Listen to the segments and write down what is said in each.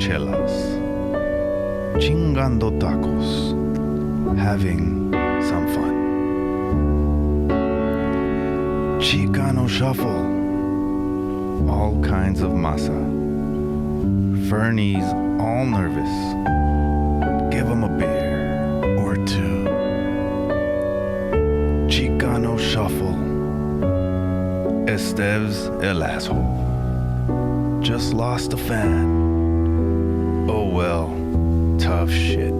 chelas, chingando tacos, having some fun. Chicano shuffle, all kinds of masa. Fernie's all nervous. Give him a beer or two. Chicano shuffle. Esteves el asshole. Just lost a fan. Oh well, tough shit.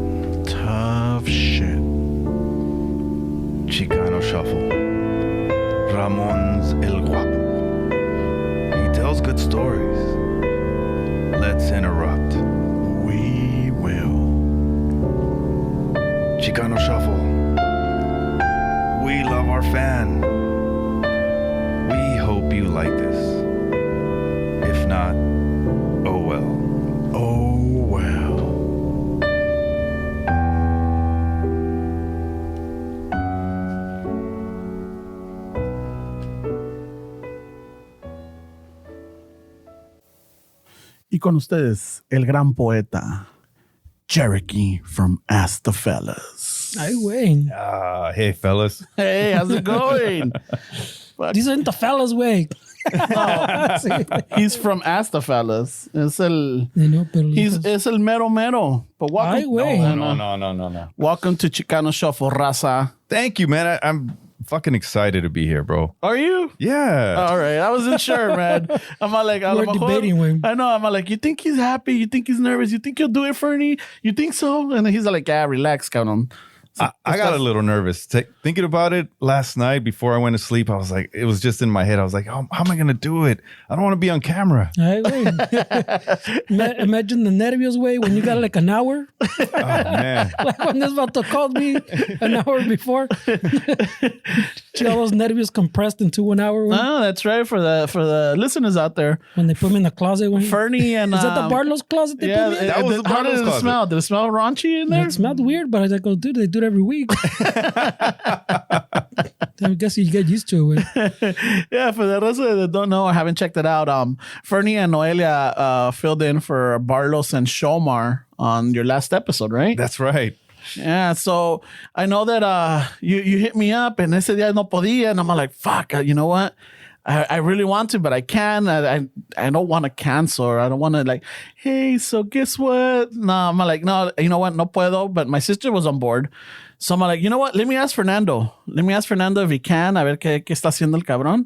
Tough shit. Chicano shuffle. Ramon's el guapo. He tells good stories. Let's interrupt. We will. Chicano shuffle. We love our fan. We hope you like this. If not, oh well. Oh well. Y con ustedes, el gran poeta, Cherokee from Ask the Fellas. Ay, güey. Hey, fellas. Hey, how's it going? Dicen the fellas, güey. He's from Ask the Fellas. Es el, No, pero es el mero mero. But welcome, Ay, güey. No. welcome to Chicano Shuffle, raza. Thank you, man. I'm fucking excited to be here, bro. Are you? Yeah. All right. I wasn't sure, man. I'm all like, We're debating with him. I know. I'm all like, you think he's happy? You think he's nervous? You think he'll do it, Fernie? You think so? And he's like, yeah, relax, cabrón. I got a little nervous thinking about it last night before I went to sleep. I was like, it was just in my head. I was like, how am I going to do it? I don't want to be on camera. Ay, güey. Imagine the nervios, güey, when you got like an hour. Oh, man. Like when this about to call me an hour before. See all those nervios compressed into 1 hour, güey. No, that's right. For the listeners out there, When they put me in the closet, güey. Fernie and Is that the Barlow's closet they put me in? That was the how did Barlow's it closet. smell? Did it smell raunchy in there? It smelled weird, but I was like, oh, dude, they do it every week. I guess you get used to it, güey. Yeah, for the rest of that don't know or haven't checked it out, Fernie and Noelia filled in for Barlos and Shomar on your last episode, right? That's right. Yeah, so I know that you hit me up and ese día no podía, and I'm like, fuck, you know what? I really want to, but I can't. I don't want to cancel. Or I don't want to like, hey, so guess what? No, I'm like, no, you know what? No puedo. But my sister was on board. So I'm like, you know what? Let me ask Fernando. Let me ask Fernando if he can. A ver qué está haciendo el cabrón.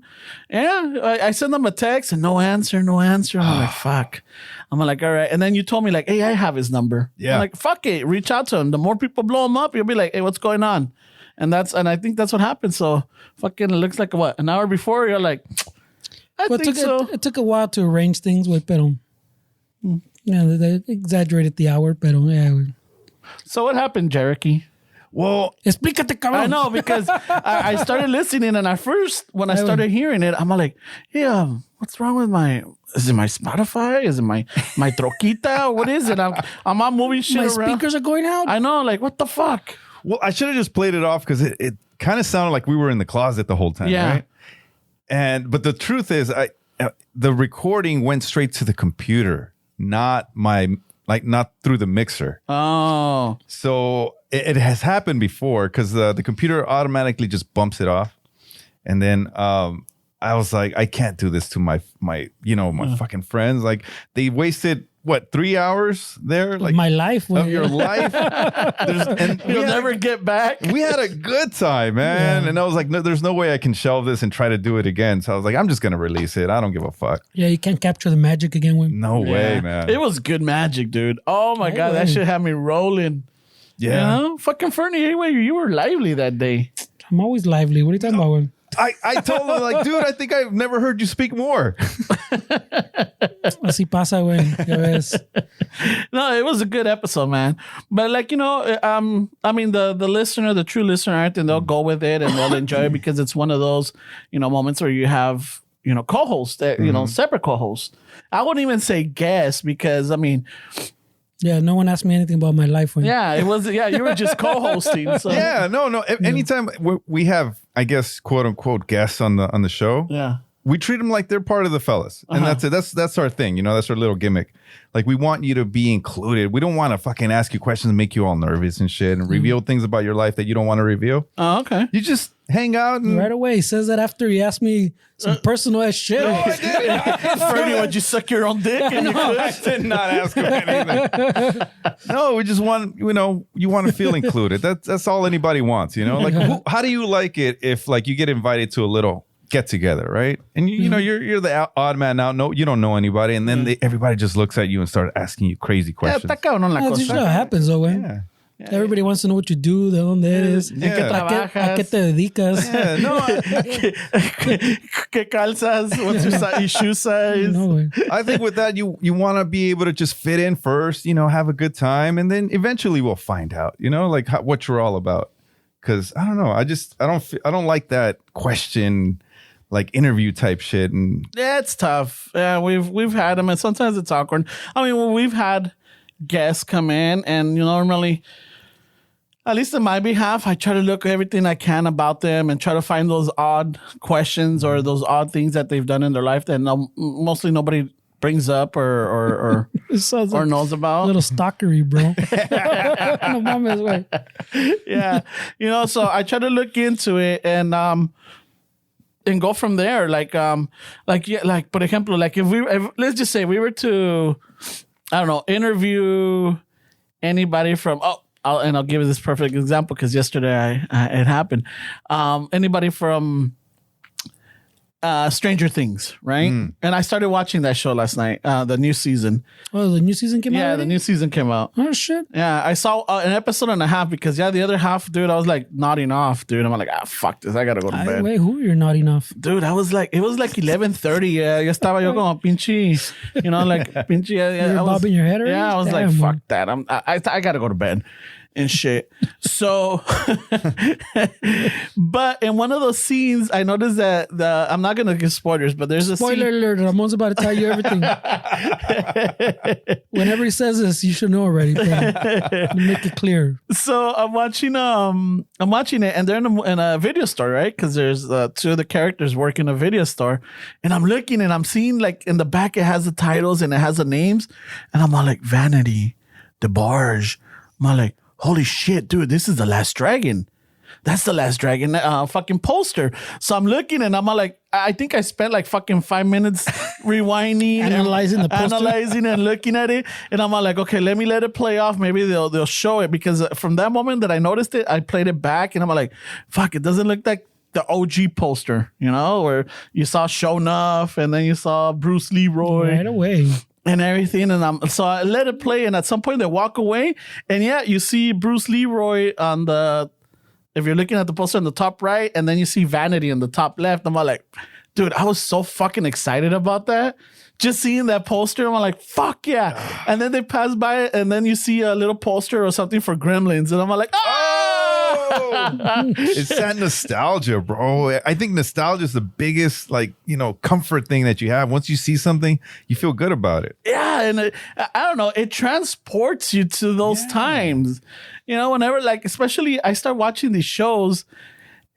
Yeah, I sent him a text and no answer. I'm like, fuck. I'm like, all right. And then you told me like, hey, I have his number. Yeah. I'm like, fuck it. Reach out to him. The more people blow him up, you'll be like, hey, what's going on? And I think that's what happened. So fucking it looks like what, an hour before you're like, I Well, think so. it took a while to arrange things, güey, pero yeah, they exaggerated the hour, pero yeah, güey. So what happened, Cherokee? Well, Explícate, cabrón. I know because I started listening and at first when I started hearing it, I'm like, yeah, what's wrong with is it my Spotify? Is it my troquita? What is it? I'm not moving shit My around. speakers are going out. I know, like what the fuck? well, I should have just played it off because it kind of sounded like we were in the closet the whole time, Yeah. right? But the truth is, the recording went straight to the computer, not through the mixer. Oh, So it has happened before because the computer automatically just bumps it off, and then I was like, I can't do this to my fucking friends. Like they wasted what 3 hours there, like my life, güey. of your life. And you'll never get back. we had a good time, man. Yeah. And I was like, no, there's no way I can shelve this and try to do it again. So I was like, I'm just gonna release it. I don't give a fuck. Yeah, you can't capture the magic again, güey. No way, man. It was good magic, dude. Oh my God, that way. shit had me rolling. Yeah. You know? Fucking Fernie, anyway, you were lively that day. I'm always lively. What are you talking about, güey? I told him like, dude, I think I've never heard you speak more. Así pasa, güey. Ya ves. No, it was a good episode, man. But like, you know, I mean, the listener, the true listener, I think they'll go with it and they'll enjoy it because it's one of those, you know, moments where you have, you know, co-hosts that, you know, separate co-hosts. I wouldn't even say guests because, I mean, Yeah, no one asked me anything about my life, güey. yeah, it was, yeah, you were just co-hosting. So Yeah, no. Anytime we have, I guess, quote unquote, guests on the show, yeah. we treat them like they're part of the fellas, and that's it. That's our thing, you know. That's our little gimmick. Like, we want you to be included. We don't want to fucking ask you questions and make you all nervous and shit, and reveal things about your life that you don't want to reveal. Oh, okay. You just hang out and Right away. He says that after he asked me some personal ass shit. No, I didn't. Freddie, would you suck your own dick? And I did not ask him anything. No, we just want, you know, you want to feel included. That's all anybody wants, you know. Like, how do you like it if, like, you get invited to a little get together, right? And you know, you're the odd man out. No, you don't know anybody, and then everybody just looks at you and starts asking you crazy questions. Está cabrón la That's cosa. usually what happens, though, güey. Yeah. Everybody wants to know what you do, de dónde eres, Yeah. a qué te dedicas. Yeah, no, ¿Qué calzas? What's your shoe size? No, güey. I think with that, you want to be able to just fit in first, you know, have a good time, and then eventually we'll find out, you know, like what you're all about. Because I don't know, I don't like that question, like interview type shit. And Yeah, it's tough. Yeah, we've had them, and sometimes it's awkward. I mean, when we've had guests come in, and you know, normally, at least on my behalf, I try to look at everything I can about them and try to find those odd questions or those odd things that they've done in their life that mostly nobody brings up or It sounds like knows a about. little stalkery, bro. No mames, güey. Yeah, you know, so I try to look into it and go from there. Like for example, like if let's just say we were to, I don't know, interview anybody from I'll give you this perfect example because yesterday it happened. Anybody from Stranger Things, right? And I started watching that show last night, the new season. Oh, the new season came out? Yeah, already? the new season came out. Oh, shit. Yeah, I saw an episode and a half because the other half, dude, I was like nodding off, dude. I'm like, fuck this, I gotta go to bed. Wait, who? You're not enough. Dude, it was like 11:30. Yeah, yo estaba yo como pinche, you know, like pinche. You were bobbing your head already? Yeah, I was Damn, like, fuck man. that. I gotta go to bed and shit. So, but in one of those scenes, I noticed that I'm not gonna give spoilers, but there's a Spoiler scene. alert, Ramon's about to tell you everything. Whenever he says this, you should know already. To make it clear. So I'm watching it, and they're in a video store, right? Because there's two of the characters work in a video store, and I'm looking and I'm seeing like in the back it has the titles and it has the names, and I'm all like Vanity, DeBarge. I'm all like, holy shit, dude, this is The Last Dragon. That's The Last Dragon fucking poster. So I'm looking and I'm all like, I think I spent like fucking 5 minutes rewinding, Analyzing the poster. analyzing and looking at it. And I'm all like, okay, let me let it play off. Maybe they'll show it, because from that moment that I noticed it, I played it back and I'm all like, fuck, it doesn't look like the OG poster, you know, where you saw Shonuff and then you saw Bruce Leroy. Right away. And everything, and so I let it play, and at some point they walk away, and yeah, you see Bruce Leroy on the, if you're looking at the poster on the top right, and then you see Vanity on the top left. I'm all like, dude, I was so fucking excited about that. Just seeing that poster, I'm like, fuck yeah. And then they pass by it, and then you see a little poster or something for Gremlins, and I'm like, it's that nostalgia, bro. I think nostalgia is the biggest, like, you know, comfort thing that you have. Once you see something, you feel good about it. Yeah, and I don't know, it transports you to those times. You know, whenever, like, especially I start watching these shows,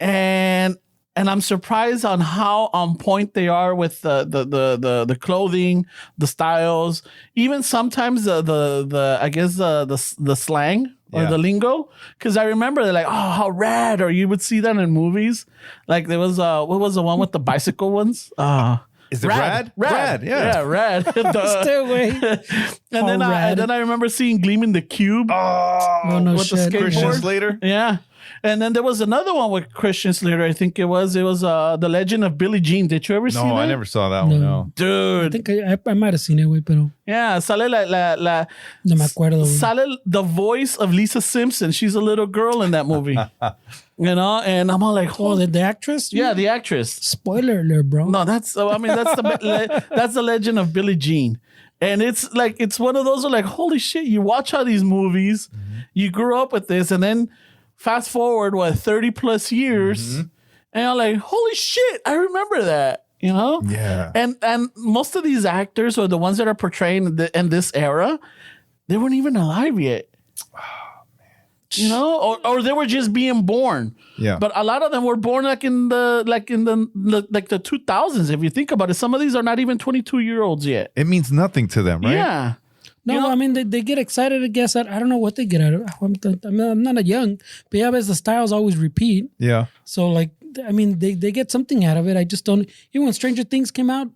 and I'm surprised on how on point they are with the clothing, the styles, even sometimes the I guess the slang or the lingo. Because I remember they're like, oh, how rad, or you would see that in movies. Like there was what was the one with the bicycle ones? Is it rad? Rad, yeah, rad. Stay away. And then I remember seeing Gleaming the Cube. Oh, no with the shit. skateboard. Christian Slater. Yeah. And then there was another one with Christian Slater. I think it was The Legend of Billie Jean. Did you ever see that? No, I never saw that one. No. I Dude. think I might have seen it, güey, pero Yeah, sale no me acuerdo. güey. sale the voice of Lisa Simpson. She's a little girl in that movie. You know, and I'm all like, Oh, the actress? yeah, the actress. Spoiler alert, bro. No, that's that's the Legend of Billie Jean. And it's like, it's one of those where like, holy shit, you watch all these movies, you grew up with this, and then fast forward, 30 plus years, and you're like, holy shit, I remember that, you know? Yeah. And most of these actors, or the ones that are portraying in this era, they weren't even alive yet. You know, or they were just being born. Yeah. But a lot of them were born like in the 2000s. If you think about it, some of these are not even 22-year-olds yet. It means nothing to them, right? Yeah. No, You know? I mean they get excited. I guess I don't know what they get out of it. I'm not a young, but yeah, but the styles always repeat. Yeah. So like, I mean, they get something out of it. I just don't. Even when Stranger Things came out,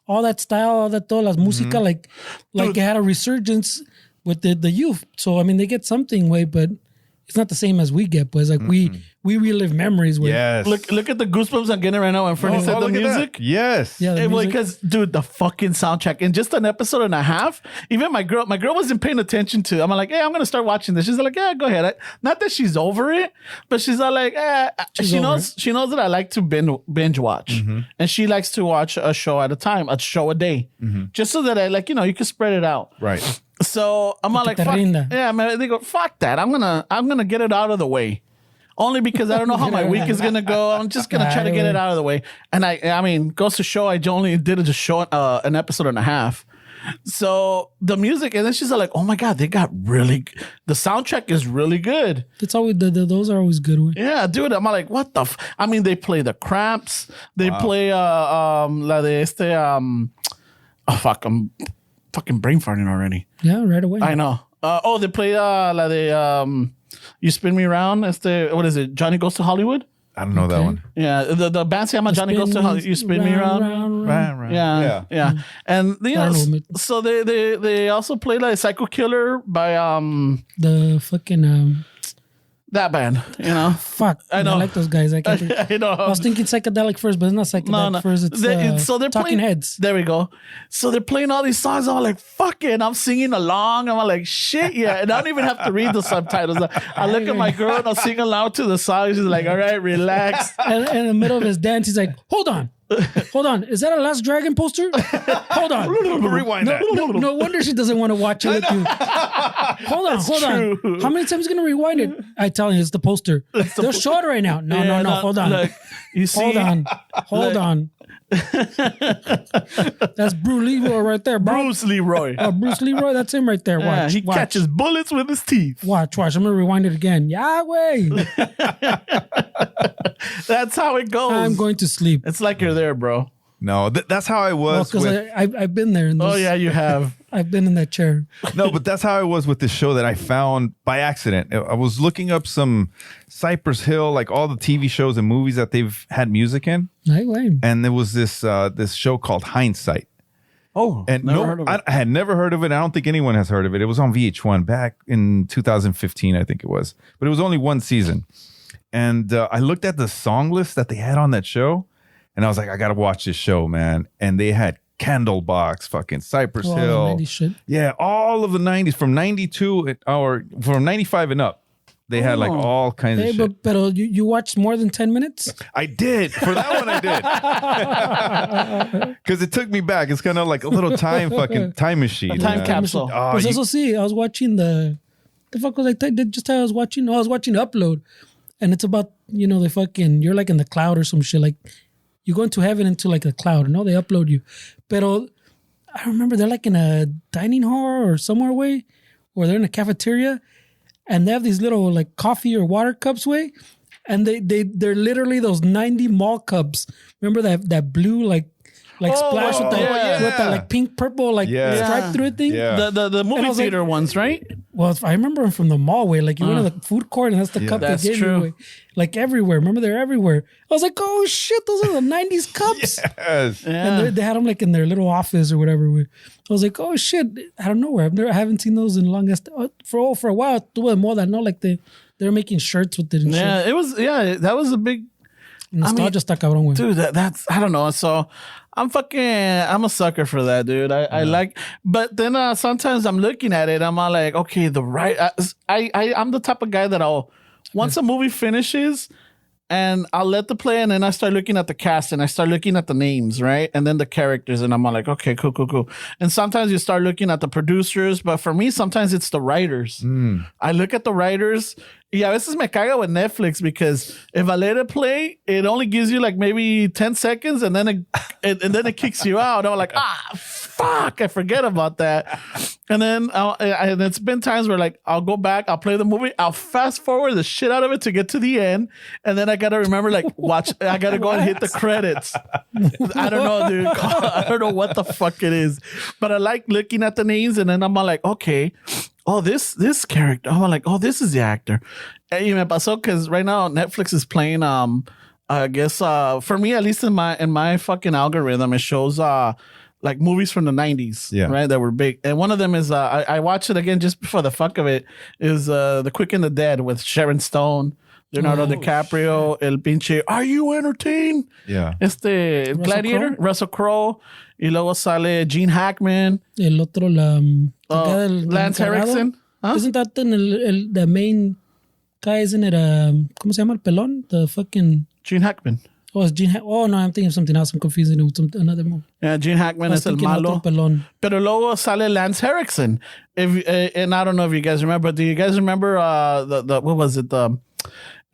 all that style, all that toda la música, like it had a resurgence with the youth. So I mean, they get something way, but it's not the same as we get. But it's like we relive memories. With. Yes. Look at the goosebumps I'm getting right now when Fernie said the look at that. music. Yes. Yeah, the music. Because dude, the fucking soundtrack in just an episode and a half. Even my girl wasn't paying attention to. I'm like, hey, I'm gonna start watching this. She's like, yeah, go ahead. Not that she's over it, but she's all like, she knows that I like to binge watch, and she likes to watch a show at a time, a show a day, just so that I like, you can spread it out. Right. So I'm all like, fuck, yeah, man. They go, fuck that. I'm gonna get it out of the way. Only because I don't know how my week is gonna go. I'm just gonna try to get it out of the way. And I mean, goes to show I only did a show an episode and a half. So the music, and then she's like, "Oh my god, they got the soundtrack is really good." It's always those are always good. Ones. Yeah, dude. I'm like, what the? I mean, they play the Cramps. They play la de este oh fuck, I'm fucking brain farting already. Yeah, right away. I know. They play la de You Spin Me Around. What is it? Johnny Goes to Hollywood. I don't know that one. Yeah, the band se llama Johnny Goes to Hollywood. You Spin Me Around. Right. Yeah. And so they also play like Psycho Killer by the fucking that band. fuck. I know. I like those guys. I can't. I know. I was thinking psychedelic first, but it's not psychedelic first. It's so they're Talking playing Heads. There we go. So they're playing all these songs. I'm like, fuck it. I'm singing along. I'm like, shit, yeah. And I don't even have to read the subtitles. I look at my girl and I'll sing along to the song. She's like, all right, relax. And in the middle of his dance, he's like, hold on. Is that a Last Dragon poster? Hold on. Rewind that. No wonder she doesn't want to watch it with you. Hold on. How many times are you going to rewind it? I tell you, it's the poster. They'll show it right now. No. Hold on. Look, you see? Hold on. That's Bruce Leroy right there, bro. Bruce Leroy. Oh, Bruce Leroy, that's him right there. Watch. He catches bullets with his teeth. Watch. I'm going to rewind it again. Yahweh. That's how it goes. I'm going to sleep. It's like you're there, bro. No, that's how I was. Because I've been there. Oh, yeah, you have. I've been in that chair. No, but that's how I was with this show that I found by accident. I was looking up some Cypress Hill, like all the TV shows and movies that they've had music in. And there was this show called Hindsight. Oh, and never heard of it. I had never heard of it. I don't think anyone has heard of it. It was on VH1 back in 2015, I think it was. But it was only one season. And I looked at the song list that they had on that show, and I was like, I got to watch this show, man. And they had Candlebox, fucking Cypress Hill. Shit. Yeah, all of the 90s from 92 or from 95 and up. They had like all kinds of shit. But you watched more than 10 minutes? I did. For that one, I did. Because it took me back. It's kind of like a little time machine. A time capsule. Pues eso sí, I was watching the fuck was I just how I was watching? No, I was watching Upload. And it's about, the fucking, you're like in the cloud or some shit. Like, you go into heaven into like a cloud. No, they upload you. Pero I remember they're like in a dining hall or somewhere way, or they're in a cafeteria, and they have these little like coffee or water cups way, and they're literally those 90 mall cups. Remember that blue like splash with the like pink purple stripe through it thing? Yeah. The movie theater ones, right? Well, I remember them from the mall way. Like you went to the food court and that's the cup they gave you. Way. Like everywhere. Remember they're everywhere. I was like, oh shit, those are the 90s cups. Yes. Yeah. And they had them like in their little office or whatever. I was like, oh shit, out of nowhere. I haven't seen those in the longest for a while. Tuve more than like they're making shirts with it and shit. It was that was a big nostalgia está cabrón, güey. Dude, that's I don't know. So I'm a sucker for that, dude. I like, but then sometimes I'm looking at it, I'm all like, okay, I'm the type of guy that once a movie finishes and I'll let the play and then I start looking at the cast and I start looking at the names, right? And then the characters and I'm all like, okay, cool. And sometimes you start looking at the producers, but for me, sometimes it's the writers. I look at the writers Y a veces me caga with Netflix because if I let it play, it only gives you like maybe 10 seconds and then it kicks you out. I'm like, fuck, I forget about that. And then and it's been times where like I'll go back, I'll play the movie, I'll fast forward the shit out of it to get to the end, and then I gotta remember like I gotta go and hit the credits. I don't know, dude. I don't know what the fuck it is, but I like looking at the names, and then I'm like, okay. Oh, this character. I'm like, oh, this is the actor. And me pasó because right now Netflix is playing. I guess for me, at least in my fucking algorithm, it shows like movies from the 90s, right? That were big. And one of them is I watched it again just for the fuck of it. Is The Quick and the Dead with Sharon Stone, Leonardo DiCaprio, shit. El pinche. Are you entertained? Yeah. Russell Gladiator, Russell Crowe. Y luego sale Gene Hackman. El otro, Lance Henriksen. Huh? Isn't that the main guy? Isn't it? ¿Cómo se llama el pelón? The fucking Gene Hackman. Oh, it's Gene. Oh no, I'm thinking of something else. I'm confusing it with another movie. Yeah, Gene Hackman is el malo. Pero luego sale Lance Henriksen. And I don't know if you guys remember. Do you guys remember the what was it?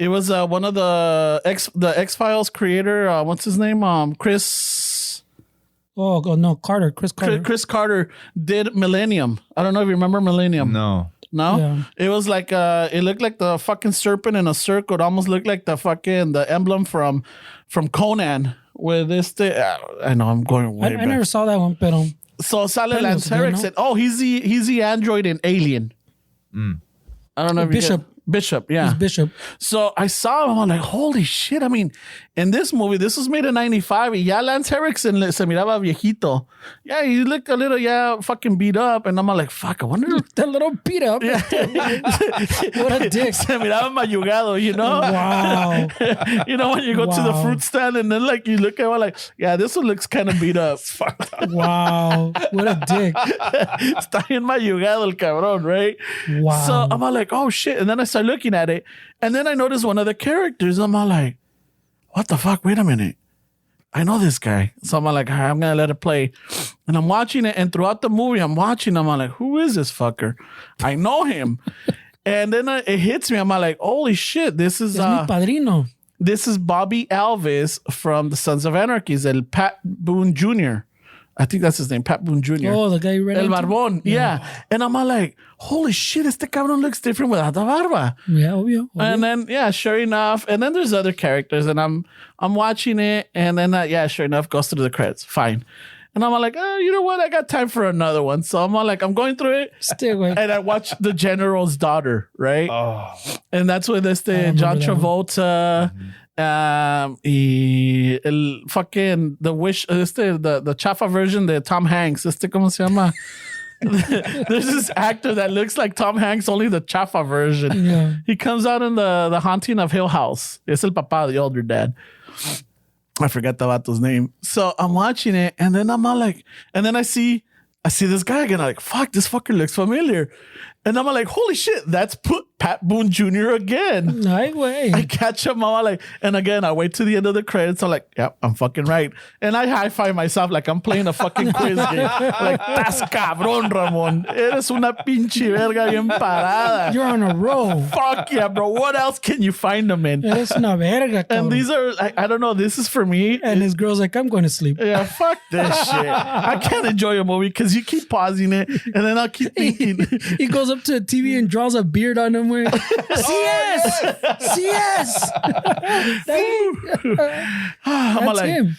It was one of the X-Files creator. What's his name? Chris. Oh no, Carter. Chris Carter. Chris Carter did Millennium. I don't know if you remember Millennium. No. Yeah. It was like it looked like the fucking serpent in a circle. It almost looked like the emblem from Conan. With this thing. I know I'm going way back. I never saw that one, pero so sale Lance Henriksen. No? Oh, he's the android in Alien. I don't know if Bishop, yeah. He's Bishop. So I saw him, I'm like, holy shit. I mean, in this movie, this was made in 95. Y ya Lance Henriksen se miraba viejito. Yeah, he looked a little, fucking beat up. And I'm like, fuck, I wonder. That little beat up. Yeah. What a dick. Se miraba mayugado, you know? Wow. You know, when you go to the fruit stand and then like you look at it like, yeah, this one looks kind of beat up. Wow. What a dick. Está bien mayugado el cabrón, right? Wow. So I'm like, oh shit. And then I start looking at it. And then I noticed one of the characters. I'm all like, what the fuck? Wait a minute. I know this guy. So I'm like, I'm going to let it play. And I'm watching it. And throughout the movie, I'm like, who is this fucker? I know him. And then it hits me. I'm like, holy shit. This is mi padrino. This is Bobby Alvis from the Sons of Anarchy. El Pat Boone Jr. I think that's his name, Pat Boone Jr. Oh, the guy you read El Barbón. Yeah. And I'm like, holy shit, este cabrón looks different without the barba. Yeah, obvio. And then, sure enough. And then there's other characters. And I'm watching it. And then, sure enough, goes through the credits. Fine. And I'm like, oh, you know what? I got time for another one. So I'm like, I'm going through it. Stay away. And I watched The General's Daughter, right? Oh. And that's with John Travolta. Y el fucking the chafa version de Tom Hanks. ¿Cómo se llama? There's this actor that looks like Tom Hanks, only the chafa version. Yeah. He comes out in the Haunting of Hill House. Es el papá, the older dad. I forgot the vato's name. So I'm watching it, and then I'm all like, and then I see this guy again. I'm like, fuck, this fucker looks familiar. And I'm like, holy shit, that's Pat Boone Jr. again. No way. I catch him. I'm like, and again, I wait to the end of the credits. I'm like, yep, I'm fucking right. And I high five myself like I'm playing a fucking quiz game. Like, tas cabrón, Ramon. Eres una pinche verga bien parada. You're on a roll. Fuck yeah, bro. What else can you find them in? Eres una verga, cabrón. And these are, I don't know, this is for me. And his girl's like, I'm going to sleep. Yeah, fuck this shit. I can't enjoy a movie because you keep pausing it and then I'll keep thinking. He goes up to a TV and draws a beard on him. CS! I'm That's like, him.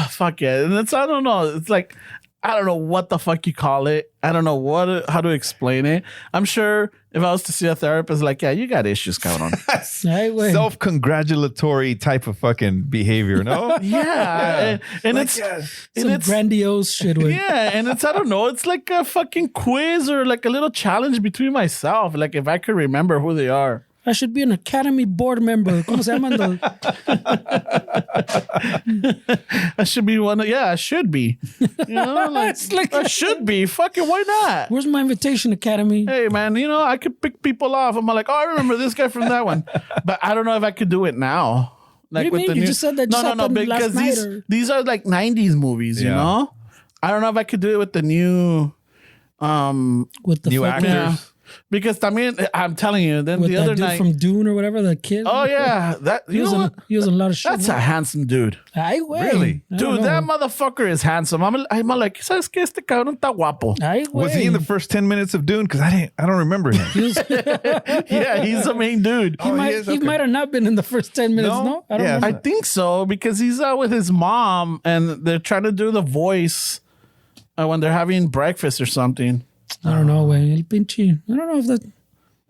Fuck yeah. And it's, I don't know. It's like, I don't know what the fuck you call it. I don't know how to explain it. I'm sure if I was to see a therapist, like, yeah, you got issues going on. Self-congratulatory type of fucking behavior, no? Yeah. And like, it's some grandiose shit. Yeah. And it's, I don't know, it's like a fucking quiz or like a little challenge between myself. Like if I could remember who they are. I should be an Academy board member. ¿Cómo se llaman? I should be one. Yeah, I should be. You know, like I should be. Fucking why not? Where's my invitation, Academy? Hey, man, you know, I could pick people off. I'm like, oh, I remember this guy from that one. But I don't know if I could do it now. Like what do you mean? You just said that no, because these are like 90s movies, you know? I don't know if I could do it with the new new actors. Because también, I'm telling you, then With the that other dude night. from Dune or whatever, the kid. Oh, yeah. He was, he was in a lot of shit. That's a handsome dude. Ay, güey. Really? I don't Dude, know, that güey. motherfucker is handsome. I'm like, ¿sabes qué? Este cabrón está guapo. Ay, Was he in the güey. first 10 minutes of Dune? Because I don't remember him. Yeah, he's the main dude. He might have not been in the first 10 minutes, no? I don't Yeah. know. I think so because he's out with his mom and they're trying to do the voice when they're having breakfast or something. I don't know, güey. El pinche. I don't know if that.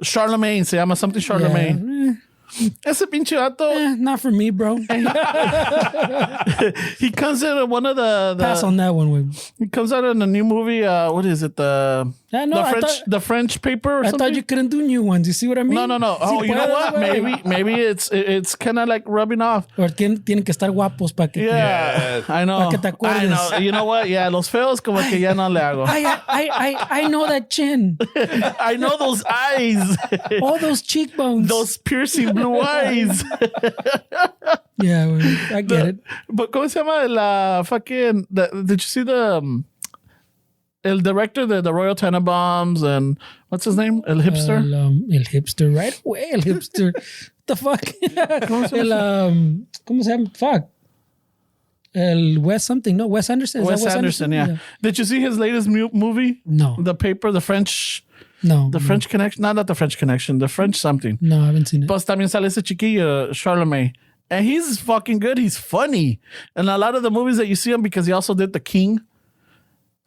Charlemagne, se llama something Charlemagne. Yeah. Ese pinche vato, Not for me, bro. he comes in one of the Pass on that one, güey. he comes out in a new movie. What is it? Yeah, no, The French paper or I something? thought you couldn't do new ones. You see what I mean? No. Oh, Sí you know puedes, what? güey. Maybe it's kind of like rubbing off. Or tienen que estar guapos para que. Yeah, I know. Pa' que te I acuerdes. know. You know what? Yeah, los feos como que ya no le hago. I know that chin. I know those eyes. All those cheekbones. Those piercing blue eyes. Yeah, güey. I get it. But ¿cómo se llama la fucking? Did you see the el director of the Royal Tenenbaums and what's his name? El hipster. El hipster, right away. El hipster. The fuck? ¿Cómo se llama? Fuck. El Wes something. No, Wes Anderson. Is that Wes Anderson. Yeah. Did you see his latest movie? No. The paper, the French. No. The French Connection. Not the French Connection. The French something. No, I haven't seen it. Pues también sale ese chiquillo, Charlemagne. And he's fucking good. He's funny. And a lot of the movies that you see him because he also did The King.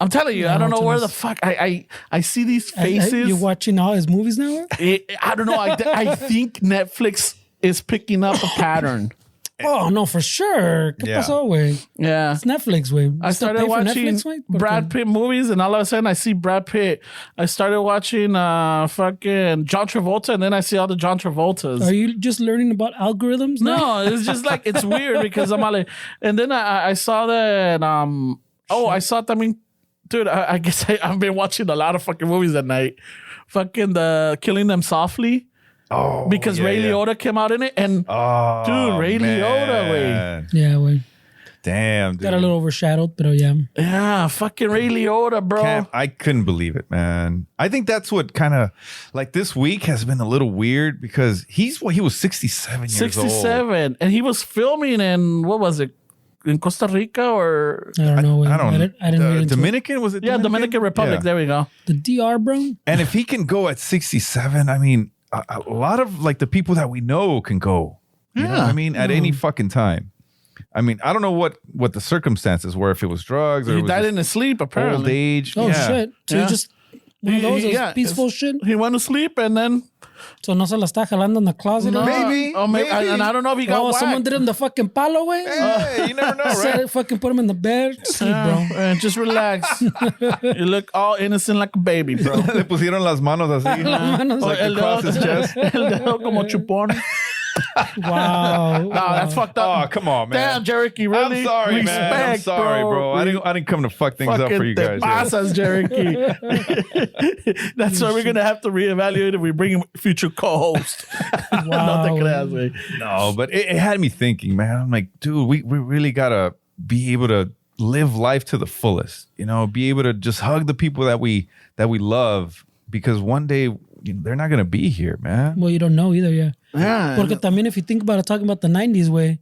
I'm telling you, I don't know where the fuck I see these faces. You're watching all his movies now? I don't know. I think Netflix is picking up a pattern. Oh, no, for sure. ¿Qué Yeah. pasó, güey? Yeah. It's Netflix, güey. I started watching Netflix, güey? Brad Pitt movies, and all of a sudden I see Brad Pitt. I started watching fucking John Travolta, and then I see all the John Travoltas. Are you just learning about algorithms now? No, it's just like it's weird because I'm like, and then I saw that. I saw that. I mean, dude, I guess I've been watching a lot of fucking movies at night. Fucking the Killing Them Softly. Oh, Because Ray Liotta came out in it, and dude, Ray Liotta, way. Yeah, güey. Damn, dude. Got a little overshadowed, pero yeah. Yeah, fucking Ray Liotta, bro. I couldn't believe it, man. I think that's what kind of like this week has been a little weird because he was 67 years old. 67, and he was filming in what was it, in Costa Rica or I don't know, güey. I don't know. I didn't read into it. Dominican, was it? Dominican Republic. Yeah. There we go. The DR, bro? And if he can go at 67, I mean, a lot of like the people that we know can go. You know what I mean? At any fucking time. I mean, I don't know what the circumstances were, if it was drugs or He it was died just in his sleep, apparently. old age. Oh, yeah. shit. So Yeah. you just one of those Yeah, peaceful shit? He went to sleep and then So no se la está jalando in the closet? No. or- Maybe. Oh, maybe. maybe. And I don't know if he got Oh, whacked. someone did him the fucking palo, güey? Hey, you never know, Said right? it, fucking put him in the bed. Sleep, bro. Just relax. You look all innocent like a baby, bro. Le pusieron las manos así. manos. Like across his chest. El dedo como chupón. Wow. No, that's fucked up. Oh, come on, man. Damn, Jericho, really? I'm sorry, Respect, man. I'm sorry, bro. I didn't come to fuck things up for you guys. Te pasas, Jericho. That's why we're going to have to reevaluate if we bring in future co-host. No te creas, güey. No, but it had me thinking, man. I'm like, dude, we really gotta be able to live life to the fullest. You know, be able to just hug the people that we love because one day they're not gonna be here, man. Well, you don't know either, yeah. Yeah. Porque también if you think about it, talking about the 90s way,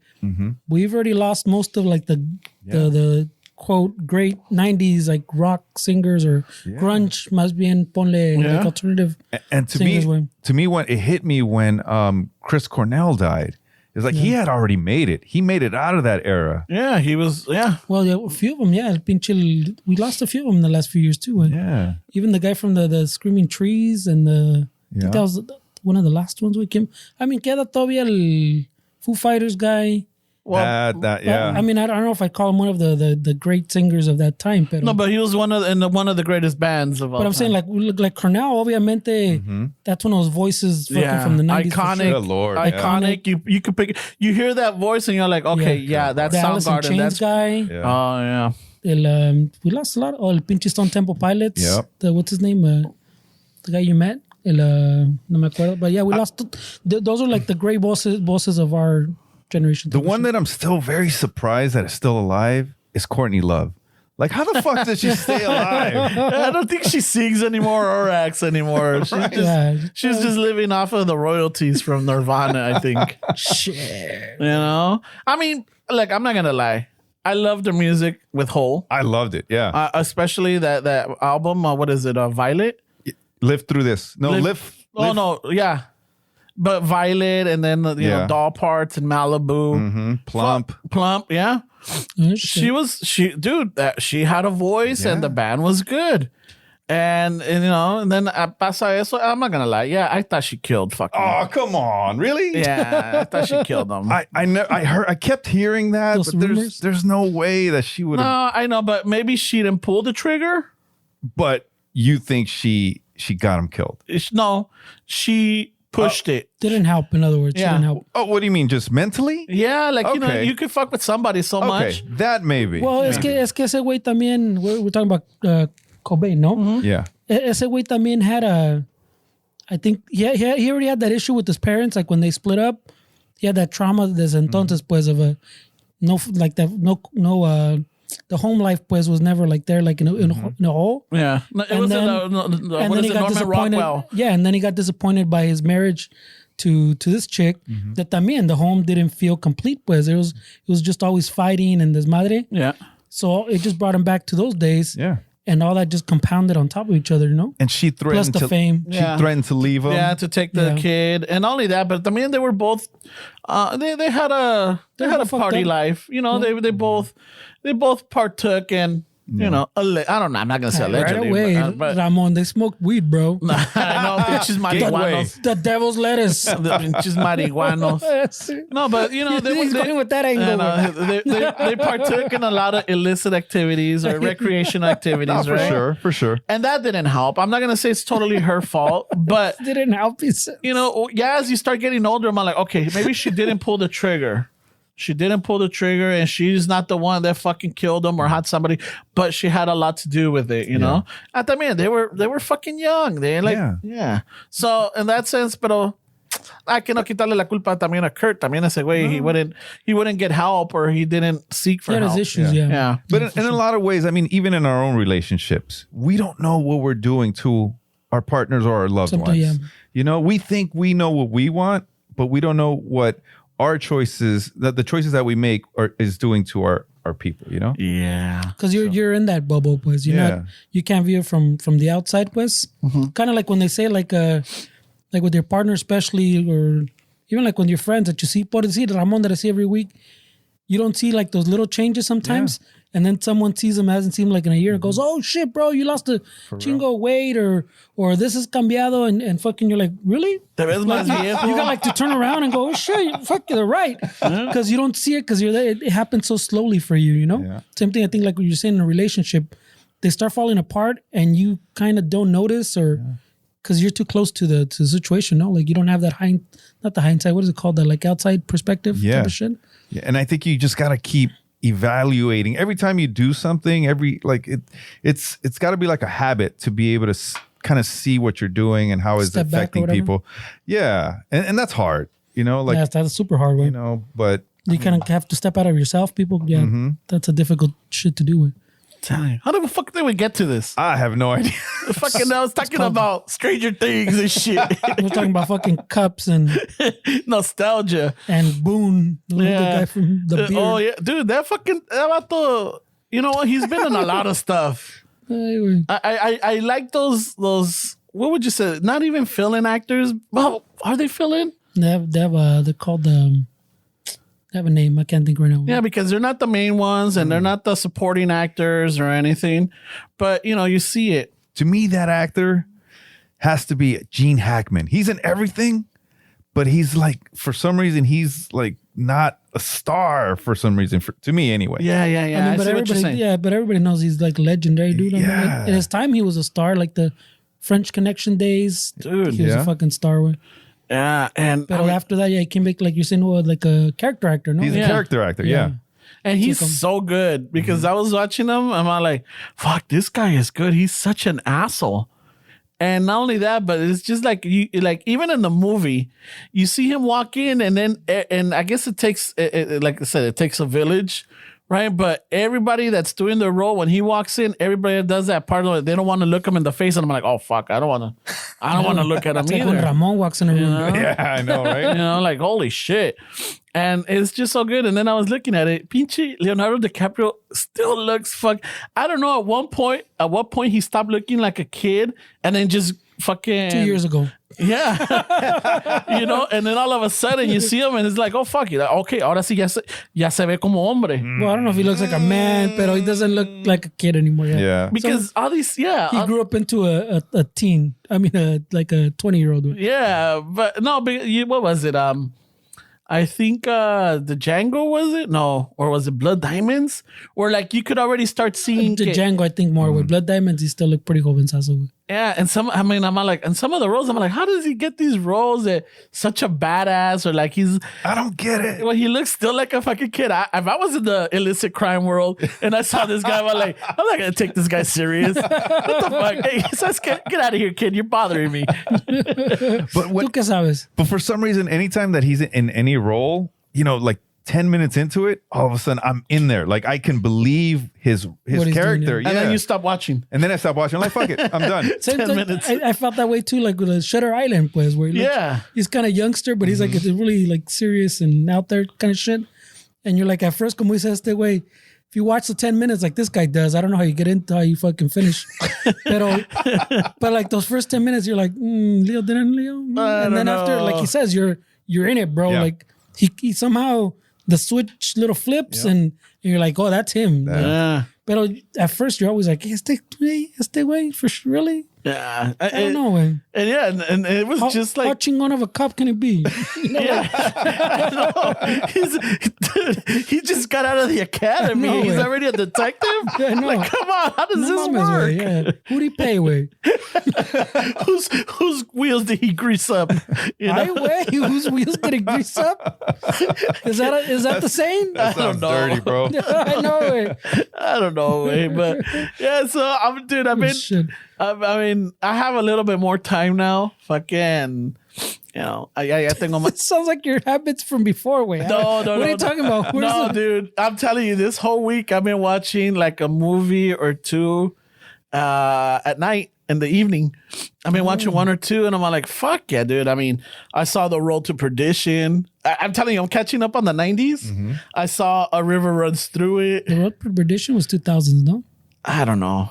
we've already lost most of like the quote great 90s like rock singers or grunge, más bien ponle like alternative And to singers, me, güey. when it hit me when Chris Cornell died, it's like he had already made it. He made it out of that era. Yeah, he was, yeah. Well, yeah, a few of them, yeah. We lost a few of them in the last few years too. Güey. Yeah. Even the guy from the Screaming Trees and I think that was one of the last ones we came. I mean, queda todavía el Foo Fighters guy. Well, yeah. I mean, I don't know if I call him one of the great singers of that time. Pero, no, but he was one of the greatest bands of all but I'm saying like Cornell, obviamente, that's one of those voices fucking from the 90s. for iconic, sure. Good Lord, iconic. You could pick. You hear that voice and you're like, okay, that's the Alice in Soundgarden. Chains That's guy. Yeah. Oh yeah. We lost a lot. El pinche Stone Temple Pilots. Yep. What's his name? The guy you met. No me acuerdo. But yeah, we lost. Those are like the great bosses of our generation. The one that I'm still very surprised that is still alive is Courtney Love. Like, how the fuck did she stay alive? I don't think she sings anymore or acts anymore. She's just living off of the royalties from Nirvana, I think. Shit. You know? I mean, look, I'm not going to lie. I love the music with Hole. I loved it. Yeah. Especially that album. What is it? Violet? Live through this. No, live. Oh, no. Yeah. But Violet and then, you know, Doll Parts and Malibu. Plump. Yeah. She had a voice and the band was good. And you know, and then pasa eso, I'm not gonna lie. Yeah, I thought she killed fucking. Oh, come on. Really? Yeah, I thought she killed them. I kept hearing that, Those but rumors? there's no way that she would have. No, I know, but maybe she didn't pull the trigger. But you think she got him killed? No, she pushed it. Didn't help, in other words. She Yeah. didn't help. Oh, what do you mean? Just mentally? Yeah, like you know, Okay. you could fuck with somebody so Okay, much. that maybe. Well, es que ese güey también, we're talking about Cobain, no? Yeah. Ese güey también had I think he already had that issue with his parents, like when they split up. He had that trauma desde entonces, pues, of the home life, pues, was never like there, like in a hole. Yeah, no, it And was then- what is it, Norman disappointed. Rockwell. Yeah, and then he got disappointed by his marriage to this chick. That también the home didn't feel complete, pues. It was just always fighting and desmadre. Yeah. So it just brought him back to those days. Yeah. And all that just compounded on top of each other, you know? And she threatened Plus the fame. She Yeah. threatened to leave him. Yeah, to take the Yeah. kid, and not only that, but I mean, they were both. They had a both fucked party up. life. You know, they both partook in. You know, I don't know. I'm not gonna say Right allegedly, away, but Ramon, they smoked weed, bro. I know bitches marihuanos. The devil's lettuce. The bitches marihuanos. No, but you know, He's going with that angle. they partook in a lot of illicit activities or recreational activities, No, right? for sure. And that didn't help. I'm not gonna say it's totally her fault, but Didn't help his. you know, yeah, as you start getting older, I'm like, okay, maybe she didn't pull the trigger. She didn't pull the trigger, and she's not the one that fucking killed him or had somebody, but she had a lot to do with it, you know? At the man, they were fucking young. They like, yeah. So in that sense, pero I cannot quitarle la culpa también a Kurt. También ese güey, he wouldn't get help or he didn't seek for He had help. his issues, yeah. Yeah. But in a lot of ways, I mean, even in our own relationships, we don't know what we're doing to our partners or our loved Sometimes, ones. yeah. You know, we think we know what we want, but we don't know what our choices, the choices that we make is doing to our people, you know? Yeah. Because you're in that bubble, pues. You can't view it from the outside, pues. Kind of like when they say like with your partner especially, or even like with your friends that you see, por decir, Ramon that I see every week, you don't see like those little changes sometimes. And then someone sees him, hasn't seen him like in a year, and goes, "Oh shit, bro, you lost a chingo of weight, or this is cambiado," and fucking, you're like, really? Te ves más viejo. You got like to turn around and go, "Oh shit, fuck, they're right," because you don't see it because it happens so slowly for you, you know. Yeah. Same thing. I think like what you're saying in a relationship, they start falling apart, and you kind of don't notice, or because you're too close to the situation. No, like you don't have that not the hindsight. What is it called? That like outside perspective type of shit. Yeah, and I think you just got to keep evaluating every time you do something. It's got to be like a habit to be able to kind of see what you're doing and how it's Step back or affecting whatever. people. Yeah, and that's hard, you know. Like Yeah, that's a super hard way. you know, but You kind of have to step out of yourself, people. Yeah, that's a difficult shit to do with. How the fuck did we get to this? I have no idea. Fucking, I was talking about Stranger Things and shit. We're talking about fucking cups and Nostalgia. Boone, the guy from the beer. Oh, yeah. Dude, that vato, you know what? He's been in a lot of stuff. Anyway. I like those, what would you say? Not even fill-in actors. Well, are they fill-in? They're called they have a name. I can't think right now. Yeah, because they're not the main ones and they're not the supporting actors or anything. But, you know, you see it. To me, that actor has to be Gene Hackman. He's in everything, but he's like, for some reason, he's like not a star for some reason. To me, anyway. Yeah. I mean, but see what you're saying. but everybody knows he's like legendary, dude. I mean, Yeah. like, in his time, he was a star, like the French Connection days. Dude, he was a fucking star. Yeah, and But after that, he came back, like you're saying, like a character actor, no? He's a character actor. Yeah. and he's Took him. so good because I was watching him. I'm like, fuck, this guy is good. He's such an asshole. And not only that, but it's just like like even in the movie, you see him walk in, and then and I guess it takes, like I said, it takes a village right? But everybody that's doing the role, when he walks in, everybody that does that part of it, they don't want to look him in the face, and I'm like, oh fuck, I don't want to look at him It's like when either. Ramon walks in a room. Yeah, I know, right? You know, like holy shit. And it's just so good. And then I was looking at it. Pinche Leonardo DiCaprio still looks I don't know at what point he stopped looking like a kid and then just fucking 2 years ago. Yeah. You know, and then all of a sudden you see him and it's like, oh fuck it. Okay, ahora sí ya se ve como hombre. Well, I don't know if he looks like a man, but he doesn't look like a kid anymore. Yeah. Because all these, He grew up into a teen. I mean, like a 20-year-old. yeah, but no, what was it? I think the Django, was it? No, or was it Blood Diamonds? Or like you could already start seeing The Django, I think more. With Blood Diamonds, he still look pretty jovenzazo. yeah, and some of the roles, I'm like, how does he get these roles that such a badass or like he's I don't get it. well, he looks still like a fucking kid. If I was in the illicit crime world and I saw this guy, I'm like, I'm not gonna take this guy serious. What the fuck? Hey, get out of here, kid. You're bothering me. But ¿Tú qué sabes? But for some reason, anytime that he's in any role, you know, like 10 minutes into it, all of a sudden I'm in there. Like I can believe his What he's character. doing, Yeah. And then you stop watching. And then I stop watching. I'm like, fuck it. I'm done. Same 10 thing. minutes. I felt that way too, like with Shutter Island, pues, where he looks- Yeah. he's kind of youngster, but he's like it's really like serious and out there kind of shit. And you're like, at first, como dice este way, if you watch the 10 minutes like this guy does, I don't know how you get into how you fucking finish. But like those first 10 minutes, you're like, Leo didn't Leo. And then after, like he says, you're in it, bro. Yeah. Like he somehow the switch little flips and you're like, oh, that's him. Like, Yeah. but at first, you're always like, este way, for sure, really? Yeah. I don't know, man. And yeah, and it was just How like chingon of a cop can it be? yeah. I know. He just got out of the academy. No, He's way. already a detective. Yeah, I know. Like, come on, how does this mames, work? güey, yeah. Who'd he pay, way? Whose wheels did he grease up? You I know? way. Whose wheels did it grease up? Is that the saying? That sounds know. dirty, bro. I know, way. I don't know, way, but yeah. So I've been. Shit. I mean, I have a little bit more time now. Fucking, you know, I think on my. It sounds like your habits from before, way. No. What are you talking about? Where's No, the- dude. I'm telling you, this whole week I've been watching like a movie or two at night in the evening. I've been watching one or two, and I'm like, fuck yeah, dude. I mean, I saw The Road to Perdition. I'm telling you, I'm catching up on the 90s. I saw A River Runs Through It. The Road to Perdition was 2000s, no? I don't know.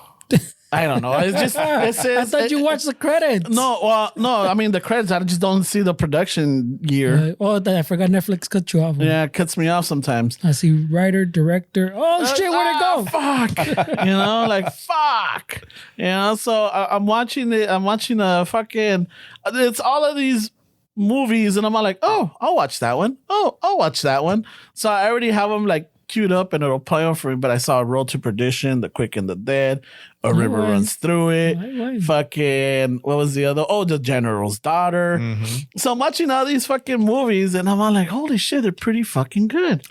It's just, it says. I thought you watched the credits. No, I mean, the credits, I just don't see the production year. I forgot Netflix cut you off. Yeah, it cuts me off sometimes. I see writer, director. Oh, shit, where'd it go? Fuck. You know, like fuck. You know, so I'm watching it. I'm watching it's all of these movies, and I'm all like, oh, I'll watch that one. Oh, I'll watch that one. So I already have them like queued up and it'll play on for me. But I saw Road to Perdition, The Quick and the Dead, A River way. Runs Through It. Why? Fucking, what was the other? Oh, The General's Daughter. So I'm watching all these fucking movies, and I'm all like, holy shit, they're pretty fucking good.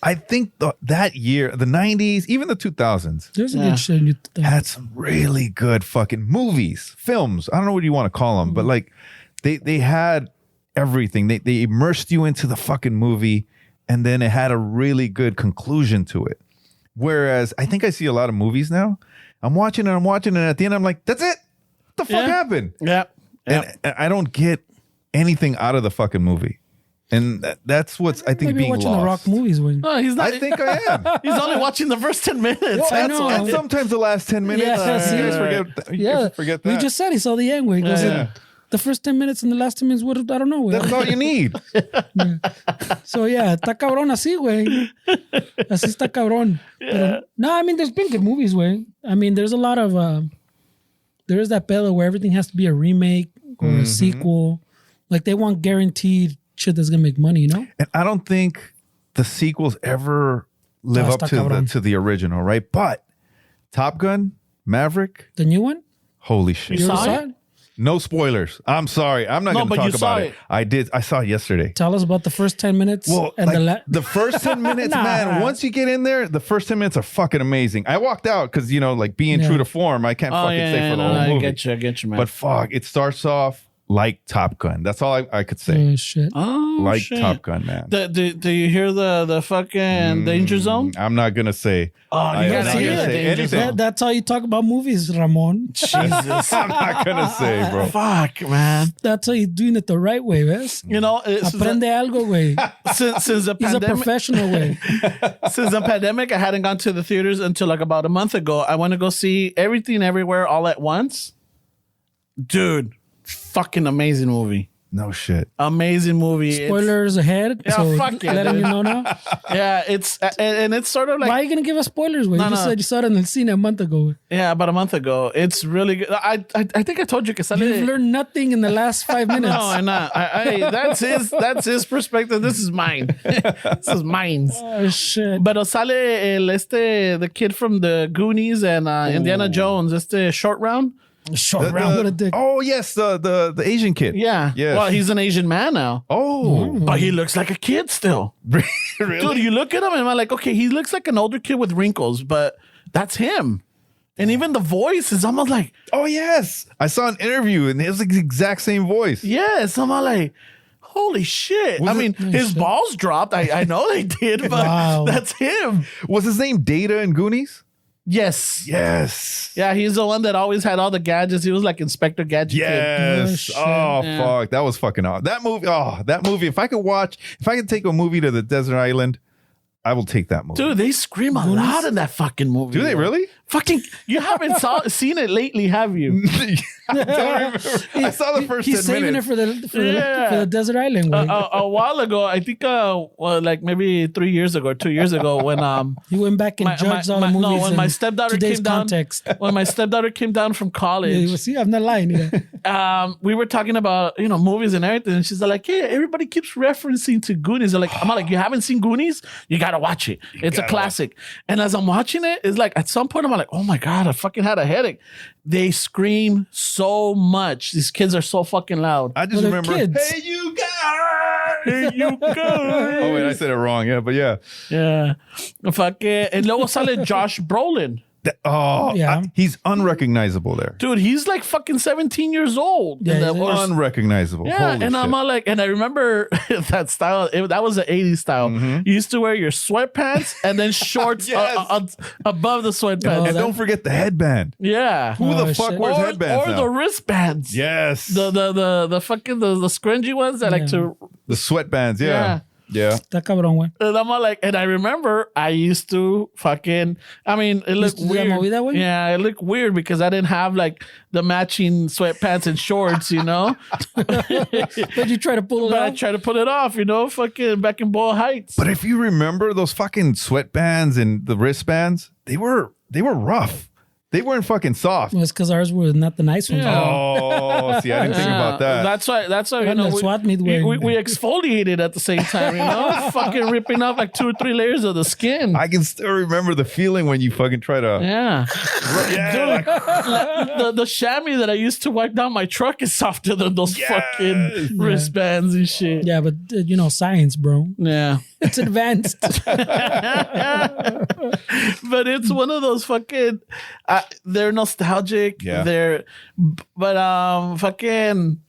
I think that year, the 90s, even the 2000s, There's a Yeah. good shit in you. had some really good fucking movies, films. I don't know what you want to call them, but like they had everything. They immersed you into the fucking movie, and then it had a really good conclusion to it. Whereas I think I see a lot of movies now. I'm watching and at the end I'm like, that's it. What the fuck Yeah. happened? Yeah. And I don't get anything out of the fucking movie. And that's what's I think Maybe being watching lost. the Rock movies, when No, he's not. I think I am. He's only watching the first 10 minutes. I That's know. why. And sometimes the last 10 minutes. Yeah, you guys yeah. forget that. We just said he saw the end where he goes Yeah. in. The first 10 minutes and the last 10 minutes, what, I don't know, güey. That's all you need. So yeah, está cabrón así, güey. Así está cabrón. Pero, no, I mean, there's been good movies, güey. I mean, there's a lot of, there is that pedo where everything has to be a remake or a sequel. Like they want guaranteed shit that's gonna make money, you know? And I don't think the sequels ever live No, up está cabrón. to the original, right? But Top Gun, Maverick, The new one? holy shit. You ever saw saw it? it? No spoilers. I'm sorry. I'm not No, going to but you talk saw about it. it. I did. I saw it yesterday. Tell us about the first 10 minutes Well, and like, the first 10 minutes, Nah. man, once you get in there, the first 10 minutes are fucking amazing. I walked out because, you know, like being Yeah. true to form, I can't Oh, fucking yeah, stay for the no, whole I movie. get you, man. But fuck, it starts off like Top Gun. That's all I could say. Oh shit. Oh, Like shit. Top Gun, man. Do you hear the fucking Danger Zone? I'm not gonna say. Oh, I you am gotta not hear gonna the say Danger anything. Zone. That's how you talk about movies, Ramon. Jesus. I'm not gonna say, bro. Fuck, man. That's how you're doing it the right way, ¿ves? You know, Aprende algo, güey. since the He's a pandemic, professional, way. since the pandemic, I hadn't gone to the theaters until like about a month ago. I want to go see Everything Everywhere All at Once. Dude, fucking amazing movie. No shit. Amazing movie. Spoilers ahead. Yeah, so fuck yeah, letting dude. you know now. Yeah, it's and it's sort of like Why are you gonna give us spoilers? Way? No, You just no. said you saw it in the scene a month ago. yeah, about a month ago. It's really good. I think I told you que You've learned nothing in the last 5 minutes. No, I'm not. That's his perspective. This is mine. This is mine. Oh shit. But sale the kid from the Goonies and Indiana Jones. Short round. Short round with a dick. Oh yes, the Asian kid. Yeah. Yes. Well, he's an Asian man now, Oh, but he looks like a kid still. really? Dude, you look at him and I'm like, okay, he looks like an older kid with wrinkles, but that's him. And even the voice is almost like, Oh yes, I saw an interview and it was like the exact same voice. yes. I'm all like, holy shit. Was I it- mean, his balls dropped. I know they did, but Wow. that's him. Was his name Data in Goonies? Yes. Yes. Yeah, he's the one that always had all the gadgets. He was like Inspector Gadget. Kid. Yes. shit. Oh, Yeah. fuck. That was fucking awesome. That movie. If I could take a movie to the desert island, I will take that movie. Dude, they scream a lot in that fucking movie. Do they though. really? Fucking, you haven't seen it lately, have you? I don't remember. I saw the first He's 10 saving minutes. it for Yeah. the desert island. Way. A while ago, I think, like maybe 3 years ago, 2 years ago, when He went back and judged all the movies. no, when in my stepdaughter today's came down, context. when my stepdaughter came down from Yeah, college, see, I'm not lying. Yeah. we were talking about movies and everything, and she's like, "Yeah, everybody keeps referencing to Goonies." I'm like, "You haven't seen Goonies? You gotta watch it. It's a classic." And as I'm watching it, it's like at some point I'm like, "Oh my god, I fucking had a headache." They scream so much. These kids are so fucking loud. I just Well, they're remember. kids. Hey, you guys! Hey, you guys! Oh wait, I said it wrong. Yeah, but yeah. Yeah, fucking. And luego sale Josh Brolin. Yeah. He's unrecognizable there. Dude, he's like fucking 17 years old. Yeah, And he's or- Unrecognizable. yeah, Holy and I'm shit. all like, and I remember that style. That was the 80s style. Mm-hmm. You used to wear your sweatpants and then shorts Yes. above the sweatpants. And don't forget the headband. Yeah. Who the Oh, fuck shit. wears Or headbands now? the wristbands. Yes. The fucking the scrungy ones that like to. The sweatbands. Yeah. Yeah. Está cabrón, güey. And I'm all like, and I remember I used to fucking. I mean, it looked to do that weird. movie that way? Yeah, it looked weird because I didn't have like the matching sweatpants and shorts, But you try to pull it But I off. tried to put it off, fucking back in Boyle Heights. But if you remember those fucking sweatbands and the wristbands, they were rough. They weren't fucking soft. Well, it's because ours were not the nice ones. Yeah. Oh, see, I didn't think about that. That's why And the SWAT meet we wearing- exfoliated at the same time, fucking ripping off like 2 or 3 layers of the skin. I can still remember the feeling when you fucking try to. yeah. Yeah, like, The chamois that I used to wipe down my truck is softer than those fucking wristbands and shit. Yeah, but science, bro. Yeah. It's advanced. But it's one of those fucking they're nostalgic. Yeah. But fucking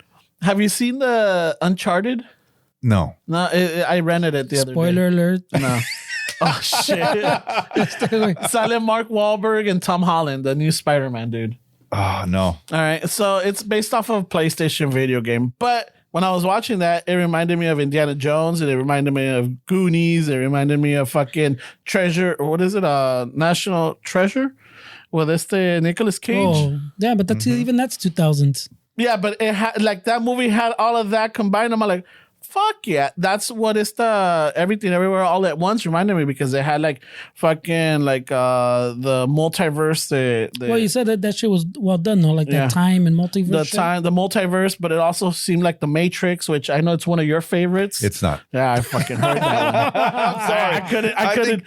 have you seen the Uncharted? no. No, I rented it the other day. Spoiler alert. No. Oh shit. Silent Mark Wahlberg and Tom Holland, the new Spider-Man dude. Oh, no. All right. So it's based off of a PlayStation video game. But when I was watching that, it reminded me of Indiana Jones and it reminded me of Goonies. It reminded me of fucking Treasure. Or what is it? National Treasure? Well, that's the Nicolas Cage. Oh, yeah, but that's even that's 2000s. Yeah, but it had like that movie had all of that combined. I'm like, fuck yeah. That's what it's the Everything Everywhere All at Once reminded me because they had like fucking like the multiverse. Well, you said that shit was well done, though, like Yeah. that time and multiverse. the multiverse, but it also seemed like the Matrix, which I know it's one of your favorites. It's not. Yeah, I fucking heard that one. I'm sorry. I couldn't.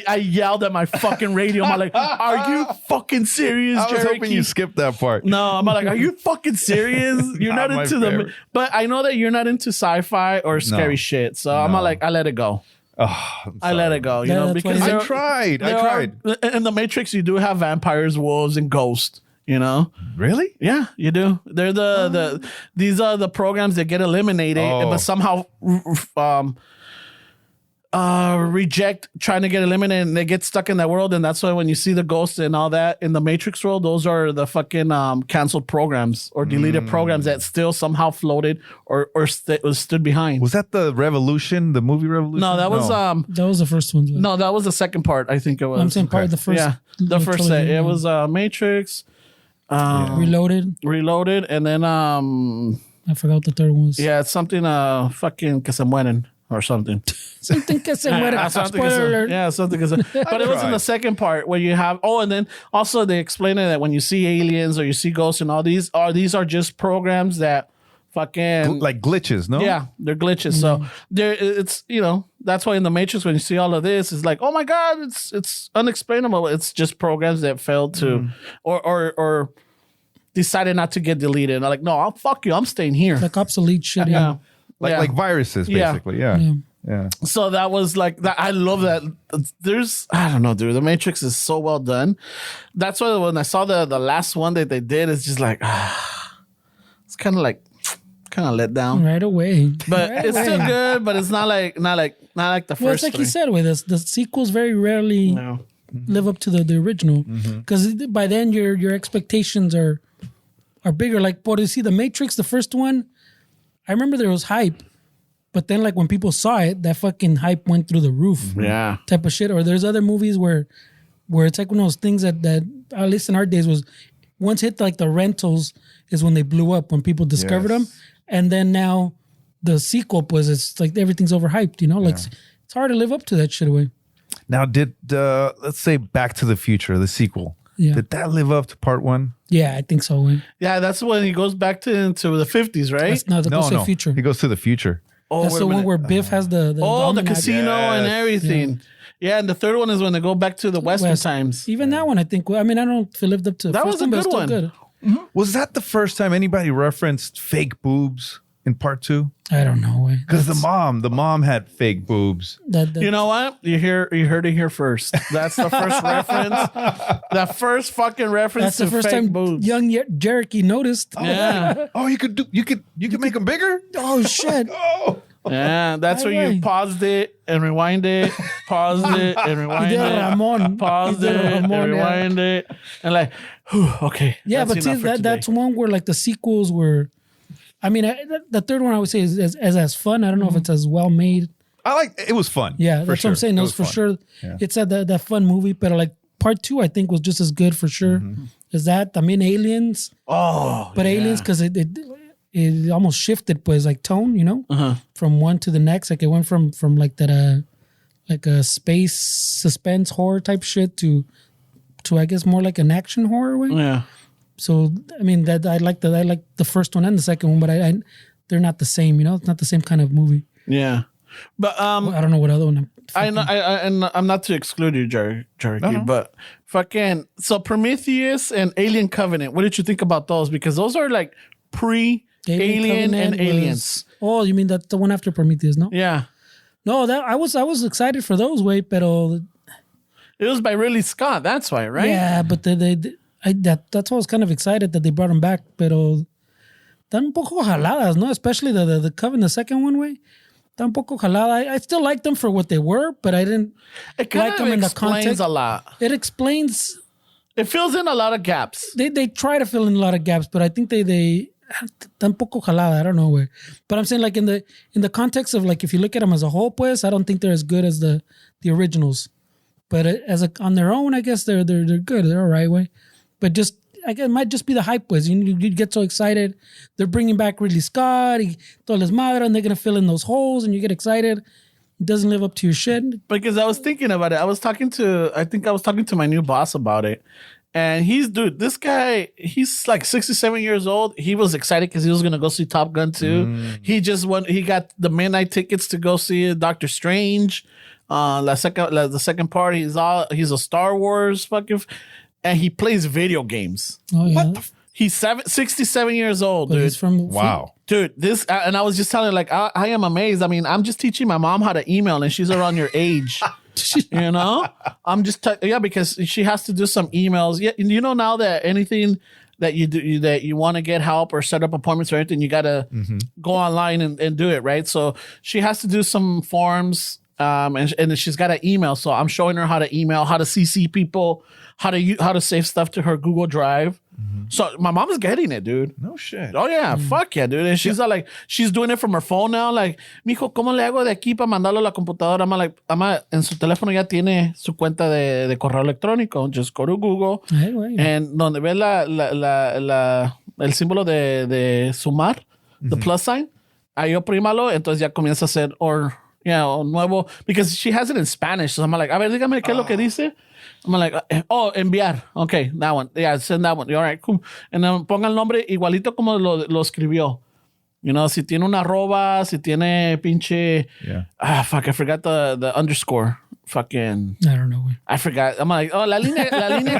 I yelled at my fucking radio. I'm like, are you fucking serious, I was Cherokee? hoping you skipped that part. No, I'm like, are you fucking serious? You're not Not my into the. favorite. But I know that you're not into sci-fi or scary No. shit. So I'm No. like, I let it go. Oh, I let it go. You Yeah, know, that's why because you- I tried. in the Matrix, you do have vampires, wolves, and ghosts. You know? Really? Yeah, you do. They're these are the programs that get eliminated, but somehow reject trying to get eliminated, and they get stuck in that world. And that's why when you see the ghosts and all that in the Matrix world, those are the fucking canceled programs or deleted programs that still somehow floated or stood behind. Was that the Revolution, the movie Revolution? No, that was That was the first one. no, that was the second part. I think it was. I'm saying part of the first. Yeah, the first set. It was Matrix. Reloaded, and then I forgot what the third one was. yeah, it's something fucking que se mueren or something. Something que se muere. Spoiler alert. Yeah, something que se. But it was in the second part where you have and then also they explain it that when you see aliens or you see ghosts and all these are just programs that fucking like glitches, no? yeah, they're glitches. So it's that's why in the Matrix when you see all of this, it's like, oh my god, it's unexplainable. It's just programs that failed to or decided not to get deleted. And they're like, no, I'll fuck you. I'm staying here. Like obsolete shit. Yeah. Like viruses, basically. Yeah. So that was like that. I love that. I don't know, dude. The Matrix is so well done. That's why when I saw the last one that they did, it's just like it's kind of let down Right away. but it's still good. But it's not like the first. Well, it's like you said, with us, the sequels very rarely live up to the original because by then your expectations are bigger. Like, you see the Matrix, the first one. I remember there was hype, but then like when people saw it, that fucking hype went through the roof. Yeah, type of shit. Or there's other movies where it's like one of those things that at least in our days was once hit like the rentals is when they blew up when people discovered them, and then now the sequel it's like everything's overhyped. Like it's hard to live up to that shit away. Now, did let's say Back to the Future, the sequel, did that live up to part one? Yeah, I think so. Yeah, that's when he goes back into the 50s, right? That's not the future. He goes to the future. Oh, that's the one where Biff has the casino and everything. Yeah, and the third one is when they go back to the Western times. Even that one, I think. I mean, I don't know if it lived up to that. Was a good one. Good. Mm-hmm. Was that the first time anybody referenced fake boobs in part two? I don't know. Because the mom had fake boobs. You know what? You heard it here first. That's the first reference. The first fucking reference. That's the first time boobs. Young Jericho noticed. Yeah. Oh, you could make them bigger. Oh shit. Oh. Yeah, that's where you paused it and rewind it, paused it and rewind it, paused it and rewind it, and like, whew, okay. Yeah, but see, that's one where like the sequels were. I mean, the third one I would say is as fun. I don't know if it's as well made. It was fun. Yeah, that's what I'm saying. It was for sure. Yeah. It's that fun movie, but like part two, I think was just as good for sure. Is that? I mean, Aliens. Oh, but Aliens because it almost shifted, pues, like tone, from one to the next. Like it went from like that, like a space suspense horror type shit to I guess more like an action horror way. Yeah. So I mean that I like the first one and the second one, but they're not the same. It's not the same kind of movie. Yeah. But I don't know what other one. I know, and I'm not to exclude you, Jerry, but fucking so Prometheus and Alien Covenant. What did you think about those? Because those are like Alien and Aliens. Oh, you mean that the one after Prometheus? No. Yeah. No, that I was excited for those, pero it was by Ridley Scott. That's why, right? Yeah, but that's why I was kind of excited that they brought him back, pero tan un poco jaladas, no? Especially the Coven, the second one, way. Tan un poco jalada. I still liked them for what they were, but I didn't like them in the context. A lot. It explains. It fills in a lot of gaps. They try to fill in a lot of gaps, but I think they tan poco jalada. I don't know where. But I'm saying like in the context of like if you look at them as a whole, pues I don't think they're as good as the originals. But on their own, I guess they're good. They're all right way. But just I guess it might just be the hype, pues. You get so excited. They're bringing back Ridley Scott, todo les madre, and they're gonna fill in those holes, and you get excited. It doesn't live up to your shit. Because I was thinking about it. I was talking to my new boss about it. And this guy, he's like 67 years old. He was excited because he was going to go see Top Gun 2. He got the midnight tickets to go see Doctor Strange. The second part, he's a Star Wars fucking, and he plays video games. Oh, yeah. What he's 67 years old, dude. He's wow. Dude, and I was just telling her, like, I am amazed. I mean, I'm just teaching my mom how to email and she's around your age. I'm just because she has to do some emails. Yeah, now that anything that you want to get help or set up appointments or anything, you got to go online and do it, right? So she has to do some forms, and she's got an email. So I'm showing her how to email, how to CC people, how to save stuff to her Google Drive. So my mom's getting it, dude. No shit. Oh yeah, fuck yeah, dude. And she's like, she's doing it from her phone now. Like, mijo, ¿cómo le hago de aquí para mandarlo a la computadora? Ama, en su teléfono ya tiene su cuenta de correo electrónico. Just go to Google. Ay, güey. And donde ves el símbolo de sumar, the plus sign, ahí oprímalo, entonces ya comienza a hacer o nuevo, because she has it in Spanish. So I'm like, a ver, dígame qué es lo que dice. I'm like, enviar. Okay, that one. Yeah, send that one. All right, cool. And then ponga el nombre igualito como lo escribió. You know, si tiene una arroba, si tiene pinche... Yeah. Fuck, I forgot the underscore. Fucking... I don't know, güey. I forgot. I'm like, la línea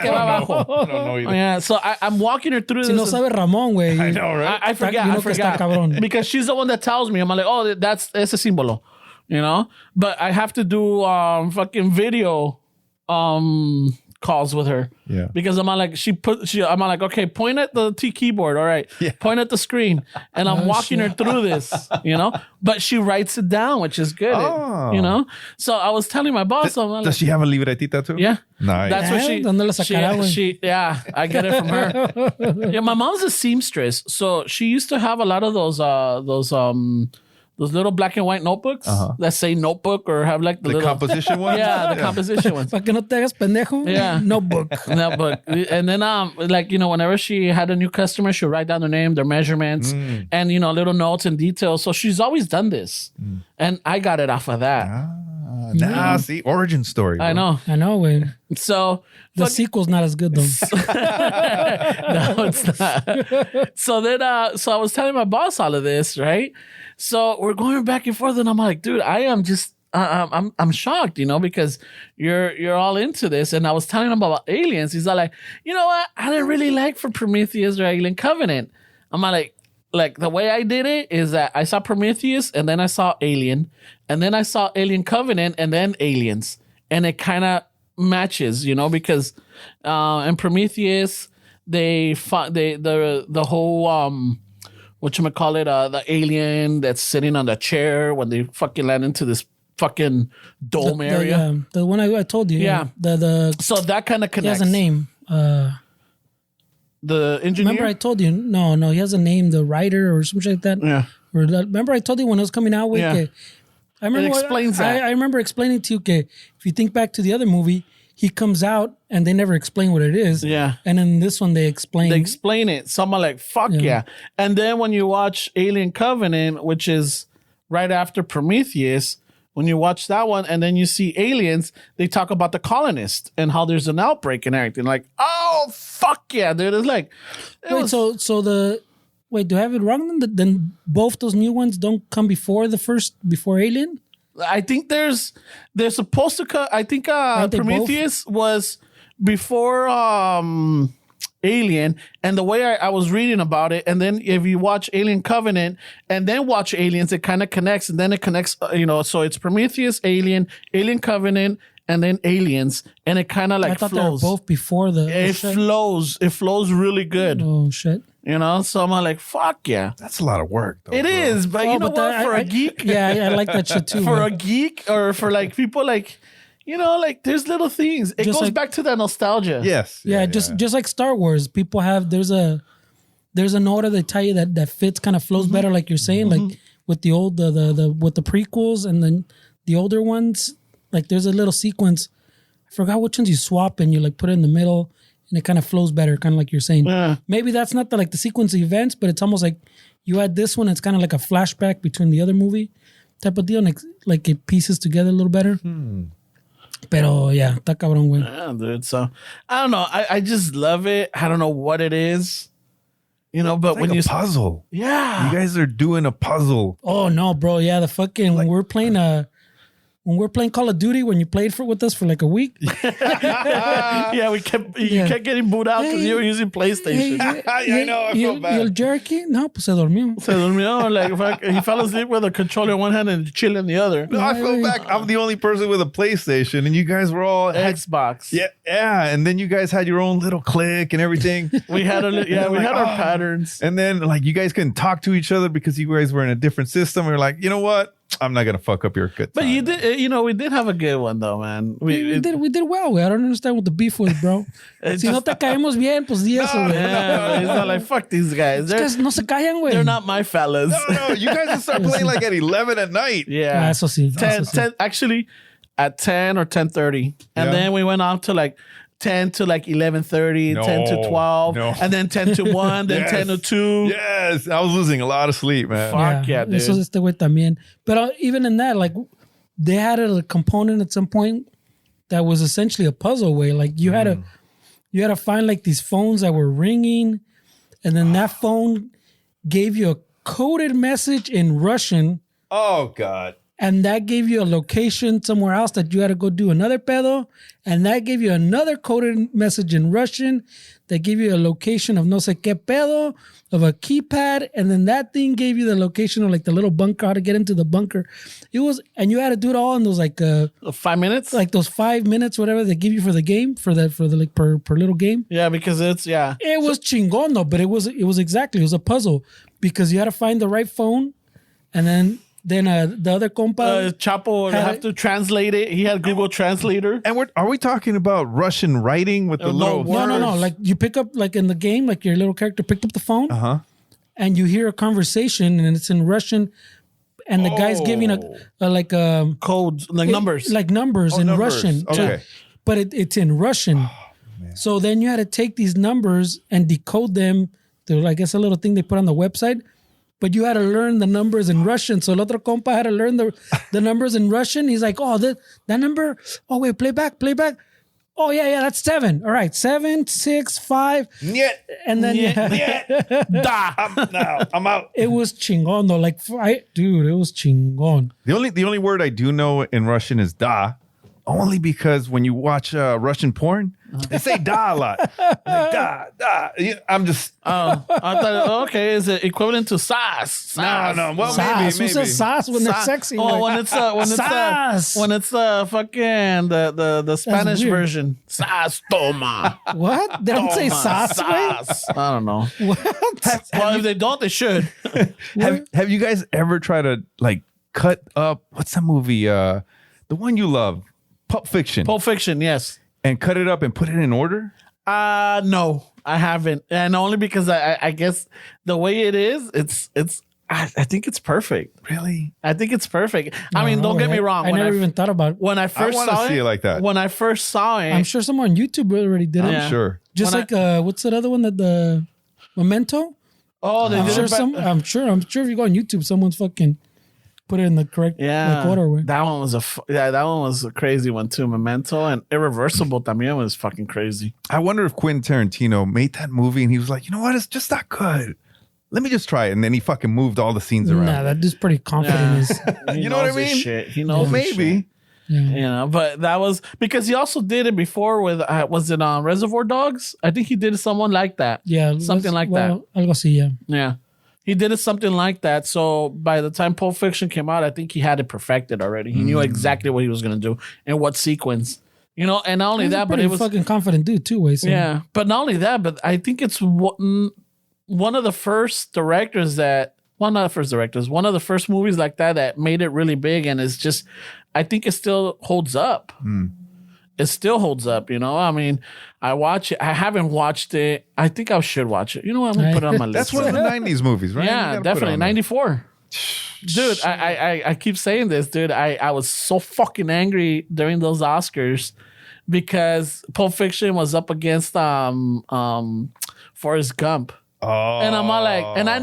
que va abajo. I don't know either. Yeah, so I'm walking her through Si this. no sabe Ramón, güey. I know, right? I forgot. You know I que está forgot. cabrón. Because she's the one that tells me. I'm like, that's ese símbolo. You know? But I have to do fucking video calls with her. Yeah. Because I'm like, I'm like, okay, point at the T keyboard. All right. Yeah. Point at the screen. And I'm walking her through this, you know? But she writes it down, which is good. Oh. You know? So I was telling my boss, I'm like, Does she have a libretita too? yeah. Nice. That's what she, ¿Dónde la sacará, güey? yeah, I get it from her. Yeah, my mom's a seamstress. So she used to have a lot of those little black and white notebooks that say notebook or have like the little composition ones? Yeah, the composition ones. Para que no te hagas pendejo. Yeah. Notebook. Notebook. And then like, you know, whenever she had a new customer, she'll write down their name, their measurements, and, you know, little notes and details. So she's always done this. And I got it off of that. See, origin story. Bro. I know. güey. So The sequel's not as good, though. No, it's not. So then, so I was telling my boss all of this, right? So we're going back and forth, and I'm like, dude, I am just, I'm shocked, you know, because you're all into this. And I was telling him about aliens. He's all like, you know what? I didn't really like for Prometheus or Alien Covenant. I'm like the way I did it is that I saw Prometheus, and then I saw Alien, and then I saw Alien Covenant, and then Aliens, and it kind of matches, you know, because in Prometheus the whole whatchamacallit, the alien that's sitting on the chair when they fucking land into this fucking dome area. The one I told you. Yeah. The So that kind of he connects. has a name. The engineer. Remember I told you? No, he has a name. The writer or some shit like that. Yeah. Or remember I told you when it was coming out with. Yeah. I remember It explains that. I remember explaining to you. Okay, if you think back to the other movie, he comes out and they never explain what it is. Yeah. And in this one, they explain. They explain it. So I'm like, fuck yeah. And then when you watch Alien Covenant, which is right after Prometheus, when you watch that one and then you see Aliens, they talk about the colonists and how there's an outbreak and everything. Like, oh, fuck yeah, dude. It's like... Wait, do I have it wrong? Then both those new ones don't come before Alien? I think they're supposed to come... I think Prometheus was before Alien, and the way I was reading about it, and then if you watch Alien Covenant and then watch Aliens, it kind of connects, and then it connects, you know, so it's Prometheus, Alien Covenant, and then Aliens, and it kind of like I thought flows. they were both before the... It flows really good. Oh, shit. You know, so I'm like, fuck yeah. That's a lot of work, though. It is, but you know what? For a geek, Yeah, I like that shit too. for man. a geek, or for like people like, you know, like there's little things. It Just goes like- back to that nostalgia. Yes. Yeah, just like Star Wars, people have there's an order they tell you that fits, kind of flows better, like you're saying, like with the old the with the prequels and then the older ones. Like there's a little sequence. I forgot which ones you swap and you like put it in the middle, and it kind of flows better, kind of like you're saying. Yeah. Maybe that's not the sequence of events, but it's almost like you add this one. It's kind of like a flashback between the other movie type of deal, like it pieces together a little better. Pero yeah, está cabrón, güey. Yeah, dude. So I don't know. I just love it. I don't know what it is. You know, but It's when like you a puzzle. yeah, You guys are doing a puzzle. Oh no, bro. Yeah, the fucking we're playing when we're playing Call of Duty, when you played with us for like a week. Yeah, you kept getting booed out because you were using PlayStation. I know. I feel ¿Y bad. el jerky? No, pues se durmió. Se durmió, like fuck, he fell asleep with a controller in one hand and the chill in the other. No, I feel back. I'm the only person with a PlayStation, and you guys were all Xbox. yeah. And then you guys had your own little clique and everything. We had we had our patterns. And then like you guys couldn't talk to each other because you guys were in a different system. We were like, you know what? I'm not gonna fuck up your good But time. you did, we did have a good one though, man. We did well, güey. I don't understand what the beef was, bro. Si no te caemos bien, pues di eso, güey. Yeah, it's not like fuck these guys. Ustedes no se callan, güey. They're not my fellas. No, you guys would start playing like at 11 at night. Yeah, Eso sí. 10, actually at 10 or 10:30, and Yeah. then we went on to like 10 to like 11:30, No, 10 to 12, no. and then 10 to 1, then Yes. 10 to 2. Yes, I was losing a lot of sleep, man. Fuck yeah, dude. Eso es este güey también. But even in that, like, they had a component at some point that was essentially a puzzle way. Like, you had to find like these phones that were ringing, and then that phone gave you a coded message in Russian, Oh God. and that gave you a location somewhere else that you had to go do another pedo, and that gave you another coded message in Russian that gave you a location of no sé qué pedo, of a keypad, and then that thing gave you the location of like the little bunker, how to get into the bunker. It was, and you had to do it all in those like 5 minutes. like those 5 minutes, whatever they give you for the game, for the like per little game. Yeah, because it's It was chingón though, but it was a puzzle because you had to find the right phone, and then the other compa Chapo would had have it- to translate it. He had Google Translator. And are we talking about Russian writing with the No, little no. Like you pick up, like in the game, like your little character picked up the phone, and you hear a conversation, and it's in Russian, and the guy's giving a Codes, like numbers. like numbers in numbers. Russian. Okay. But it's in Russian. So then you had to take these numbers and decode them to, I guess, a little thing they put on the website. But you had to learn the numbers in Russian. So el otro compa had to learn the numbers in Russian. He's like, oh, that number. Oh, wait, play back. Oh, yeah, that's 7. All right, 7, 6, 5. Niet. And then I'm out. it was chingon though. Like, dude, it was chingon. The only word I do know in Russian is da, only because when you watch Russian porn, they say da a lot. Like, da. I'm just I thought, okay, is it equivalent to sas? no. Well, Sass. maybe. Who says sass when they're sexy? Oh, Like, when it's Sas. when it's fucking the Spanish weird. version. Sas toma. what? They don't say Toma, sass, güey? sas. I don't know. What? Well, if they don't, they should. Have you guys ever tried to like cut up what's that movie? The one you love, Pulp Fiction, Pulp Fiction, yes. and cut it up and put it in order? No, I haven't, and only because I guess the way it is, I think it's perfect. Really? I think it's perfect. I mean, don't get me wrong. I never even thought about it. when I first wanna saw see it like that. When I first saw it, I'm sure someone on YouTube already did it. Yeah. Sure. Just When like what's that other one that the Memento? oh, they I'm did sure it. I'm sure if you go on YouTube, someone's fucking put it in the correct like, order. Way. that one was that one was a crazy one too. Memento and Irreversible también was fucking crazy. I wonder if Quentin Tarantino made that movie and he was like, you know what? It's just not good. Let me just try it. And then he fucking moved all the scenes around. Nah, that dude's pretty confident. in his, He You know what I knows his mean? Shit. He knows his shit. Maybe. yeah. But that was because he also did it before with was it on Reservoir Dogs? I think he did someone like that. Yeah, Something like that. Algo así, yeah. Yeah. He did it something like that. So by the time Pulp Fiction came out, I think he had it perfected already. He knew exactly what he was going to do and what sequence. You know, and not only He's a that, but pretty it was fucking confident dude too. Way, so. yeah. But not only that, but I think it's one of the first directors that one of the first movies like that made it really big, and it's just I think it still holds up. It still holds up, you know. I mean, I watch it. I haven't watched it. I think I should watch it. You know what? I'm gonna put it on my list. That's one of the 90s movies, right? You Yeah, gotta put it definitely. on there. 94. Dude, I keep saying this, dude. I was so fucking angry during those Oscars because Pulp Fiction was up against Forrest Gump. Oh. And I'm all like, and I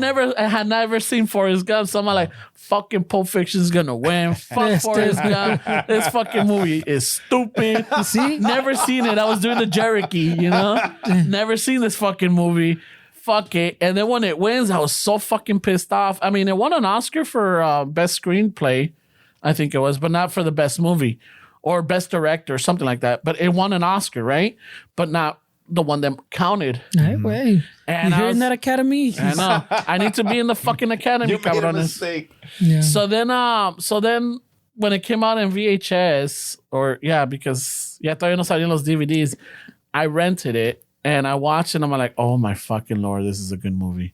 had never seen Forrest Gump, so I'm all like, fucking Pulp Fiction's gonna win. Fuck Forrest Gump. This fucking movie is stupid. See? Never seen it. I was doing the Cherokee, you know? Never seen this fucking movie. Fuck it. And then when it wins, I was so fucking pissed off. I mean, it won an Oscar for best screenplay. I think it was, but not for the best movie or best director or something like that. But it won an Oscar, right? But not the one that counted. Hey, way. And You I hearing was- that, Academy? I know. I need to be in the fucking academy. You made a cabrones. mistake. Yeah. So then when it came out in VHS, because todavía no salían los DVDs, I rented it and I watched it and I'm like, oh my fucking Lord, this is a good movie.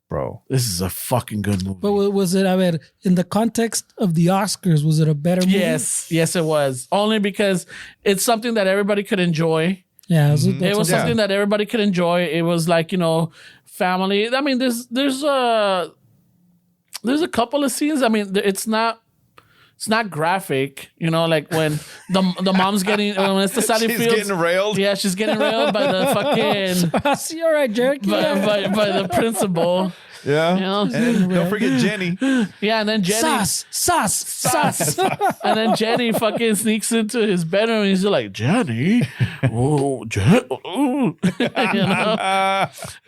Bro. This is a fucking good movie. But was it, in the context of the Oscars, was it a better movie? Yes, it was. Only because it's something that everybody could enjoy. Yeah. It was something that everybody could enjoy. It was like, family. I mean, there's a couple of scenes. I mean, it's not graphic, like when the mom's getting when it's the Sally She's Fields getting railed. Yeah, she's getting railed by the fucking See, all right, Jerk. by the principal. Yeah. And don't forget Jenny. Yeah, and then Jenny Sauce. and then Jenny fucking sneaks into his bedroom and he's like, Jenny, oh,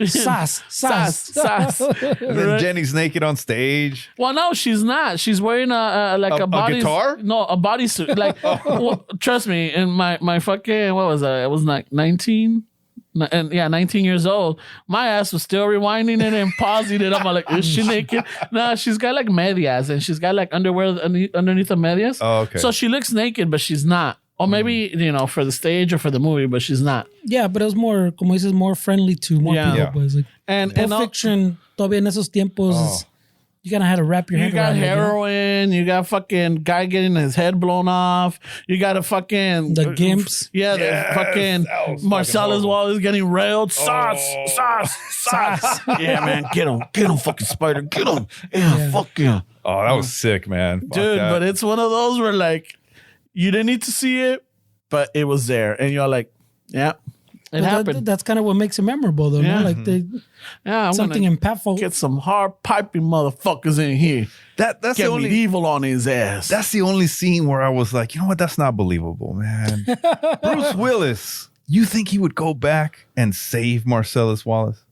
Sauce. And then Jenny's naked on stage. Well, no, she's not. She's wearing a body guitar? No, a bodysuit. Like, well, trust me. In my fucking what was that? I was like 19. And 19 years old. My ass was still rewinding it and pausing it. I'm like, is she naked? No, she's got like medias and she's got like underwear underneath the medias. Oh, okay. So she looks naked, but she's not. Or maybe, for the stage or for the movie, but she's not. Yeah, but it was more, como dices, more friendly to more Yeah. people. Yeah. Pues, like, And Pulp Fiction, todavía en esos tiempos, you gotta have to wrap your you head got around it, heroin, you got fucking guy getting his head blown off, you got a fucking The Gimps. Yeah, the Yes, fucking that was Marcellus fucking Wallace getting railed. Sauce. Yeah, man, get him, fucking Spider, get him. Yeah, fuck yeah, Oh, that was sick, man. Fuck dude. that. But it's one of those where like you didn't need to see it, but it was there, and you're like, yeah, it happened. That's kind of what makes it memorable, though. Yeah. No? Like Yeah, I'm something gonna impactful. get some hard piping motherfuckers in here. that's the Get only medieval on his ass. that's the only scene where I was like, you know what? That's not believable, man. Bruce Willis. You think he would go back and save Marcellus Wallace?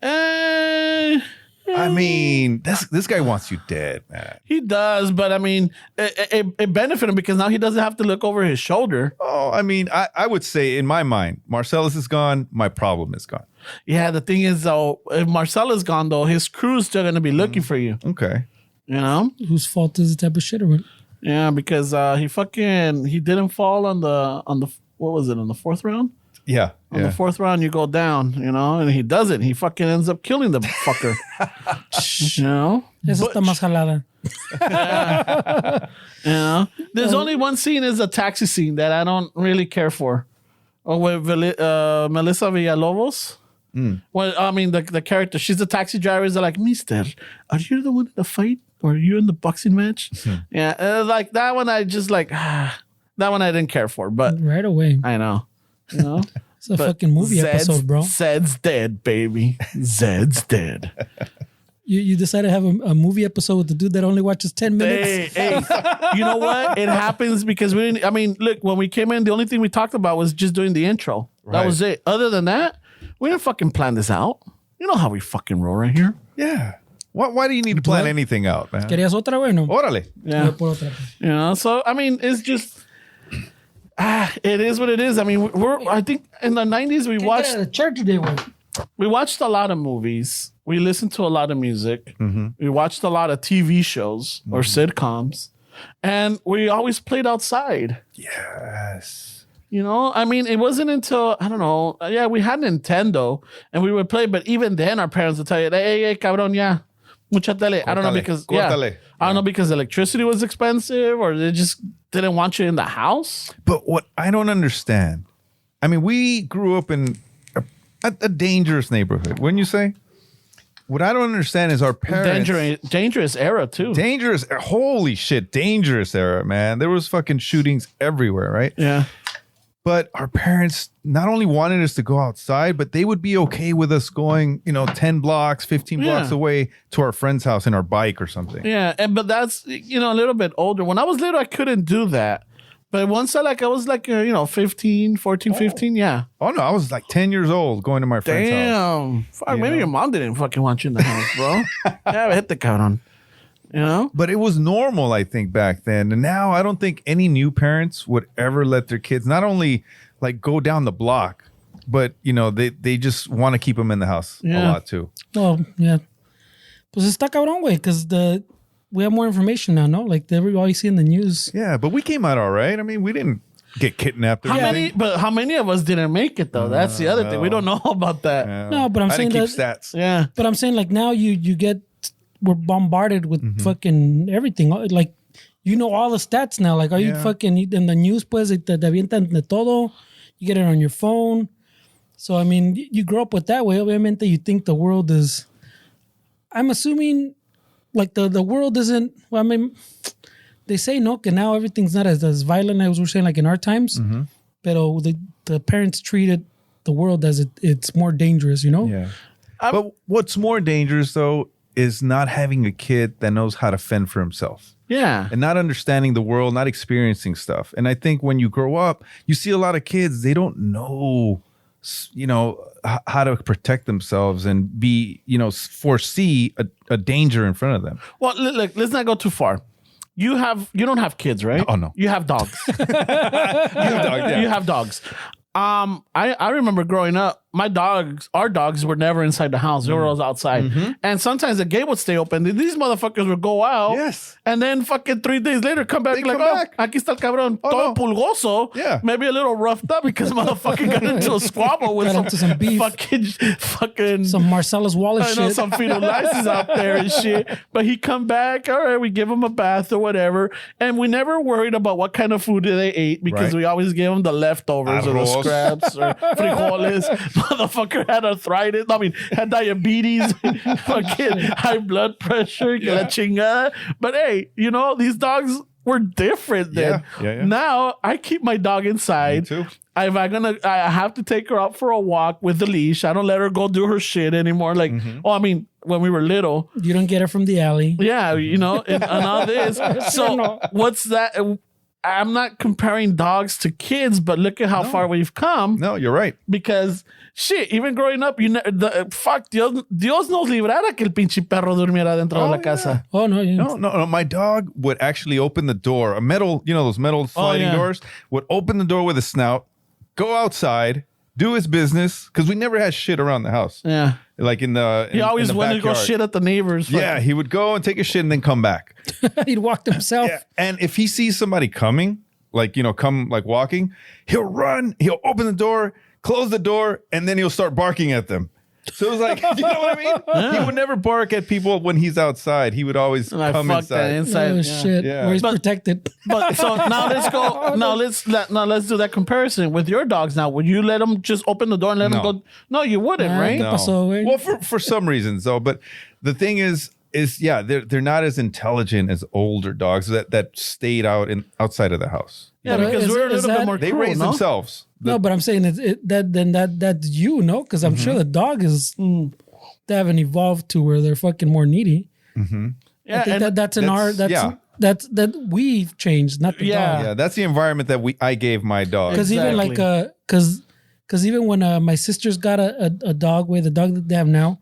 I mean, this guy wants you dead, man. He does, but I mean, it benefited him because now he doesn't have to look over his shoulder. Oh, I mean, I would say in my mind, Marcellus is gone. My problem is gone. Yeah, the thing is, though, if Marcella's gone, though, his crew's still going to be looking for you. Okay. You know? Whose fault is the type of shit or what? Yeah, because he didn't fall on the what was it, on the fourth round? Yeah. On the fourth round, you go down, and he doesn't. He fucking ends up killing the fucker. Esa está más jalada. There's only one scene is a taxi scene that I don't really care for. Or with Melissa Villalobos. Well, I mean, the character, she's the taxi driver. Is like, Mister, are you the one in the fight? Or are you in the boxing match? Yeah, like that one, I just like, that one I didn't care for, but Right away. I know. It's a fucking movie episode, bro. Zed's dead, baby. Zed's dead. You decided to have a movie episode with the dude that only watches 10 minutes. Hey, you know what? It happens because we didn't. I mean, look, when we came in, the only thing we talked about was just doing the intro. That Right. was it. Other than that, we didn't fucking plan this out. You know how we fucking roll right here. Yeah. Why do you need to plan anything out, man? ¿Querías otra, güey? No. Órale. Yeah. Voy por otra. So I mean, it's just. It is what it is. I mean, I think in the 90s we watched a lot of movies. We listened to a lot of music. We watched a lot of TV shows or sitcoms, and we always played outside. Yes. I mean, it wasn't until, I don't know. Yeah, we had Nintendo and we would play, but even then our parents would tell you, hey, cabrón, ya. Mucha tele. I don't know because, Córtale. I don't know because electricity was expensive or they just didn't want you in the house. But what I don't understand, I mean, we grew up in a dangerous neighborhood, wouldn't you say? What I don't understand is our parents. Dangerous era, too. Dangerous. Holy shit. Dangerous era, man. There was fucking shootings everywhere, right? Yeah. But our parents not only wanted us to go outside, but they would be okay with us going, 10 blocks, 15 blocks away to our friend's house in our bike or something. Yeah. But that's, a little bit older. When I was little, I couldn't do that. But once I was 15, 14, 15, yeah. Oh, no. I was like 10 years old going to my friend's house. Damn. Fuck, maybe your mom didn't fucking want you in the house, bro. Yeah, hit the count on. You know? But it was normal, I think, back then. And now I don't think any new parents would ever let their kids not only like go down the block, but you know, they just want to keep them in the house a lot too. Well, yeah. Pues está cabrón, güey, because we have more information now, no? Like all you see in the news. Yeah, but we came out all right. I mean, we didn't get kidnapped. Or anything. How many of us didn't make it though? That's the other thing. We don't know about that. Yeah. No, but I'm I saying didn't keep that. stats. Yeah. But I'm saying like now we're bombarded with fucking everything. Like, you know all the stats now. Like, are you fucking in the news? Pues te avientan de todo. You get it on your phone. So I mean, you grow up with that way. Obviamente, you think the world is. I'm assuming, like the world isn't. Well, I mean, they say no, que now everything's not as violent as we're saying like in our times. But the parents treated the world as it's more dangerous. You know. Yeah. But what's more dangerous though is not having a kid that knows how to fend for himself. Yeah. And not understanding the world, not experiencing stuff. And I think when you grow up, you see a lot of kids, they don't know, you know, how to protect themselves and be, you know, foresee a danger in front of them. Well, look, let's not go too far. You don't have kids, right? Oh, no. You have dogs. You have dogs. I remember growing up, our dogs were never inside the house. They were always outside. And sometimes the gate would stay open. These motherfuckers would go out. Yes. And then fucking 3 days later come back aquí está el cabrón. Todo pulgoso. Yeah. Maybe a little roughed up because motherfucker got into a squabble with some beef. fucking Some Marcellus Wallace I know shit. some fetal license out there and shit. But he come back, all right, we give him a bath or whatever. And we never worried about what kind of food they ate because we always gave them the leftovers or the Arroz. scraps or frijoles. Motherfucker had arthritis. I mean, had diabetes, fucking high blood pressure, que la chingada. But hey, you know, these dogs were different then. Yeah. Now I keep my dog inside. Me too. I have to take her out for a walk with the leash. I don't let her go do her shit anymore. Like, I mean, when we were little. You don't get her from the alley. Yeah, you know, and all this. So what's that? I'm not comparing dogs to kids, but look at how far we've come. No, you're right. Because shit, even growing up, fuck, Dios nos librara que el pinche perro durmiera dentro de la casa. Oh, no. Yeah. No. My dog would actually open the door, a metal, you know, those metal sliding doors, would open the door with a snout, go outside, do his business, because we never had shit around the house. Yeah. Like he always wanted to go shit at the neighbors. Yeah, he would go and take a shit and then come back. He'd walk himself. Yeah. And if he sees somebody coming, like, you know, come like walking, he'll run, he'll open the door, close the door, and then he'll start barking at them. So it was like, you know what I mean? Yeah. He would never bark at people when he's outside. He would always come inside. Oh, shit. Yeah. Where he's protected. But so now let's go. Now let's do that comparison with your dogs. Now, would you let them just open the door and let them go? No, you wouldn't, right? No. Well, for some reasons though. But the thing is yeah, they're not as intelligent as older dogs that stayed outside of the house. Yeah, because we're a little bit more. They raise themselves. No, but I'm saying that's you, no? Because I'm sure the dog is they haven't evolved to where they're fucking more needy. Mm-hmm. Yeah, I think that we've changed, not the dog. Yeah, that's the environment that I gave my dog. Because even like because even when my sisters got a dog with the dog that they have now,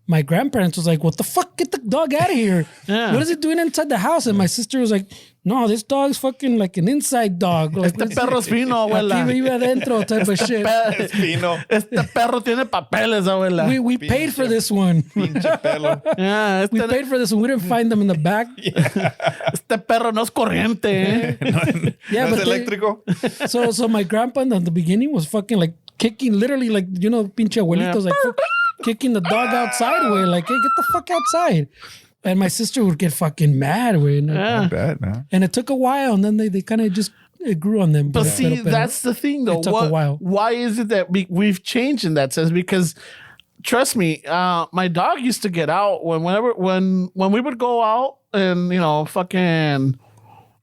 my grandparents was like, "What the fuck? Get the dog out of here! Yeah. What is it doing inside the house?" And my sister was like, "No, this dog's fucking like an inside dog. Like, este perro es fino, abuela. Aquí vive adentro type of shit. Este perro tiene papeles, abuela. We paid for this one. Yeah, we paid for this one. We didn't find them in the back. Este perro no es corriente, eh? Yeah, no but eléctrico. So my grandpa in the beginning was fucking like kicking, literally like, you know, pinche abuelitos, like kicking the dog outside, way, like, hey, get the fuck outside. And my sister would get fucking mad, way. Not bad, man. And it took a while, and then they kind of just it grew on them. But see, that's the thing, though. It took a while. Why is it that we've changed in that sense? Because trust me, my dog used to get out when we would go out and, you know, fucking.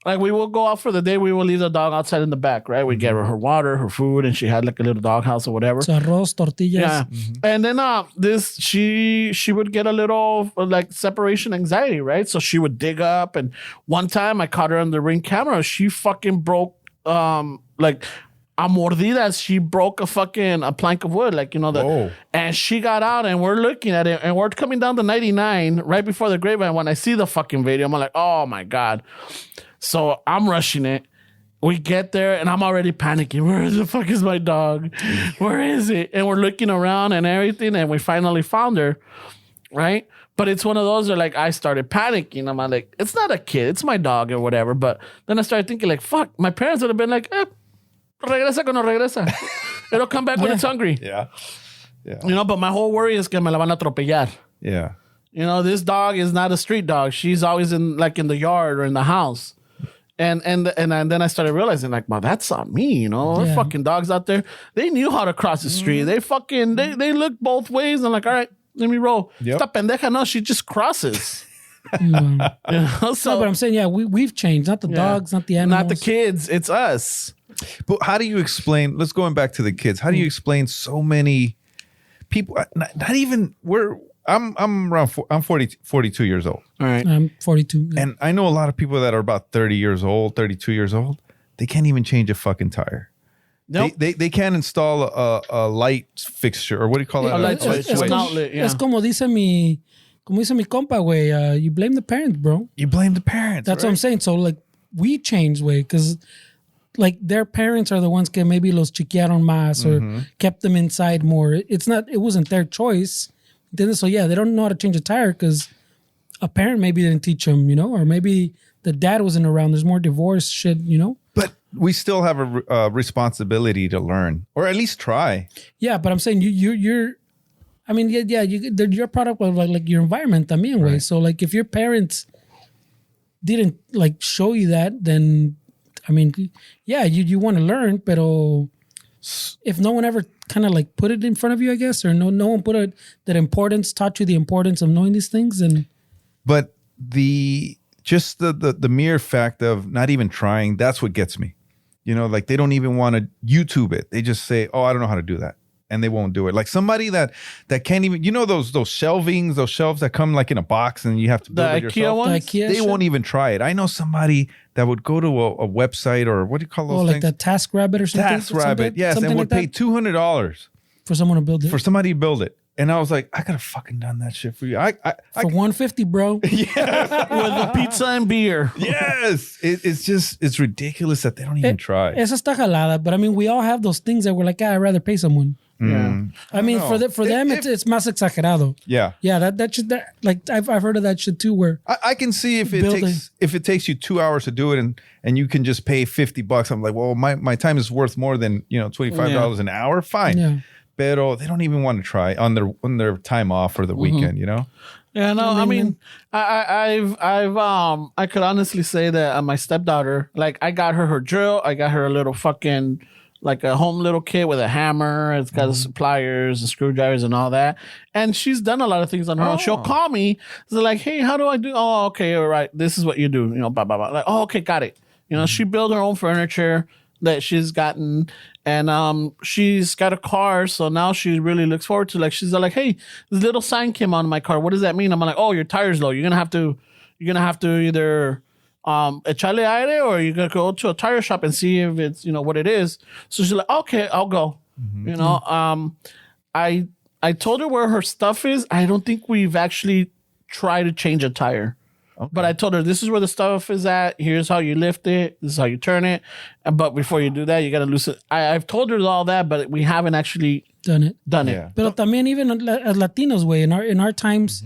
Like, we will go out for the day. We will leave the dog outside in the back, right? We give her water, her food, and she had like a little dog house or whatever. So arroz, tortillas. Yeah. And then she would get a little like separation anxiety, right? So she would dig up. And one time I caught her on the Ring camera. She fucking broke like a mordida, she broke a plank of wood, like, and she got out and we're looking at it and we're coming down the 99 right before the grapevine. When I see the fucking video, I'm like, oh my God. So I'm rushing it. We get there and I'm already panicking. Where the fuck is my dog? Where is it? And we're looking around and everything and we finally found her, right? But it's one of those where, like, I started panicking. I'm like, it's not a kid, it's my dog or whatever. But then I started thinking, like, fuck, my parents would have been like, regresa cuando regresa. It'll come back when it's hungry. Yeah. But my whole worry is que me la van a atropellar. Yeah. This dog is not a street dog. She's always in the yard or in the house. And then I started realizing, like, well, that's not me, There's fucking dogs out there. They knew how to cross the street. They fucking, they look both ways. I'm like, all right, let me roll. Yep. Esta pendeja, no, she just crosses. So, no, but I'm saying, we've changed. Not the dogs, not the animals. Not the kids. It's us. But how do you explain, let's going back to the kids. How do you explain so many people, not even, I'm around, I'm 42 years old. All right. I'm 42. And I know a lot of people that are about 30 years old, 32 years old. They can't even change a fucking tire. Nope. They can't install a light fixture, or what do you call it? A light switch. An outlet, yeah. Es como dice mi compa, güey. You blame the parents, bro. You blame the parents. That's what I'm saying. So, like, we changed, way, because, like, their parents are the ones que maybe los chiquearon más or kept them inside more. It wasn't their choice. So, yeah, they don't know how to change a tire because a parent maybe didn't teach them, or maybe the dad wasn't around. There's more divorce shit, But we still have a responsibility to learn, or at least try. Yeah, but I'm saying you're. I mean, you're a product of like your environment, también, way. Right. So, like, if your parents didn't like show you that, then I mean, yeah, you want to learn, but if no one ever kind of like put it in front of you, I guess, or no one taught you the importance of knowing these things, but the mere fact of not even trying, that's what gets me. Like, they don't even want to YouTube it. They just say, oh, I don't know how to do that. And they won't do it. Like somebody that can't even, those shelvings, those shelves that come like in a box and you have to build it yourself. Ones? The IKEA they won't even try it. I know somebody that would go to a website, or what do you call those things? Like the TaskRabbit or something? TaskRabbit, yes. And would pay $200 for someone to build it. For somebody to build it. And I was like, I could have fucking done that shit for you. For $150, bro. Yeah. With a pizza and beer. Yes. It's ridiculous that they don't even try. Esa está jalada, but I mean, we all have those things that we're like, I'd rather pay someone. Yeah. I mean, for them, it's más exagerado. Yeah. Yeah, that should, like, I've heard of that shit too, where I can see if it takes you 2 hours to do it and you can just pay $50. I'm like, well, my time is worth more than, $25 an hour. Fine. Yeah. Pero they don't even want to try on their time off or the weekend, Yeah, no, I mean, I could honestly say that my stepdaughter, like, I got her drill, I got her a little fucking, like, a home little kit with a hammer. It's got the pliers and screwdrivers and all that. And she's done a lot of things on her own. She'll call me. It's like, hey, how do I do? Oh, okay, all right. This is what you do. Blah, blah, blah. Like, oh, okay, got it. She built her own furniture that she's gotten. And she's got a car. So now she really looks forward to, like, she's like, hey, this little sign came on my car. What does that mean? I'm like, oh, your tire's low. You're going to have to either echarle aire, or you're gonna go to a tire shop and see if it's what it is. So she's like, okay, I'll go. I told her where her stuff is. I don't think we've actually tried to change a tire. Okay. But I told her, this is where the stuff is at. Here's how you lift it. This is how you turn it. But before you do that, you got to loosen it. I've told her all that, but we haven't actually done it. Yeah. But también, even as Latinos, way, in our times,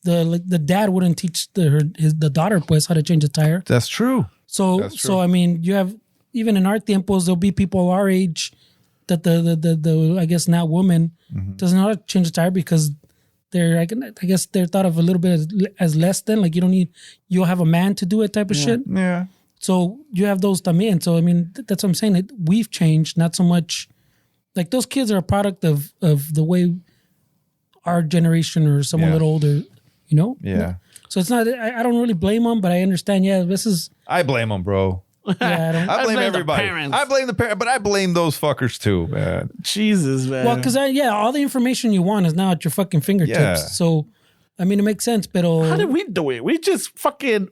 the dad wouldn't teach the daughter, pues, how to change a tire. That's true. So I mean, you have, even in our tiempos, there'll be people our age that the I guess now woman doesn't know how to change a tire because I guess they're thought of a little bit as less than, like, you'll have a man to do it type of shit. Yeah. So you have those también. So I mean, that's what I'm saying. We've changed, not so much. Like, those kids are a product of the way our generation or someone a little older, Yeah. So it's not. I don't really blame them, but I understand. Yeah, I blame them, bro. Yeah, I blame everybody. Parents. I blame the parents, but I blame those fuckers too, man. Jesus, man. Well, because all the information you want is now at your fucking fingertips. Yeah. So, I mean, it makes sense. But how did we do it? We just fucking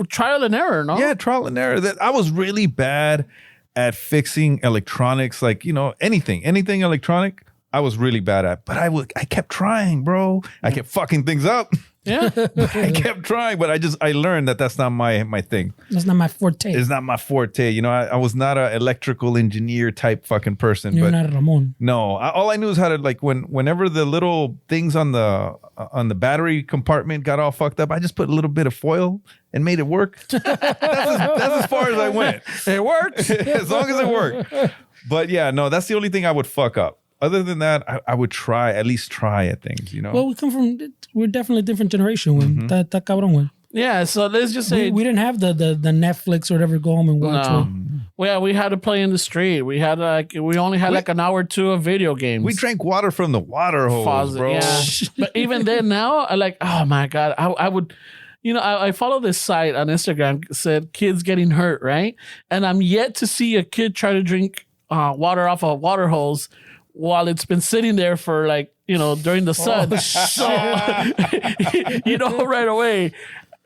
trial and error, no? Yeah, trial and error. I was really bad at fixing electronics, like, anything electronic. I was really bad at, but I kept trying, bro. I kept fucking things up. Yeah. I kept trying, but I learned that that's not my thing. That's not my forte. It's not my forte. I was not an electrical engineer type fucking person. You're but not Ramon. no, all I knew is how to, like, whenever the little things on the battery compartment got all fucked up, I just put a little bit of foil and made it work. That's as far as I went. It works. As long as it worked. But yeah, no, that's the only thing I would fuck up. Other than that, I would at least try at things, Well, we're definitely a different generation. When that cabrón, when. Yeah, so let's just say we didn't have the Netflix or whatever. Go home and watch. No. Well, we had to play in the street. We had we only had like an hour or two of video games. We drank water from the water hose, bro. Yeah. But even then, now I like. Oh my god, I would. I follow this site on Instagram. Said kids getting hurt, right? And I'm yet to see a kid try to drink water off a water hose while it's been sitting there for during the sun. So right away.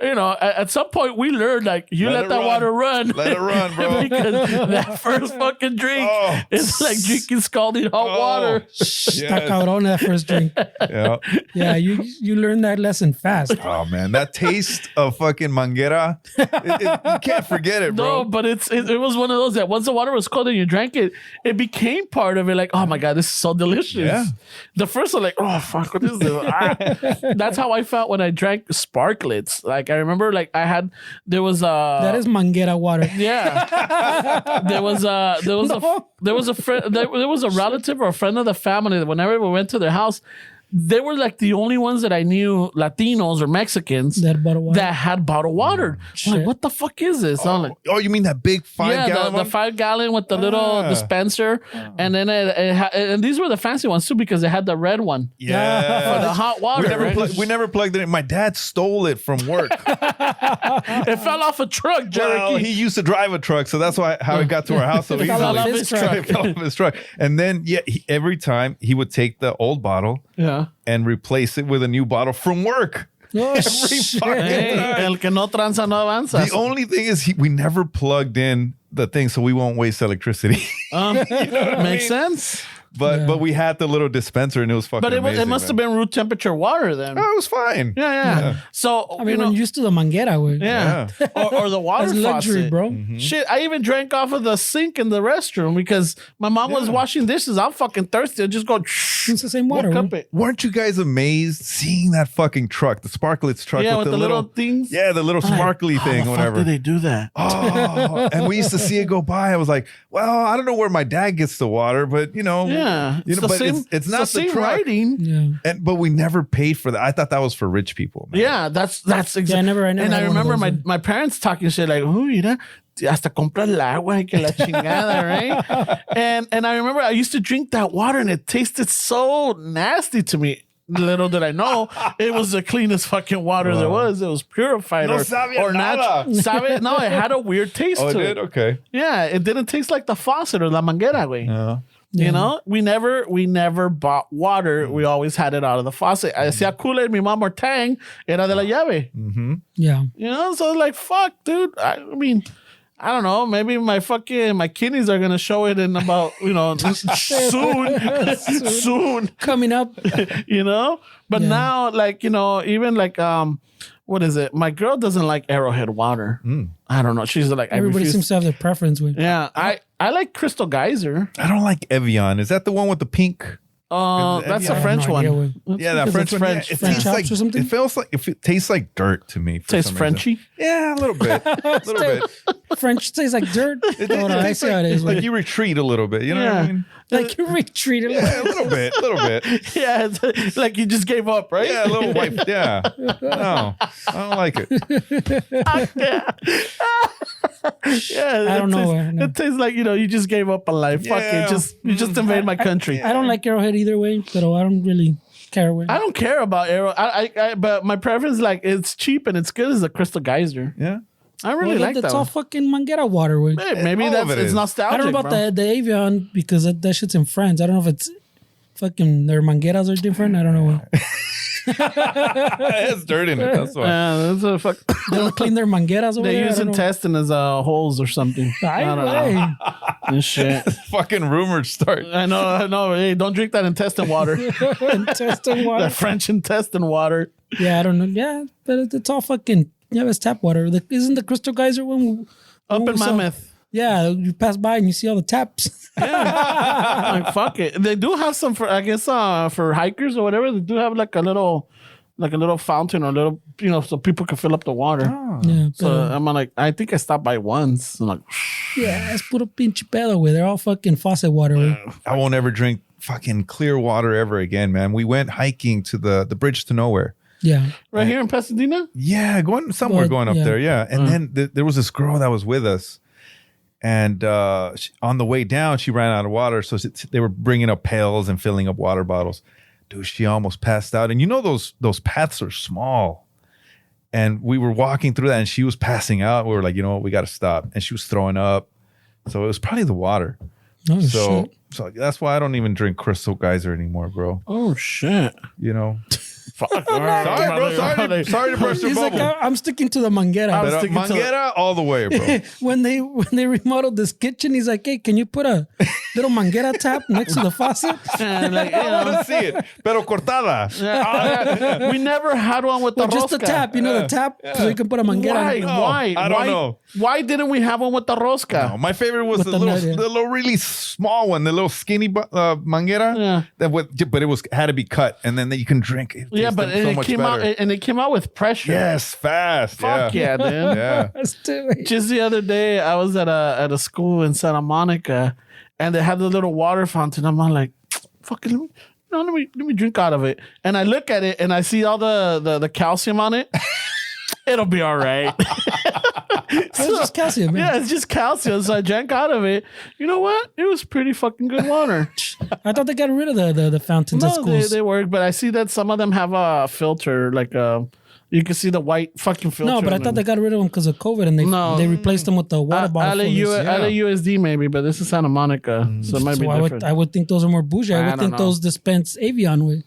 At some point we learned let that water run. Let it run, bro. Because that first fucking drink is like drinking scalding hot water. Está cabrón that first drink. Yeah. Yeah, you learned that lesson fast. Oh man, that taste of fucking manguera, you can't forget it, bro. No, but it was one of those that once the water was cold and you drank it, it became part of it. Like, oh my god, this is so delicious. Yeah. The first one, like, oh fuck, what is this? That's how I felt when I drank Sparklets. Like I remember, there was that is manguera water. Yeah, there was a relative or a friend of the family that whenever we went to their house, they were like the only ones that I knew, Latinos or Mexicans, that had bottled water. I'm like, what the fuck is this? I'm like, you mean that big 5-gallon the 5-gallon with the little dispenser, and then and these were the fancy ones too because they had the red one. Yeah, for the hot water. We never plugged it in. My dad stole it from work. It fell off a truck, Jerry. Well, he used to drive a truck, so that's how it got to our house so easily. Fell off his truck. It fell off his truck, and then every time he would take the old bottle. Yeah. And replace it with a new bottle from work. Oh, Every shit. fucking time. El que no tranza no avanza. The only thing is we never plugged in the thing so we won't waste electricity. Makes sense. But we had the little dispenser and it was fucking But amazing, it must have been room temperature water then. Oh, it was fine. Yeah. So I mean, when used to the manguera, way. yeah. or the water That's luxury, faucet. bro. Mm-hmm. Shit, I even drank off of the sink in the restroom because my mom was washing dishes. I'm fucking thirsty. I just go. It's the same water. Cup Way. it. Weren't you guys amazed seeing that fucking truck, the Sparklets truck Yeah, with the little things. Yeah, the little sparkly thing, How the whatever. fuck did they do that? Oh, and we used to see it go by. I was like, well, I don't know where my dad gets the water, but Yeah, but it's not the same truck. writing. Yeah. But we never paid for that. I thought that was for rich people. Man. Yeah, that's exactly. I never and I had one of remember those, my parents talking shit like, "Oh, mira, hasta compra el agua y que la chingada," right? And I remember I used to drink that water and it tasted so nasty to me. Little did I know, it was the cleanest fucking water there was. It was purified No sabía nada. No, it had a weird taste Oh, it to did? it. Okay. Yeah, it didn't taste like the faucet or la manguera, güey. You know, we never bought water. We always had it out of the faucet. I hacía Kool-Aid, mi mom or Tang, era de la llave. Yeah. You know, so like, fuck, dude. I mean, I don't know. Maybe my kidneys are gonna show it in about soon. Coming up. You know, but Yeah. now, like, even like what is it? My girl doesn't like Arrowhead water. I don't know. She's like, Everybody seems to have their preference with. Yeah, I like Crystal Geyser. I don't like Evian. Is that the one with the pink? That's Yeah, the I French have no idea one. what- Yeah, that Because French it's one. French. Yeah, it French tastes chops like or something? It feels like it tastes like dirt to me. For Tastes some reason. Frenchy. Yeah, a little bit. A little bit. French tastes like dirt. Hold on, I tastes see how it is. like you retreat a little bit. You know what I mean? Like you retreated. Yeah, a little bit. A little bit. Yeah, it's like you just gave up, right? Yeah, a little white. Yeah. No, I don't like it. Yeah, I don't know. It tastes like you just gave up on life. Fuck Yeah. it, you just invade my country. I don't like Arrowhead either way, but I don't really care. Way. I don't care about Arrow. But my preference, like, it's cheap and it's good as a Crystal Geyser. Yeah. I really like that. That's all One. fucking manguera water. Way. Hey, maybe all of that's it it's is. nostalgic. I don't know about bro. the Avion because that shit's in France. I don't know if it's fucking their mangueras are different. I don't know. It has dirt in it. That's why. Yeah, that's a fuck. They don't clean their mangueras over They there. use intestine as holes or something. I don't know. And shit. Fucking rumors start. I know. Hey, don't drink that intestine water. Intestine water. That French intestine water. Yeah, I don't know. Yeah, but it's all fucking. Yeah, it's tap water. Isn't the Crystal Geyser one Up we in saw- Mammoth. Yeah, you pass by and you see all the taps. Like, fuck it. They do have some for, I guess, for hikers or whatever. They do have like a little fountain or a little, so people can fill up the water. Yeah, So pero- I'm like, I think I stopped by once. I'm like, yeah, es puro pinche pedo, güey. They're all fucking faucet water, güey. I won't ever drink fucking clear water ever again, man. We went hiking to the bridge to nowhere. Yeah. right here in Pasadena? Yeah, going up yeah. there. Yeah. And then there was this girl that was with us. And on the way down, she ran out of water. So they were bringing up pails and filling up water bottles. Dude, she almost passed out. And those paths are small. And we were walking through that and she was passing out. We were like, you know what? We got to stop. And she was throwing up. So it was probably the water. Oh, So shit. so that's why I don't even drink Crystal Geyser anymore, bro. Oh, shit. You know? Fuck. All right. Sorry, bro. Sorry to burst your He's like, bubble. I'm sticking to the manguera. But, sticking to- Manguera all the way, bro. when they remodeled this kitchen, he's like, hey, can you put a little manguera tap next to the faucet? And like, I want to see it. Pero cortada. we never had one with the Well, just the rosca. tap, the tap, so you can put a manguera. Why? No, Why? I don't know. Why didn't we have one with the rosca? No, my favorite was With the the nut, yeah. little really small one, the little skinny manguera. Yeah. But it had to be cut, and then you can drink it. Yeah, but tasted so it much came out, better. and it came out with pressure. Yes, fast. Fuck yeah, dude. Yeah. Let's do it. Just the other day, I was at a school in Santa Monica, and they had the little water fountain. I'm like, fucking, let me drink out of it. And I look at it, and I see all the calcium on it. It'll be all right. It's just calcium, man. Yeah, it's just calcium. So I drank out of it. You know what? It was pretty fucking good water. I thought they got rid of the fountains at No, schools. they work, but I see that some of them have a filter, like you can see the white fucking filter. No, but I in thought they them. got rid of them because of COVID, and No. they replaced them with the water bottle. fillers. LAUSD maybe, but this is Santa Monica, so it might be So different. I would think those are more bougie. I I would don't think know. those dispense Avion with.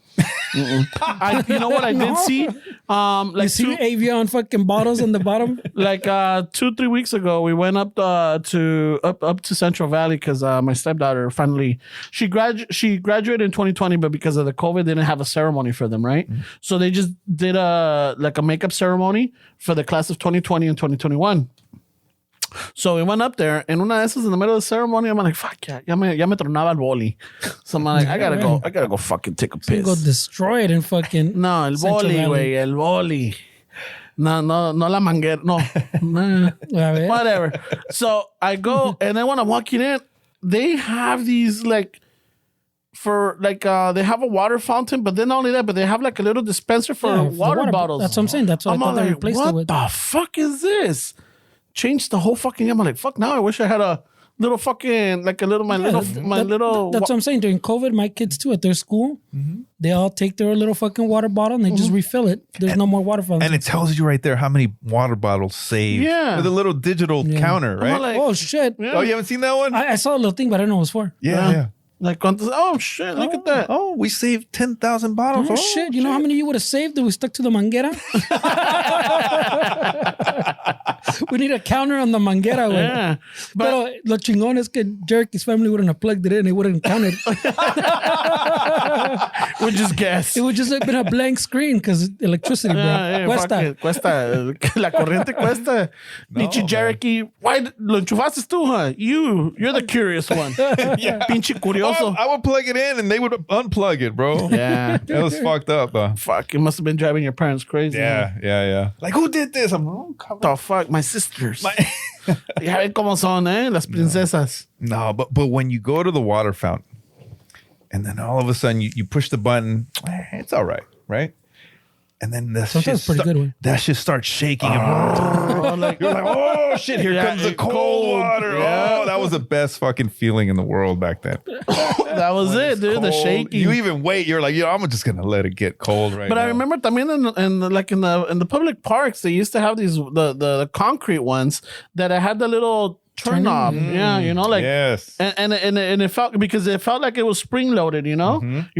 You know what I did see? You Like see two, Avion fucking bottles on the bottom? like 2-3 weeks ago, we went up to Central Valley because my stepdaughter finally she graduated in 2020, but because of the COVID, they didn't have a ceremony for them, right? So they just did a makeup ceremony for the class of 2020 and 2021. So we went up there, and una de esas in the middle of the ceremony, I'm like, fuck yeah, ya me tronaba el boli. So I'm like, I gotta go fucking take a piss. Go destroy it and fucking. No, el Central boli, Valley. güey, el boli. No la manguera, no. Nah. A ver. Whatever. So I go, and then when I'm walking in, they have these they have a water fountain, but then not only that, but they have like a little dispenser for Yeah, water the bottles. That's what I'm saying. That's what I I'm thought they like, replaced it what with. the fuck is this? Changed the whole fucking. I'm like, fuck. Now I wish I had a little fucking my little. That's what I'm saying. During COVID, my kids too at their school, they all take their little fucking water bottle and they just refill it. There's no more water fountains. And it tells you right there how many water bottles saved. Yeah. With a little digital counter, right? like, oh shit! Yeah. Oh, you haven't seen that one? I saw a little thing, but I didn't know what it was for. yeah. like, oh shit, look at that. Oh, we saved 10,000 bottles. Oh, shit! You know how many you would have saved if we stuck to the manguera? We need a counter on the manguera, güey. Yeah. Pero lo chingón es que Jerky's family wouldn't have plugged it in. He wouldn't have counted. We just guess. It would just have been a blank screen because electricity, bro. Cuesta. Cuesta. La corriente cuesta. Pinche Jericho. Why lo enchufaste tú, huh? You're the curious one. Yeah. Pinche curioso. I would plug it in and they would unplug it, bro. Yeah. That was fucked up, though. Fuck, it must have been driving your parents crazy. Yeah. Like, who did this? I'm like, oh, come The fuck, my sisters. Ya ven cómo son, las princesas. No, but when you go to the water fountain and then all of a sudden you push the button, it's all right, right? And then Sometimes pretty good one. that shit starts shaking. And you're like, oh shit, here comes the cold water. Yeah. Oh, that was the best fucking feeling in the world back then. That was it, dude. The Cold. shaking. You even wait. You're like, I'm just gonna let it get cold right But now. I remember también in the public parks, they used to have these the concrete ones that had the little turn knob. Yeah, yes. and it felt because it felt like it was spring loaded. You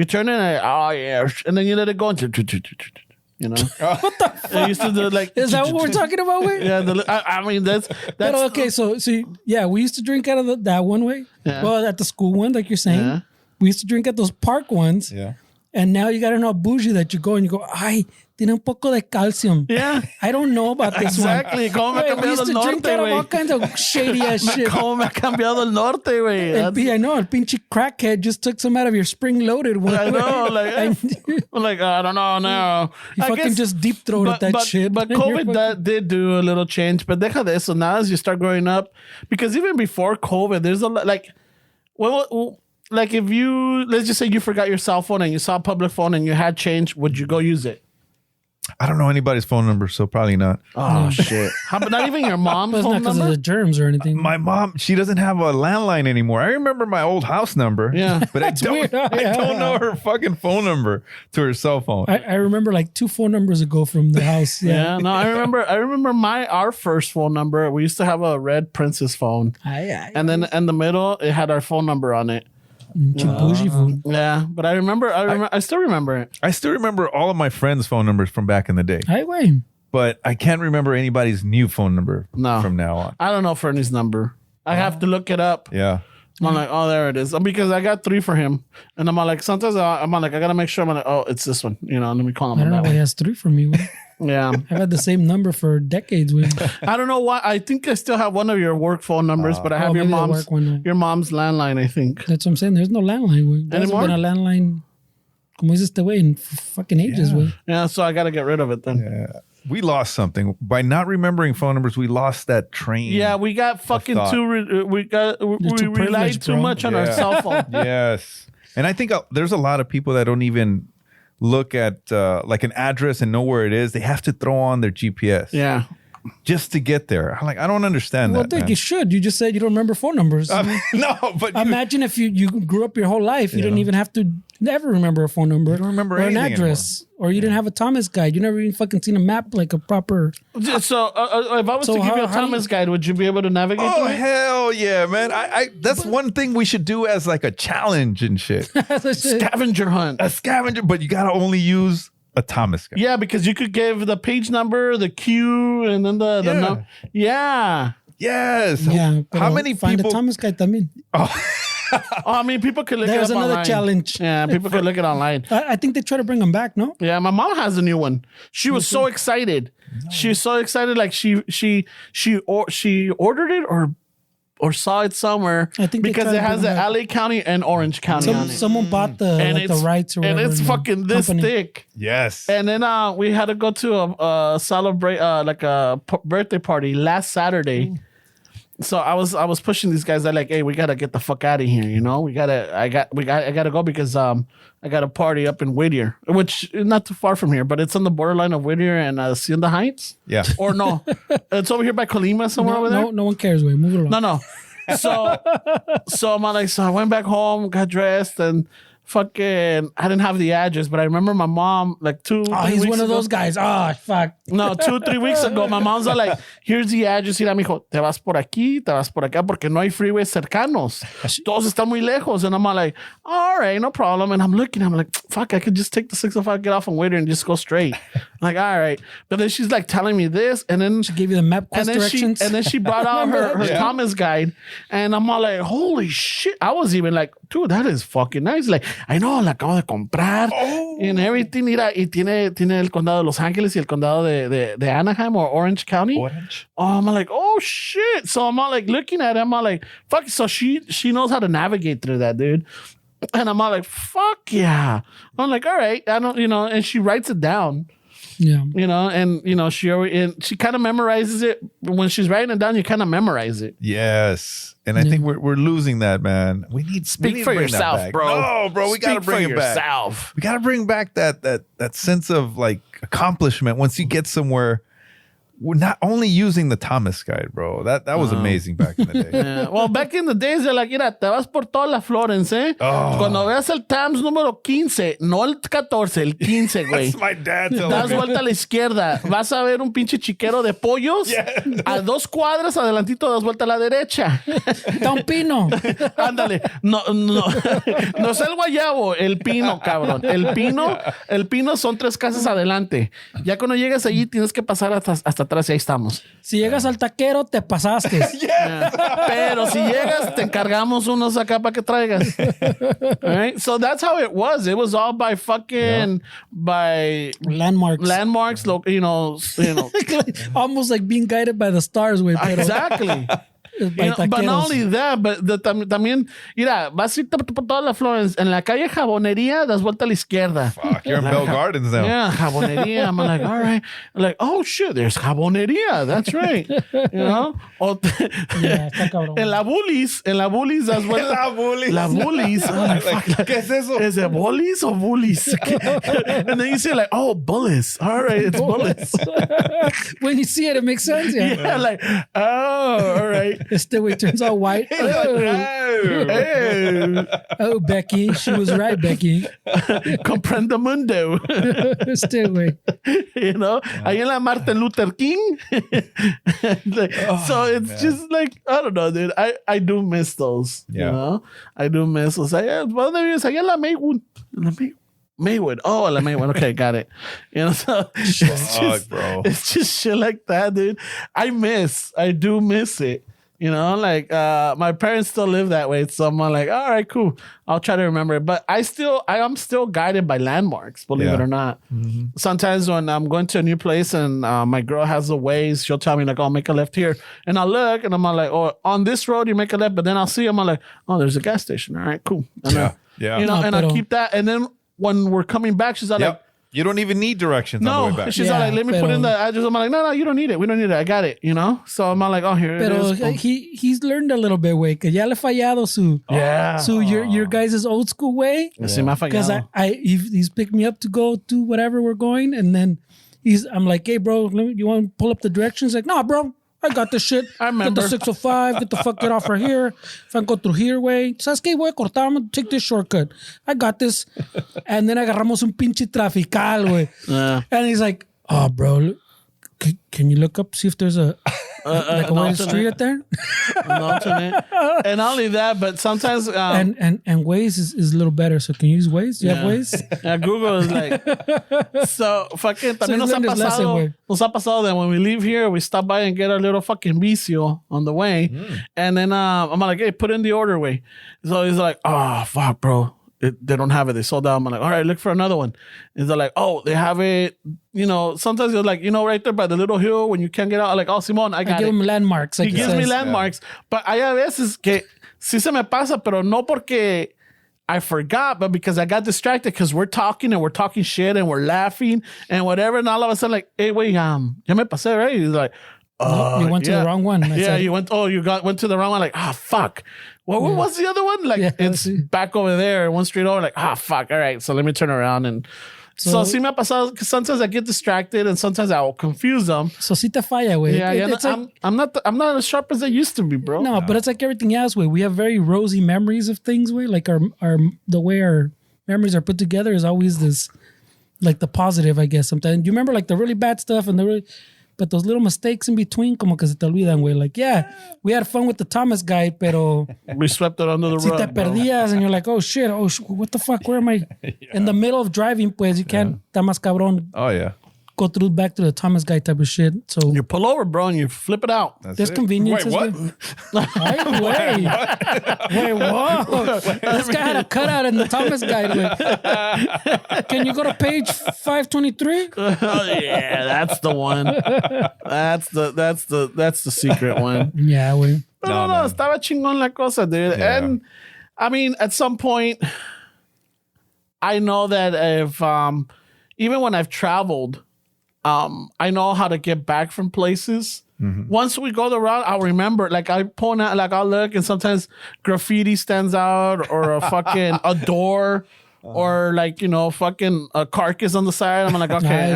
turn it, and, oh yeah, and then you let it go. And You know, what the fuck? I used to do like. Is that what we're talking about? Way? Yeah, I mean that's. But okay, so yeah, we used to drink out of that one way. Yeah. Well, at the school one, like you're saying, Yeah. we used to drink at those park ones. Yeah. And now you gotta know bougie that you go and you go, ay, tiene un poco de calcium. Yeah. I don't know about this Exactly. one. ¿Cómo me ha Güey, we used cambiado to el drink norte, out of güey? all kinds of shady ass shit. ¿Cómo me ha cambiado el norte, güey? I know, el pinche crackhead just took some out of your spring-loaded one. I know, like, I'm like, I don't know now. You I fucking guess- just deep-throated that shit. But COVID did do a little change. But deja de eso. Now as you start growing up, because even before COVID, there's a lot, like, well, like if you, let's just say you forgot your cell phone and you saw a public phone and you had change, would you go use it? I don't know anybody's phone number, so probably not. Oh, shit. How about not even your mom's It's not phone because of number? the germs or anything. My mom, she doesn't have a landline anymore. I remember my old house number. Yeah. But I don't, weird. I don't know her fucking phone number to her cell phone. I remember like 2 phone numbers ago from the house. Yeah, no, I remember our first phone number. We used to have a red Princess phone. And then in the middle, it had our phone number on it. Bougie food. Yeah, but I still remember it. I still remember all of my friends' phone numbers from back in the day, Ay, güey. but I can't remember anybody's new phone number No. from now on. I don't know Fernie's number. I have to look it up. Yeah. I'm like, oh, there it is. Because I got 3 for him. And I'm like, sometimes I'm like, I got to make sure. I'm like, oh, it's this one. You know, let me call him I on don't know that why he one. has 3 for me. Güey. Yeah. I've had the same number for decades. Güey. I don't know why. I think I still have one of your work phone numbers, but I have your maybe the mom's work one, no. your mom's landline, I think. That's what I'm saying. There's no landline, güey. There hasn't Anymore? been a landline, como dices este güey, in fucking ages, güey. Yeah, so I got to get rid of it then. Yeah. We lost something by not remembering phone numbers. We lost that train. Yeah, we got fucking thought. we too relied privileged, too bro. much on our Yeah. cell phone. Yes. And I think there's a lot of people that don't even look at like an address and know where it is. They have to throw on their GPS Yeah. just to get there. I'm like, I don't understand Well, that. Dick, man. you should. You just said you don't remember phone numbers. No, but Imagine if you grew up your whole life, you didn't even have to never remember a phone number. You don't remember or an anything address. Or you didn't have a Thomas guide. You never even fucking seen a map like a proper. So if I was So to give you how a do you- Thomas guide, would you be able to navigate Oh through it? hell yeah, man! I that's one thing we should do as like a challenge and shit. Scavenger hunt. A scavenger, but you gotta only use a Thomas guy. Yeah, because you could give the page number, the queue, and then the Yeah. num- yeah. Yes. Yeah. How pero many find people? a Thomas guide también. Oh, I mean, people could look There's it up another online. challenge. Yeah, people could look it online. I think they try to bring them back, no? Yeah, my mom has a new one. She was so excited. She was so excited, like she ordered it or saw it somewhere. I think they because try it to has bring the back- LA County and Orange County on it. Someone bought the And like the rights or and whatever. it's in the fucking this company. thick. Yes. And then we had to go to a celebrate like a birthday party last Saturday. So I was pushing these guys. They're like, "Hey, we gotta get the fuck out of here. You know, I gotta go because I got a party up in Whittier, which is not too far from here, but it's on the borderline of Whittier and Hacienda Heights. Yeah. Or no, it's over here by Colima somewhere over there. No one cares, güey. Move it along. No. So I'm like, so I went back home, got dressed, and fucking, I didn't have the address, but I remember my mom like 2 Oh, 3 he's weeks one of ago- those guys. Oh, fuck. No, 2 3 weeks ago, my mom's all like, here's the address. Mira, mijo, te vas por aquí, te vas por acá, porque no hay freeways cercanos. Todos están muy lejos. And I'm all like, all right, no problem. And I'm looking, I'm like, fuck, I could just take the 605, get off on Whittier and just go straight. I'm like, all right. But then she's like telling me this, and then She gave you the map quest and directions. then she brought out her Yeah. Thomas guide, and I'm all like, holy shit. I was even like, dude, that is fucking nice. Like, I know, la acabo de comprar and everything. Mira, y tiene el condado de Los Ángeles y el condado de Anaheim or Orange County. Orange. Oh, I'm like, oh shit. So I'm all like looking at it, I'm all like, fuck. So she knows how to navigate through that, dude. And I'm all like, fuck yeah. I'm like, all right, I don't, and she writes it down. yeah. And she kind of memorizes it. When she's writing it down, you kind of memorize it. Yes. And I think we're losing that, man. We need Speak we need for to bring that yourself, back. bro. No, bro, we gotta Speak for bring it back. yourself. We gotta bring back that sense of like accomplishment. Once you get somewhere, we're not only using the Thomas guide, bro. That was amazing back in the day. Yeah. Well, back in the days, they're like, mira, te vas por toda la Florence, ¿eh? Oh. Cuando veas el Tams número 15, no el 14, el 15, güey. That's my dad telling Das me. vuelta a la izquierda, vas a ver un pinche chiquero de pollos. A 2 cuadras adelantito, das vuelta a la derecha. Está un pino. Ándale. No es el guayabo, el pino, cabrón. El pino son 3 casas adelante. Ya cuando llegas allí, tienes que pasar hasta atrás y ahí estamos. Si llegas al taquero, te pasaste. Pero si llegas, te encargamos unos acá para que traigas. Right? So that's how it was. It was all by fucking by Landmarks. you know. Almost like being guided by the stars, güey. pero- Exactly. by But not taqueros. only that, but también, mira, vas a ir por toda la Florence. En la calle Jabonería, das vuelta a la izquierda. Fuck, you're in Bell Gardens now. Yeah, Jabonería. I'm like, all right. I'm like, oh shit, there's Jabonería. That's right. You know? Yeah, está cabrón. En la Bullies, das vuelta. La Bullies. I'm like, fuck. ¿Qué es eso? Is it Bullies or Bullies? And then you say like, oh, Bullies. All right, it's Bullies. When you see it, it makes sense. Yeah. Yeah, like, oh, all right. Este güey turns all white. Oh, Becky. She was right, Becky. Comprendamundo. Este güey. You know, ahí en la Martin Luther King. Like, so it's just like, I don't know, dude. I do miss those. Yeah. You know, I do miss those. ¿Dónde vives? Allá en la Maywood. Maywood. Oh, la Maywood. Okay, got it. You know, so it's just shit like that, dude. I do miss it. You know, like my parents still live that way, so I'm like, all right, cool. I'll try to remember it. But I am still guided by landmarks, believe it or not. Mm-hmm. Sometimes when I'm going to a new place and my girl has the ways, she'll tell me like, "Oh, make a left here," and I'll look and I'm like, "Oh, on this road you make a left," but then I'll see I'm like, "Oh, there's a gas station. All right, cool." And Yeah. you know, and I keep that. And then when we're coming back, she's like. You don't even need directions on the way back. She's all like, let me put in the address. I'm like, no, you don't need it. We don't need it. I got it, you know? So I'm like, oh, here Pero it is. he's learned a little bit, güey, que ya le ha fallado your guys' old school way. Sí me ha Because fallado. he's picked me up to go to whatever we're going, and then I'm like, hey, bro, you want to pull up the directions? Like, no, bro, I got this shit. I remember. Get the 605, get off right here. If I go through here, way. ¿Sabes qué? Voy a cortar, I'm going to take this shortcut. I got this. And then agarramos un pinche trafical, güey. And he's like, oh, bro, can you look up, see if there's a way to street it there? An alternate. And not only that, but sometimes... and Waze is a little better. So can you use Waze? Do you have Waze? Yeah, Google is like... So, fucking... También he's learned his lesson, güey. nos ha pasado that when we leave here, we stop by and get our little fucking vicio on the way. And then I'm like, hey, put in the order way. So he's like, oh, fuck, bro. They don't have it. They sold out. I'm like, all right, look for another one. And they're like, oh, they have it. You know, sometimes you're like, you know, right there by the little hill when you can't get out. I'm like, oh, Simon, I got give it. him landmarks. Like He gives me landmarks. But hay a veces que sí se me pasa, pero no porque I forgot, but because I got distracted because we're talking shit and we're laughing and whatever. And all of a sudden, like, hey, wait, ya me pasé, right? He's like, you went to the wrong one. You went to the wrong one. Like, fuck. What was the other one? Like, it's back over there, one street over. Like, fuck. All right. So let me turn around. And so sí me ha pasado, because sometimes I get distracted and sometimes I will confuse them. So sí te falla, güey. It's like, I'm not as sharp as I used to be, bro. No, but it's like everything else, way. We have very rosy memories of things, way. Like the way our memories are put together is always this, like the positive, I guess. Sometimes you remember like the really bad stuff but those little mistakes in between, como que se te olvidan, güey. Like, yeah, we had fun with the Thomas guy, pero we swept it under the rug. Si te perdías and you're like, oh shit, what the fuck? Where am I? In the middle of driving, pues you can't. Está más cabrón. Oh yeah. Go through back to the Thomas guy type of shit. So you pull over, bro, and you flip it out. There's conveniences. Wait, what? Wait, whoa! This guy had a cutout in the Thomas guide. Can you go to page 523? Oh yeah, that's the one. That's the secret one. Yeah, güey. No, estaba chingón la cosa, dude. Yeah. And I mean, at some point, I know that if even when I've traveled. I know how to get back from places. Mm-hmm. Once we go the route, I'll remember. Like I point out, like I'll look, and sometimes graffiti stands out, or a door, or like fucking a carcass on the side. I'm like, okay,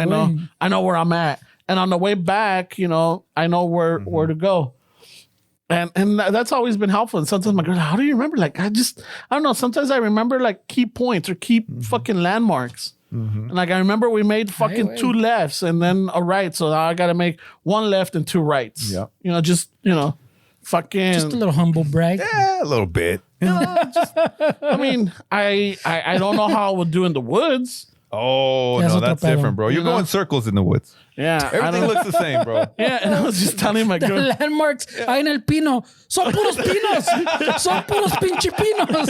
I know where I'm at. And on the way back, you know, I know where to go. And that's always been helpful. And sometimes my girl, how do you remember? Like, I don't know. Sometimes I remember like key points or key fucking landmarks. And like, I remember we made fucking 2 lefts and then a right. So now I got to make 1 left and 2 rights. Yeah. You know, just, you know, fucking. Just a little humble brag. Yeah, a little bit. I mean, I don't know how I would do in the woods. Oh, Yeah, no, es otro that's pedo. different, bro. You're You know? going circles in the woods. Yeah. I Everything don't- looks the same, bro. Yeah, and I was just telling my The girl. landmarks ahí en el pino. Son puros pinos. Son puros pinche pinos.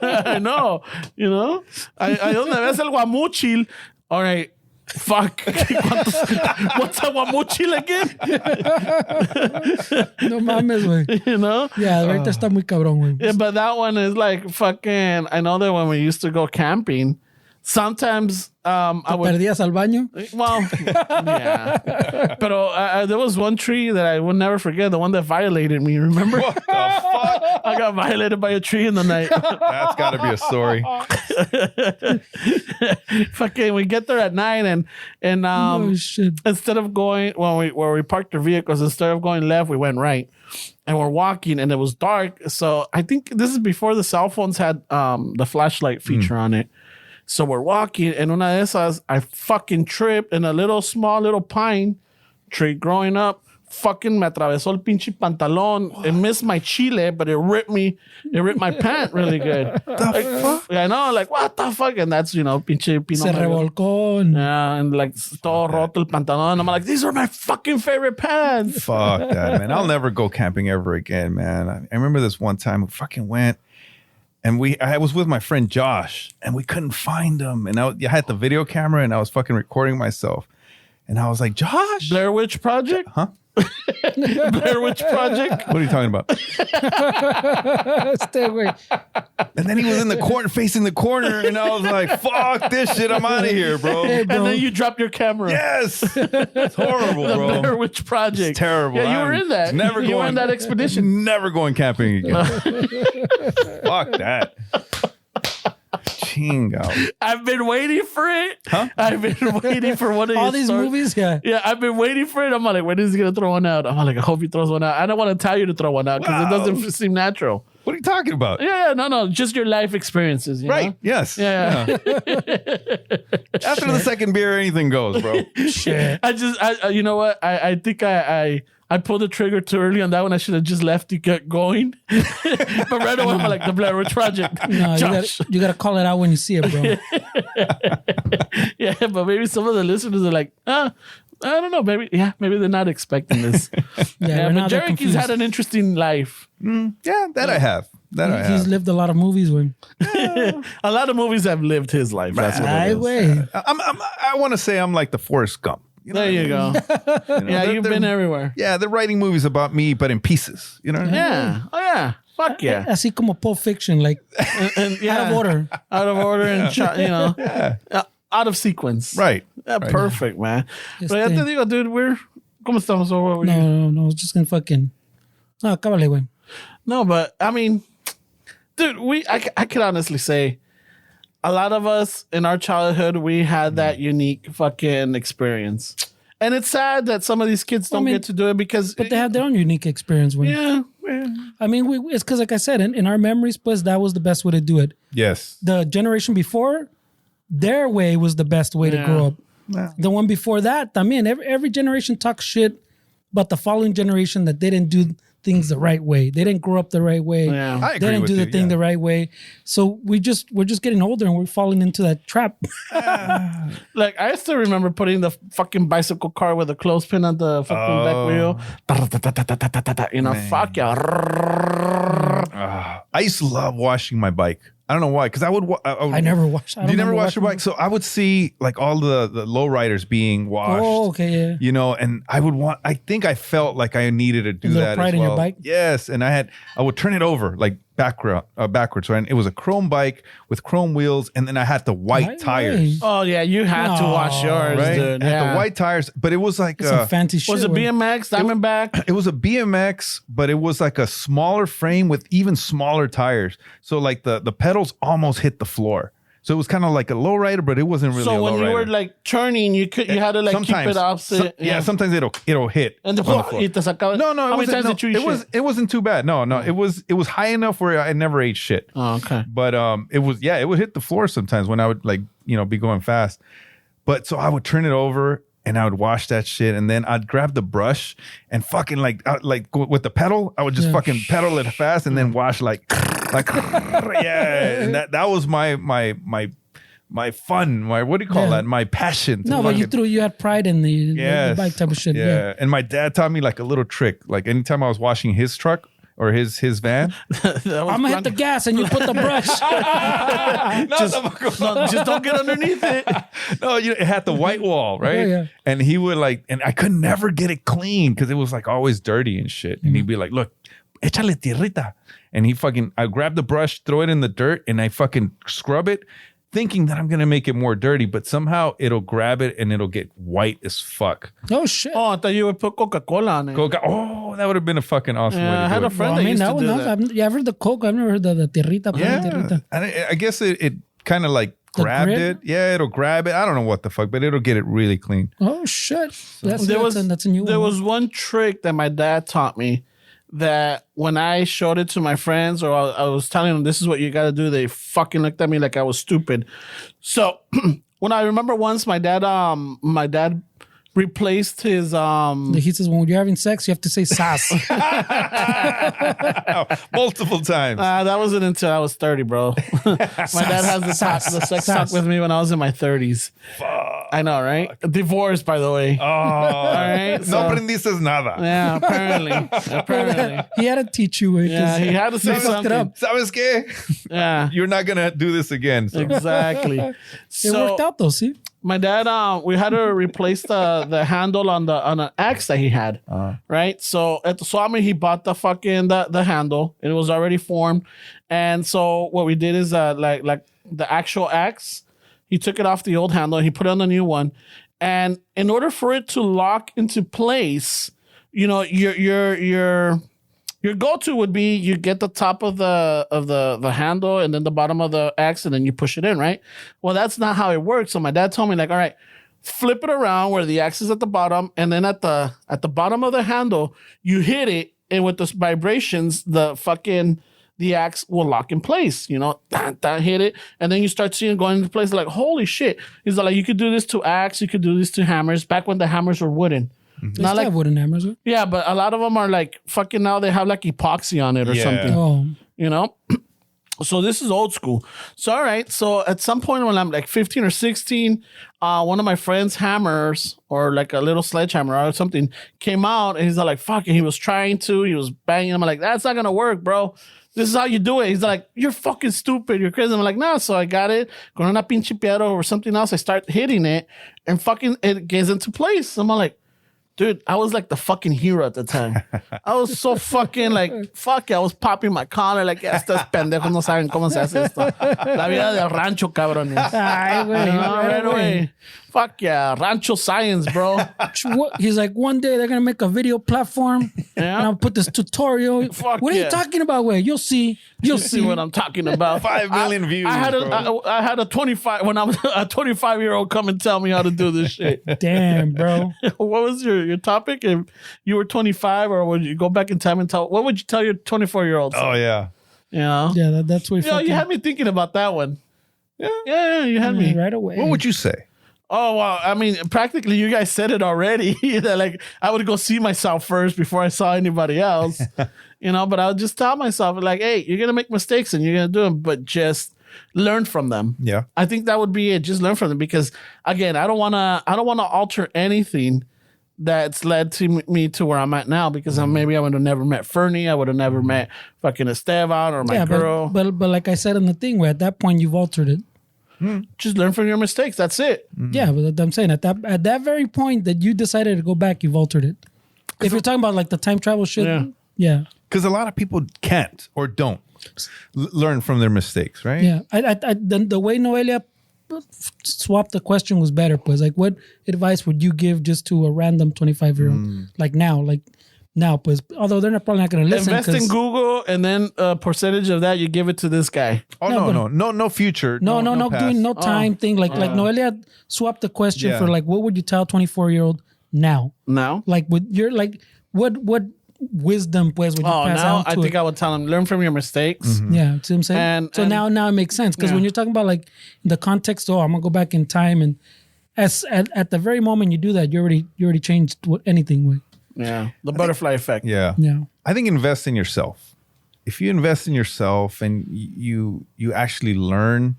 I know, you know. I donde ves el guamuchil. All right. Fuck. What's a guamuchil again? No mames, güey. You know? Yeah, ahorita está muy cabrón, güey. Yeah, but that one is like fucking. I know that when we used to go camping, sometimes I would. Perdías al baño. Well, yeah. But there was one tree that I would never forget, the one that violated me, remember? What the fuck? I got violated by a tree in the night. That's got to be a story. Fucking, we get there at night and Oh, shit. instead of going where we parked our vehicles, instead of going left, we went right. And we're walking and it was dark. So I think this is before the cell phones had the flashlight feature on it. So we're walking, and una de esas, I fucking tripped in a small little pine tree growing up. Fucking me atravesó el pinche pantalón. It missed my chile, but it ripped my pant really good. The fuck? I know, like, what the fuck? And that's, you know, pinche pino. Se revolcó. And Yeah, and like, todo roto el pantalón. I'm like, these are my fucking favorite pants. Fuck that, man. I'll never go camping ever again, man. I remember this one time we fucking went. And I was with my friend Josh, and we couldn't find him. And I had the video camera, and I was fucking recording myself. And I was like, Josh, Blair Witch Project? huh? Blair Witch Project? What are you talking about? este, güey. And then he was in the corner, facing the corner, and I was like, "Fuck this shit! I'm out of here, bro." Hey, And bro. then you drop your camera. Yes, it's horrible, The Blair bro. Witch Project. It's terrible. Yeah, you were I'm in that. Never You were going in that expedition. Never going camping again. Fuck that. Chingo. I've been waiting for it. Huh? I've been waiting for one of All your these stories. movies, yeah. Yeah, I've been waiting for it. I'm like, when is he gonna throw one out? I'm like, I hope he throws one out. I don't want to tell you to throw one out because Wow. it doesn't seem natural. What are you talking about? Yeah, no, just your life experiences. You Right. know? Yes. Yeah. After the second beer, anything goes, bro. Shit. I you know what? I think I pulled the trigger too early on that one. I should have just left it get going. But right away, I'm like, the Blair Witch Project. No, Josh. you gotta call it out when you see it, bro. Yeah, but maybe some of the listeners are like, I don't know. Maybe they're not expecting this. Yeah, But now they're Jericho's confused. had an interesting life. Yeah, that I have. That I He's have. lived a lot of movies, güey. A lot of movies have lived his life. That's what Ay, it is. güey. I want to say I'm like the Forrest Gump. You know There what I you mean? go. Yeah, they're- you've they're- been everywhere. Yeah, they're writing movies about me, but in pieces. You know what I mean? Yeah. Oh, yeah. Fuck yeah. Así como Pulp Fiction, like And, yeah. out of order. Out of order and, you know, out of sequence. Right. Yeah, Right. perfect, man. Este- But ya te digo, dude, ¿cómo estamos? Over here? No, it's just gonna fucking. No, cábale, güey. No, but I mean, dude, I can honestly say a lot of us in our childhood, we had that unique fucking experience. And it's sad that some of these kids don't I mean, get to do it because, But they have their own unique experience, güey. yeah. I mean, it's because, like I said, in our memories, pues, that was the best way to do it. Yes. The generation before, their way was the best way to Yeah. grow up. Yeah. The one before that, también, every generation talks shit about the following generation that they didn't do things the right way. They didn't grow up the right way. Yeah. I They agree didn't with do you, the thing yeah. the right way. So we're just getting older and we're falling into that trap. Like, I still remember putting the fucking bicycle car with a clothespin on the fucking back wheel. You know, fuck yeah. I used to love washing my bike. I don't know why, because I would. I never watched. I don't You never remember watched your watching- bike, so I would see like all the lowriders being washed. Oh, okay, yeah. You know, and I would want. I think I felt like I needed to do A little that. pride as in your well. bike? Yes, and I would turn it over like backwards. Right, it was a chrome bike with chrome wheels, and then I had the white Right, tires. right. Oh, yeah, you had to wash yours, Right, dude. I had Yeah. the white tires, but it was like Some fancy shit. Was it güey. BMX, Diamondback? it was a BMX, but it was like a smaller frame with even smaller tires. So like the pedals almost hit the floor. So it was kind of like a lowrider, but it wasn't really. So a when you lowrider. were like turning, you had to like keep it opposite. Sometimes it'll hit. And the on the floor. No, How many times did you eat shit? It wasn't too bad. No, it was high enough where I never ate shit. Oh, okay. But it would hit the floor sometimes when I would like be going fast. But so I would turn it over and I would wash that shit, and then I'd grab the brush and fucking like with the pedal, I would just fucking pedal it fast and then wash like yeah. And that was my fun, what do you call that? My passion. No, but you had pride in the bike type of shit. Yeah. And my dad taught me like a little trick. Like anytime I was washing his truck or his van, I'm gonna hit the gas and you put the brush. just don't get underneath it. No, it had the white wall, right? Yeah. And he would and I could never get it clean because it was like always dirty and shit. And he'd be like, look, échale tierrita. And I grab the brush, throw it in the dirt, and I fucking scrub it, thinking that I'm going to make it more dirty, but somehow it'll grab it and it'll get white as fuck. Oh, shit. Oh, I thought you would put Coca-Cola on it. That would have been a fucking awesome way to do it. I had a friend that used to do that. I've heard the Coke. I've never heard the tierrita. Yeah. And I guess it kind of like grabbed it. Yeah, it'll grab it. I don't know what the fuck, but it'll get it really clean. Oh, shit. That's a new one. There was one trick that my dad taught me that when I showed it to my friends or I was telling them this is what you got to do, they fucking looked at me like I was stupid. So when I remember once my dad replaced his he says when you're having sex you have to say sass. Multiple times. That wasn't until I was 30, bro. My dad has the sex talk with me when I was in my 30s. Fuck. I know, right? Divorced, by the way. Oh, all right. No aprendiste nada. Yeah, apparently. He had to teach you. Yeah, he had to say something. ¿Sabes qué? Yeah. You're not going to do this again. So. Exactly. It worked out though, see? My dad, we had to replace the handle on an axe that he had, right? So at the sawmill, he bought the fucking the handle. It was already formed, and so what we did is like the actual axe, he took it off the old handle, he put it on the new one, and in order for it to lock into place, your go-to would be you get the top of the handle and then the bottom of the axe and then you push it in, right? Well, that's not how it works. So my dad told me like, all right, flip it around where the axe is at the bottom, and then at the bottom of the handle, you hit it, and with those vibrations, the axe will lock in place. Hit it, and then you start seeing it going into place. Like, holy shit! He's like, you could do this to axe, you could do this to hammers. Back when the hammers were wooden. They not like wooden hammers. Right? Yeah, but a lot of them are like fucking now they have like epoxy on it or something. Oh. So this is old school. So all right. So at some point when I'm like 15 or 16, one of my friend's hammers or like a little sledgehammer or something came out, and he's like, fuck it. He was banging. I'm like, that's not gonna work, bro. This is how you do it. He's like, you're fucking stupid. You're crazy. I'm like, nah. So I got it. Con una pinche piedra or something else. I start hitting it, and fucking it gets into place. I'm like, dude, I was like the fucking hero at the time. I was so fucking like, fuck it. I was popping my collar like, estos pendejos no saben cómo se hace esto. La vida del rancho, cabrones. Ay, güey. Right away. Fuck yeah. Rancho science, bro. He's like, one day they're going to make a video platform and I'll put this tutorial. Fuck what are you talking about, güey? You'll see. You'll see what I'm talking about. 5 million views. I had a 25-year-old come and tell me how to do this shit. Damn, bro. What was your topic? If you were 25, or would you go back in time and what would you tell your 24-year-old? Oh, yeah. Yeah, that's what you had me thinking about that one. Yeah, you had me. Right away. What would you say? Oh, well, I mean, practically you guys said it already. That like I would go see myself first before I saw anybody else. But I would just tell myself like, hey, you're gonna make mistakes and you're gonna do them, but just learn from them. Yeah. I think that would be it. Just learn from them, because again, I don't wanna alter anything that's led to me to where I'm at now, because maybe I would have never met Fernie, I would have never met fucking Esteban or my girl. But like I said in the thing, where at that point you've altered it. Just learn from your mistakes. That's it. Yeah, but I'm saying at that very point that you decided to go back, you've altered it. If you're talking about like the time travel shit, yeah. Because a lot of people can't or don't learn from their mistakes, right? Yeah, the way Noelia swapped the question was better. Pues like, what advice would you give just to a random 25-year-old? Like now, like now, pues, although they're probably not going to listen. Invest in Google, and then a percentage of that you give it to this guy. Oh, no future. No, past. doing no time thing. Like Noelia swapped the question for like, what would you tell a 24-year-old now? Now? Like, with your, like, what wisdom, pues, would you pass now on to I think I would tell him, learn from your mistakes. Mm-hmm. Yeah, see what I'm saying? And- so and- now it makes sense. Because when you're talking about like the context, I'm gonna go back in time, and at the very moment you do that, you already changed anything with. Yeah. The butterfly effect. Yeah. Yeah. I think invest in yourself. If you invest in yourself and you actually learn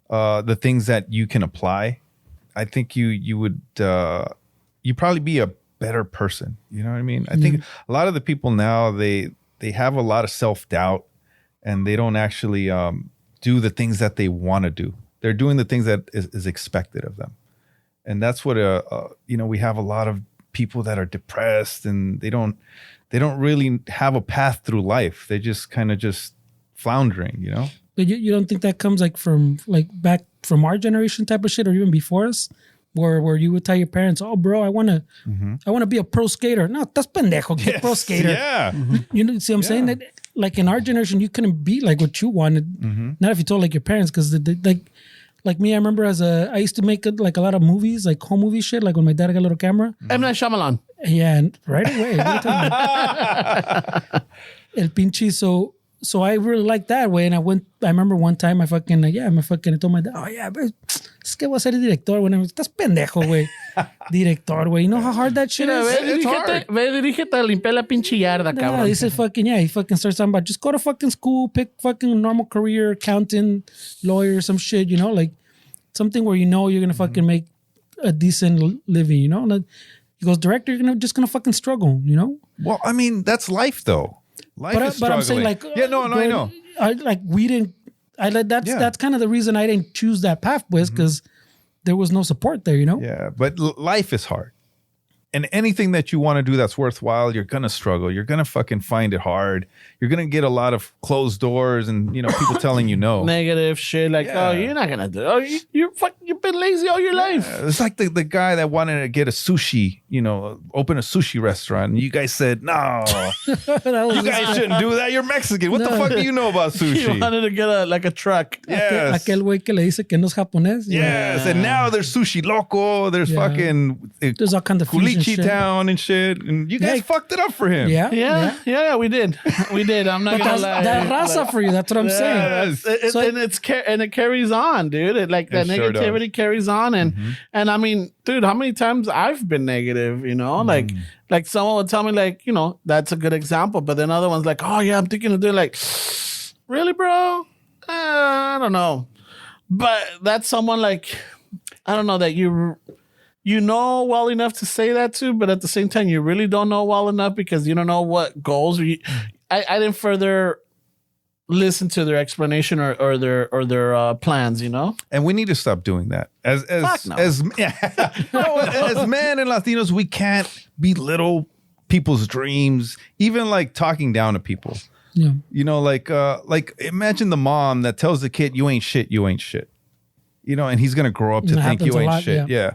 the things that you can apply, I think you would you probably be a better person. You know what I mean? I think a lot of the people now they have a lot of self-doubt, and they don't actually do the things that they want to do. They're doing the things that is expected of them, and that's what we have a lot of people that are depressed, and they don't really have a path through life. They just kind of just floundering, you know. But you don't think that comes like from like back from our generation type of shit, or even before us, where you would tell your parents, "Oh, bro, I want to be a pro skater." No, that's pendejo. Get a pro skater. Yeah. You know, see what I'm saying? That like in our generation, you couldn't be like what you wanted. Not if you told like your parents, because like me, I remember I used to make like a lot of movies, like home movie shit, like when my dad got a little camera. M. Night Shyamalan. Yeah, and right away. What are you talking about? El pinche. So I really like that way. And I remember one time I told my dad, "Oh yeah, but es que voy a ser director." When I was, "Estás pendejo, güey." Director, güey. You know how hard that shit is? Dirígete a limpiar la pinche yarda, Yeah, cabrón. he said he fucking starts talking about just go to fucking school, pick fucking normal career, accountant, lawyer, some shit, you know, like something where you know you're gonna fucking make a decent living, you know? Like, he goes, director, you're just gonna fucking struggle, you know? Well, I mean, that's life though. Life is But I'm saying struggling. like I know. That's kind of the reason I didn't choose that path, pues, because there was no support there, you know? Yeah, but life is hard. And anything that you want to do that's worthwhile, you're going to struggle. You're going to fucking find it hard. You're going to get a lot of closed doors and, people telling you no. Negative shit like, Yeah. oh, you're not gonna do. Oh, you've been lazy all your life. It's like the guy that wanted to get a sushi, open a sushi restaurant. And you guys said, no, you guys shouldn't do that. You're Mexican. What the fuck do you know about You sushi? wanted to get a truck. Yes. Aquel güey que le dice que no es japonés. Yes. And now there's Sushi Loco. There's Yeah. fucking There's all kinds of fusion Culichi shit. Town and shit. And you guys fucked it up for him. Yeah, we did. I'm not gonna lie. That raza for you. That's what I'm saying. Yes. And it carries on, dude. That It sure negativity carries on, and I mean, dude, how many times I've been negative? Like someone would tell me, like, that's a good example, but then other ones like, oh yeah, I'm thinking of doing, like, really, bro? I don't know, but that's someone like, I don't know, that you know well enough to say that to, but at the same time, you really don't know well enough because you don't know what goals. I didn't further listen to their explanation or their plans, And we need to stop doing that. As no. as men and Latinos, we can't belittle people's dreams, even like talking down to people. Yeah. Like imagine the mom that tells the kid, "You ain't shit, you ain't shit." And he's gonna grow up to That think you happens a ain't lot, shit. Yeah.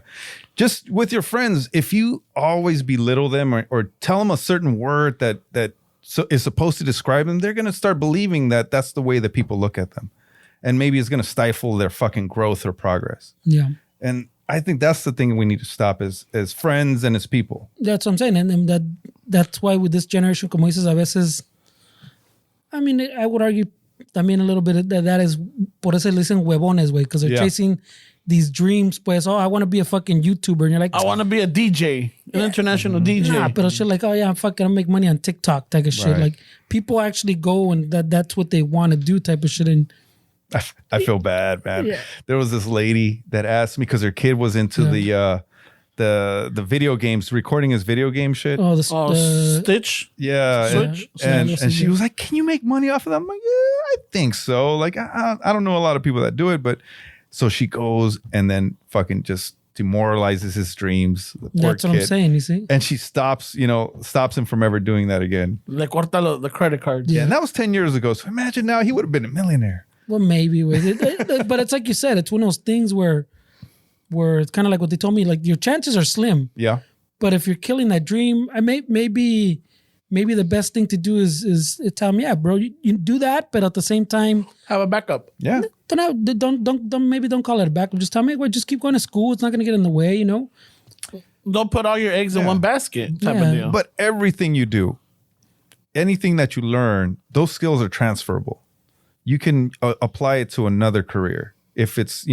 Just with your friends, if you always belittle them or tell them a certain word that is supposed to describe them, they're gonna start believing that that's the way that people look at them, and maybe it's gonna stifle their fucking growth or progress. Yeah. And I think that's the thing we need to stop as friends and as people. That's what I'm saying. And that's why with this generation, como dices, a veces, I mean, I would argue también a little bit that is, por eso le dicen huevones, güey, because they're chasing these dreams, pues, I want to be a fucking YouTuber. And you're like, I want to be a DJ, an international DJ. nah, pero shit like, oh yeah, I'm fucking, I'll make money on TikTok type of shit. Right. Like, people actually go and that's what they want to do type of shit. And I feel bad, man. Yeah. There was this lady that asked me because her kid was into the video games, recording his video game shit. the Stitch. Yeah, Switch? and she was like, "Can you make money off of that?" I'm like, "Yeah, I think so." Like, I don't know a lot of people that do it, but so she goes and then fucking just demoralizes his dreams. The poor that's what I'm kid. saying, you see? And she stops him from ever doing that again. Le corta the credit cards. Yeah, and that was 10 years ago. So imagine now he would have been a millionaire. Well, maybe. But it's like you said, it's one of those things where it's kind of like what they told me, like your chances are slim. Yeah. But if you're killing that dream, maybe maybe the best thing to do is tell them, yeah, bro, you do that, but at the same time, Have a backup. Yeah. don't call it a backup. Just tell me, well, just keep going to school. It's not going to get in the way, you know? Don't put all your eggs in one basket type of deal. But everything you do, anything that you learn, those skills are transferable. You can apply it to another career if it's,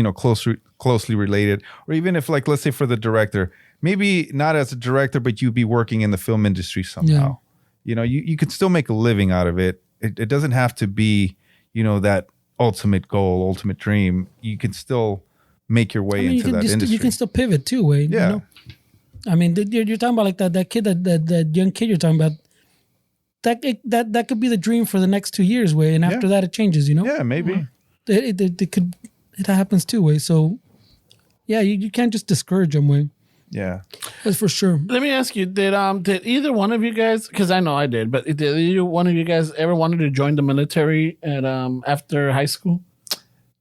closely related, or even if, like, let's say for the director, maybe not as a director, but you'd be working in the film industry somehow. You could still make a living out of it. It doesn't have to be, that ultimate goal, ultimate dream. You can still make your way into that industry. You can still pivot too, Wade. Yeah. You know? I mean, you're talking about like that kid, that young kid you're talking about. That could be the dream for the next 2 years, Wade, and after that it changes. Yeah, maybe. It happens too, Wade. So yeah, you can't just discourage them, Wade. Yeah. That's for sure. Let me ask you: Did either one of you guys? Because I know I did, but did either one of you guys ever wanted to join the military at after high school?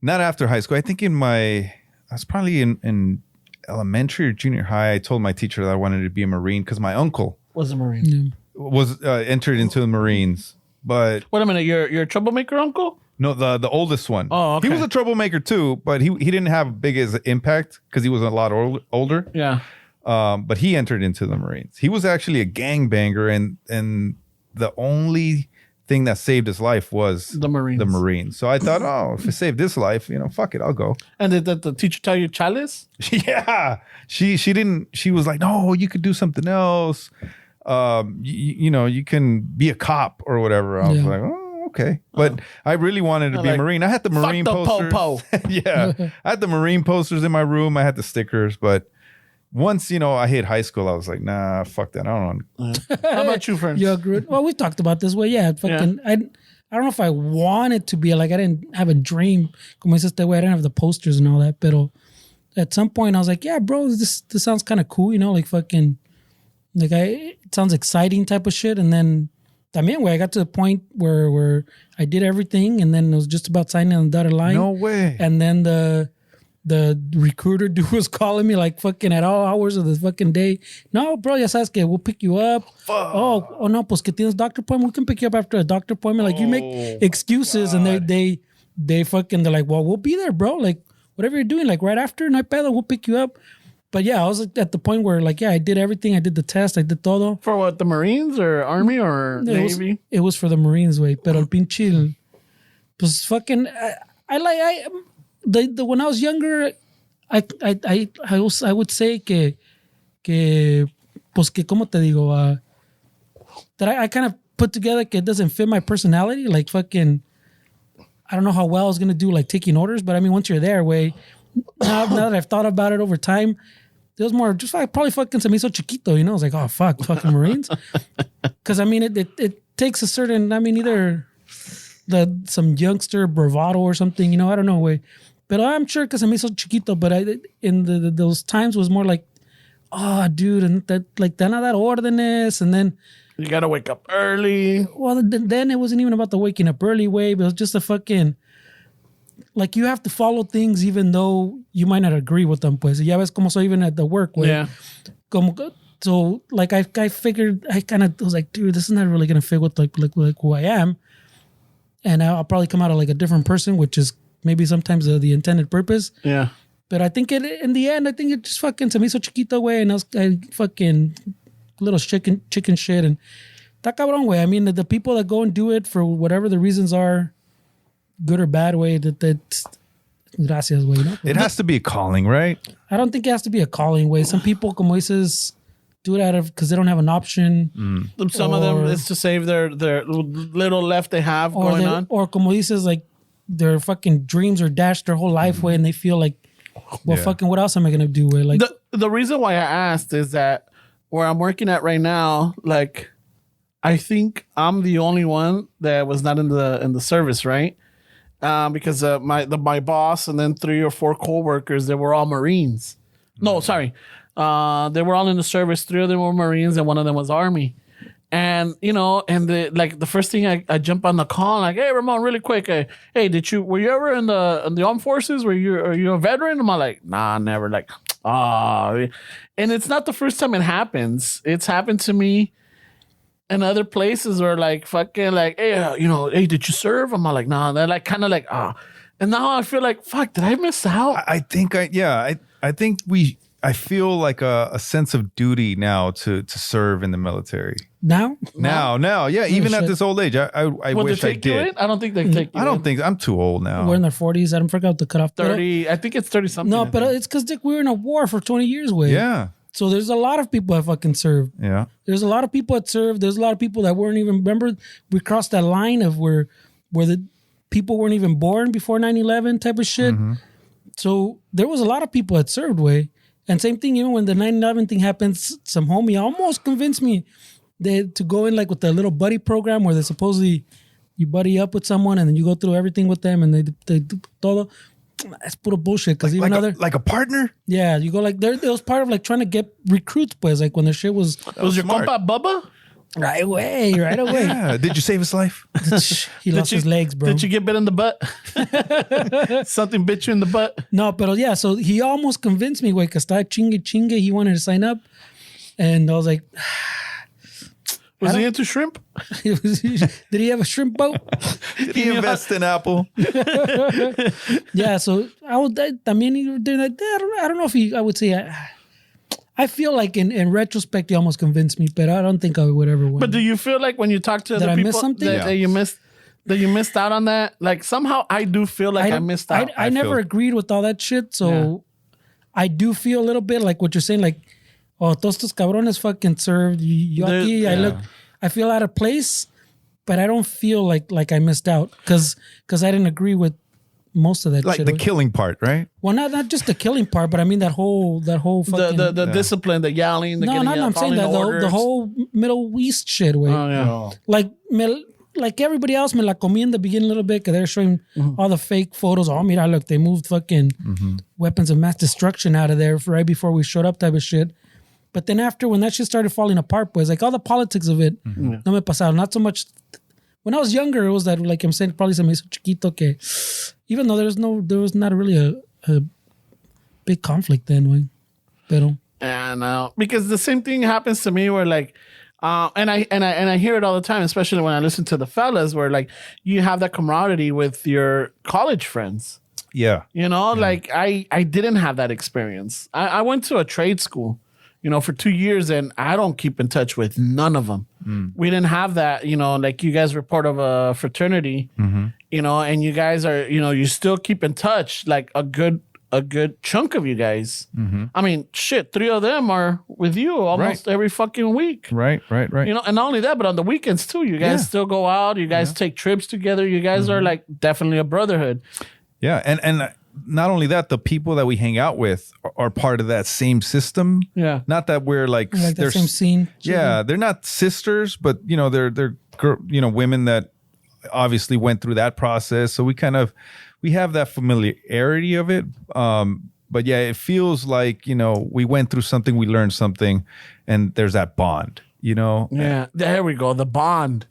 Not after high school. I think I was probably in elementary or junior high. I told my teacher that I wanted to be a Marine because my uncle Was a Marine. was entered into the Marines. But Wait a minute, you're a troublemaker, uncle? no, the oldest one. Oh, okay. He was a troublemaker too, but he didn't have big as impact because he was a lot older. Yeah. But he entered into the Marines. He was actually a gangbanger, and the only thing that saved his life was The Marines. The Marines. So I thought, if it saved his life, fuck it, I'll go. And did the teacher tell you chalice? Yeah, she didn't. She was like, no, you could do something else. You can be a cop or whatever. I was like, oh, okay. But I really wanted to be a Marine. I had the Marine posters. Po-po. Yeah, I had the Marine posters in my room. I had the stickers, but once I hit high school, I was like, nah, fuck that. I don't want. How about you, friends? Well, we talked about this way. Yeah, fucking. I don't know if I wanted to be like, I didn't have a dream. Como dices este way, I didn't have the posters and all that. But at some point, I was like, yeah, bro, this sounds kind of cool. Like fucking, like it sounds exciting type of shit. And then, también, way I got to the point where I did everything, and then it was just about signing on the dotted line. No way. And then the recruiter dude was calling me like fucking at all hours of the fucking day. No, bro, ya sabes que we'll pick you up. Fuck. Oh no, pues que tienes doctor appointment. We can pick you up after a doctor appointment. Like you make excuses, God. and they fucking, they're like, well, we'll be there, bro. Like whatever you're doing, like right after, no hay pedo, we'll pick you up. But yeah, I was at the point where like, yeah, I did everything. I did the test. I did todo. For what, the Marines or Army or Navy? It was for the Marines, way. Pero el pinche, pues fucking, the when I was younger, I would say que pues que como te digo, that I kind of put together que it doesn't fit my personality. Like fucking, I don't know how well I was gonna do like taking orders, but I mean once you're there, now that I've thought about it over time, it was more just like probably fucking se me hizo chiquito, I was like, oh fuck, fucking Marines, because I mean it takes a certain, I mean either some youngster bravado or something, I don't know, But I'm sure because se me hizo chiquito, but in those times was more like, oh, dude, and that like te van a dar órdenes, and then you gotta wake up early. Well, then it wasn't even about the waking up early way, but it was just a fucking, like you have to follow things even though you might not agree with them. Pues ya ves como soy even at the work way. Yeah. So like I figured, I kind of was like, dude, this is not really gonna fit with like who I am, and I'll probably come out of like a different person, which is maybe sometimes the intended purpose. Yeah. But I think in the end, I think it just fucking se me hizo chiquito way, and I fucking little chicken shit, and está cabrón way. I mean, the people that go and do it for whatever the reasons are, good or bad way, that's gracias way. It has to be a calling, right? I don't think it has to be a calling way. Some people, como dices, do it out of because they don't have an option. Some of them is to save their little left they have going on. Or como dices, like their fucking dreams are dashed their whole life way, and they feel like, well, fucking what else am I gonna do way? Like the reason why I asked is that where I'm working at right now, like I think I'm the only one that was not in the service, right? Because my boss and then 3 or 4 coworkers, they were all Marines. No, sorry. They were all in the service. 3 of them were Marines and 1 of them was Army. And, the first thing I jump on the call, like, hey, Ramon, really quick. Hey, were you ever in the armed forces? Are you a veteran? I'm like, nah, never. Like, and it's not the first time it happens. It's happened to me. And other places were like fucking like, hey, hey, did you serve? I'm like, nah. They're like kind of like, ah. And now I feel like, fuck, did I miss out? I think I feel like a sense of duty now to serve in the military. Now? Yeah. Even at shit. this old age, I Would wish they I take you did. in? I don't think they take you I don't in. think I'm too old now. We're in their 40s. I don't forget the cutoff. 30. I think it's 30 something. No, but it's because we were in a war for 20 years, way. Yeah. So there's a lot of people that fucking served. Yeah. There's a lot of people that served. There's a lot of people that weren't even, remember, we crossed that line of where the people weren't even born before 9/11 type of shit. Mm-hmm. So there was a lot of people that served, way. And same thing, even when the 9/11 thing happens, some homie almost convinced me to go in like with the little buddy program where they supposedly you buddy up with someone and then you go through everything with them and they do todo. That's puro bullshit. Because even like a partner? yeah, you go like it was part of like trying to get recruits, pues, like when the shit was Was your smart. compa Bubba? right away. Yeah. Did you save his life? He lost his legs, bro. Did you get bit in the butt? Something bit you in the butt? No, but yeah, so he almost convinced me, güey, que está chingue. He wanted to sign up. And I was like, Was he into shrimp? did he have a shrimp boat? Did he invest in Apple? Yeah, so I mean, I don't know if I would say, I feel like in retrospect, he almost convinced me, but I don't think I would ever win. But do you feel like when you talk to Did other I people miss something? that, Yeah. that you missed out on that? Like somehow I do feel like I missed out. I never agreed with all that shit, so I do feel a little bit like what you're saying, like, oh, todos estos cabrones fucking served. Yo aquí, I feel out of place, but I don't feel like I missed out because I didn't agree with most of that Like shit. the killing part, right? Well, not just the killing part, but I mean that whole fucking the discipline, the yelling, the getting I'm saying that the whole Middle East shit, way. Oh yeah. Like everybody else, me la comí in the beginning a little bit because they're showing all the fake photos. Oh, mira, look, they moved fucking weapons of mass destruction out of there right before we showed up, type of shit. But then after, when that shit started falling apart, boys, like all the politics of it, no me pasaron. Not so much. When I was younger, it was that, like I'm saying, probably se me hizo chiquito que, even though there was not really a big conflict then, way. Pero. And because the same thing happens to me where like and I hear it all the time, especially when I listen to the fellas, where like you have that camaraderie with your college friends. Yeah. You know, like I didn't have that experience. I went to a trade school, for 2 years, and I don't keep in touch with none of them. We didn't have that, like you guys were part of a fraternity, and you guys are, you still keep in touch, like a good chunk of you guys. I mean, shit, 3 of them are with you almost every fucking week. Right. And not only that, but on the weekends too. You guys still go out. You guys take trips together. You guys are like definitely a brotherhood. Yeah. And not only that, the people that we hang out with are part of that same system. Yeah. Not that we're like That same scene. Yeah, they're not sisters, but they're women that obviously went through that process. So we have that familiarity of it. But yeah, it feels like, we went through something, we learned something, and there's that bond, Yeah, there we go. The bond,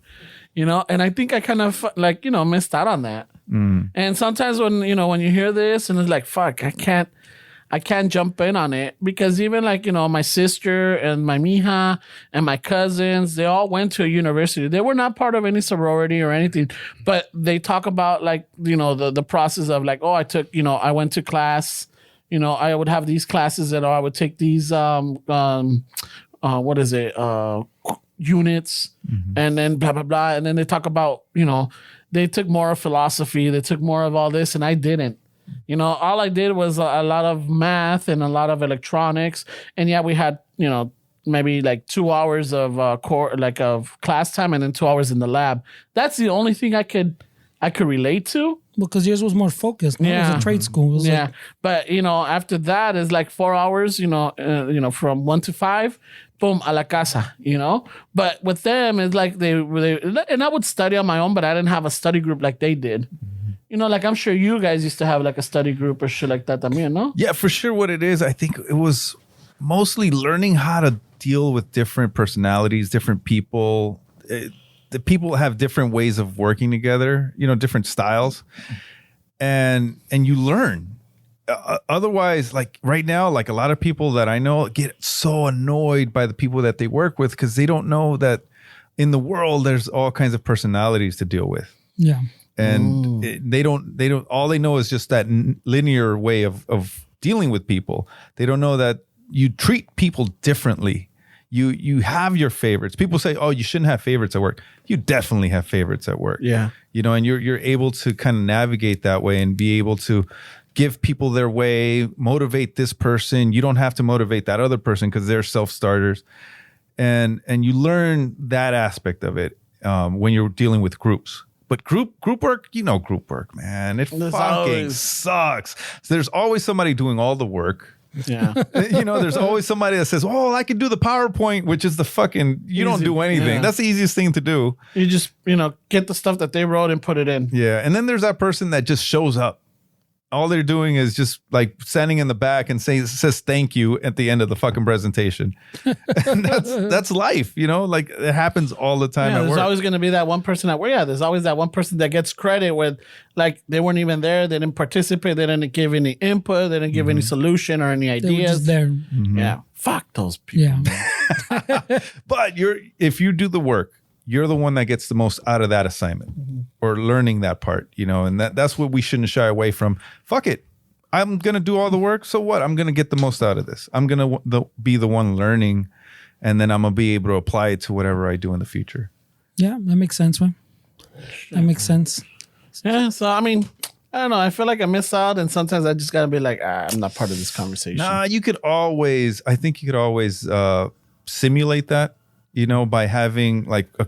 and I think I kind of like, missed out on that. And sometimes when you hear this and it's like, fuck, I can't jump in on it because even like, my sister and my mija and my cousins, they all went to a university. They were not part of any sorority or anything, but they talk about like, the process of like, oh, I went to class, I would have these classes and I would take these, units and then blah, blah, blah. And then they talk about, they took more of philosophy. They took more of all this and I didn't. All I did was a lot of math and a lot of electronics. And yeah, we had, maybe like 2 hours of of class time and then 2 hours in the lab. That's the only thing I could relate to. Because yours was more focused. No? It was a trade school. It was Yeah. like, But, after that is like 4 hours, from 1 to 5, boom, a la casa, But with them, it's like they and I would study on my own, but I didn't have a study group like they did. Like I'm sure you guys used to have like a study group or shit like that también, no? Yeah, for sure. What it is, I think it was mostly learning how to deal with different personalities, different people. The people have different ways of working together, different styles, and you learn. Otherwise, like right now, like a lot of people that I know get so annoyed by the people that they work with because they don't know that in the world, there's all kinds of personalities to deal with. Yeah. And they don't, all they know is just that linear way of dealing with people. They don't know that you treat people differently. You have your favorites. People say, oh, you shouldn't have favorites at work. You definitely have favorites at work. Yeah. And you're able to kind of navigate that way and be able to give people their way, motivate this person. You don't have to motivate that other person because they're self-starters. And you learn that aspect of it when you're dealing with groups. But group work, group work, man, it fucking sucks. So there's always somebody doing all the work. Yeah. There's always somebody that says, oh, I can do the PowerPoint, which is the fucking, you don't do anything. Yeah. That's the easiest thing to do. You just, get the stuff that they wrote and put it in. Yeah. And then there's that person that just shows up. All they're doing is just like standing in the back and says thank you at the end of the fucking presentation. And that's life, like it happens all the time. Yeah, at there's work. always going to be that one person at work. Yeah, there's always that one person that gets credit with, like, they weren't even there. They didn't participate. They didn't give any input. They didn't give any solution or any They were ideas. just there. Yeah. Fuck those people. Yeah. But if you do the work, you're the one that gets the most out of that assignment or learning that part, and that's what we shouldn't shy away from. Fuck it. I'm going to do all the work. So what? I'm going to get the most out of this. I'm going to be the one learning, and then I'm going to be able to apply it to whatever I do in the future. Yeah, that makes sense, man. That makes sense. Yeah. So, I don't know. I feel like I miss out, and sometimes I just got to be like, I'm not part of this conversation. Nah, I think you could always simulate that. By having like a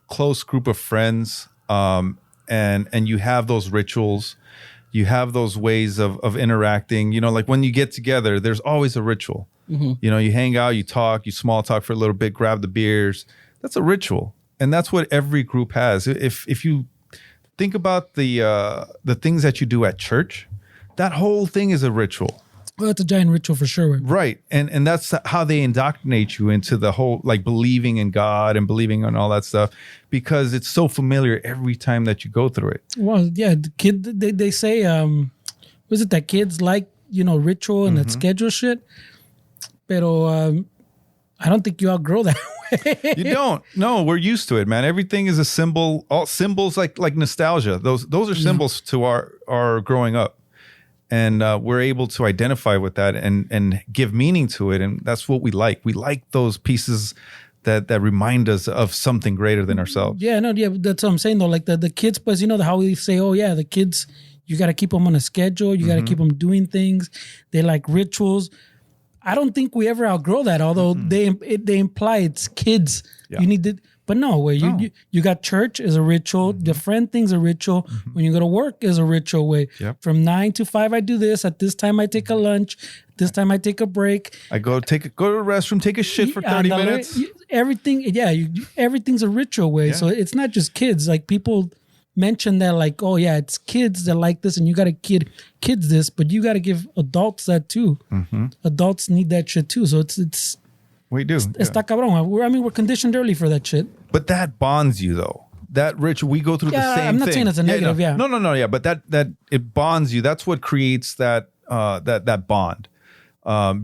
close group of friends, and you have those rituals, you have those ways of interacting. Like when you get together, there's always a ritual. You hang out, you talk, you small talk for a little bit, grab the beers. That's a ritual, and that's what every group has. If you think about the things that you do at church, that whole thing is a ritual. Well, it's a giant ritual for sure. Right. And that's how they indoctrinate you into the whole, like, believing in God and believing in all that stuff, because it's so familiar every time that you go through it. Well, yeah, the kid, they say, was it that kids like, ritual and that schedule shit? Pero I don't think you outgrow that way. You don't. No, we're used to it, man. Everything is a symbol. All symbols like nostalgia. Those are symbols to our growing up. And we're able to identify with that and give meaning to it. And that's what we like. We like those pieces that remind us of something greater than ourselves. Yeah, no, yeah, that's what I'm saying though. Like the kids, but how we say, oh yeah, the kids, you got to keep them on a schedule. You got to keep them doing things. They like rituals. I don't think we ever outgrow that. Although they imply it's kids. Yeah. You need to. But no, way you got church is a ritual. The friend thing's a ritual. When you go to work is a ritual way. Yep. From 9 to 5, I do this. At this time, I take a lunch. At this time, I take a break. I go to the restroom, take a shit for 30 minutes. Everything, everything's a ritual way. Yeah. So it's not just kids. Like people mention that, like, oh yeah, it's kids that like this, and you got to kids this, but you got to give adults that too. Adults need that shit too. So it's. We do. Está cabrón. We're conditioned early for that shit. But that bonds you, though. That ritual, we go through the same thing. I'm not saying it's a negative, No, yeah. But that it bonds you. That's what creates that bond.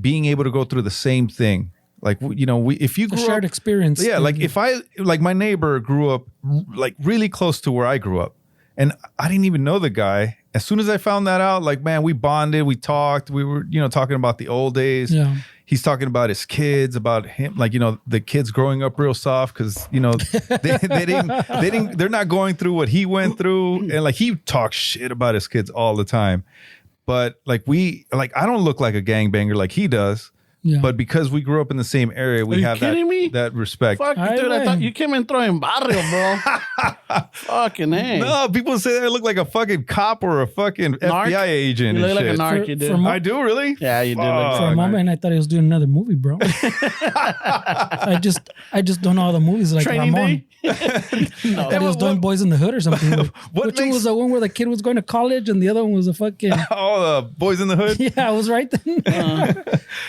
Being able to go through the same thing. Like, if you grew shared experience. Yeah, like if my neighbor grew up like really close to where I grew up, and I didn't even know the guy. As soon as I found that out, like, man, we bonded, we talked, we were, talking about the old days. Yeah. He's talking about his kids, about him, like, the kids growing up real soft because, they're not going through what he went through. And like, he talks shit about his kids all the time. But like, I don't look like a gangbanger like he does. Yeah. But because we grew up in the same area, we have that respect. Fuck, dude, I thought you came in throwing barrio, bro. Fucking A. No, people say I look like a fucking cop or a fucking FBI agent. You look like a narc, you do. I do, really? Yeah, you do. For a moment, I thought he was doing another movie, bro. I just don't know all the movies like Training Ramon. Day? I thought he was doing Boys in the Hood or something. Which one was the one where the kid was going to college and the other one was a fucking... Oh, Boys in the Hood? Yeah, I was right then.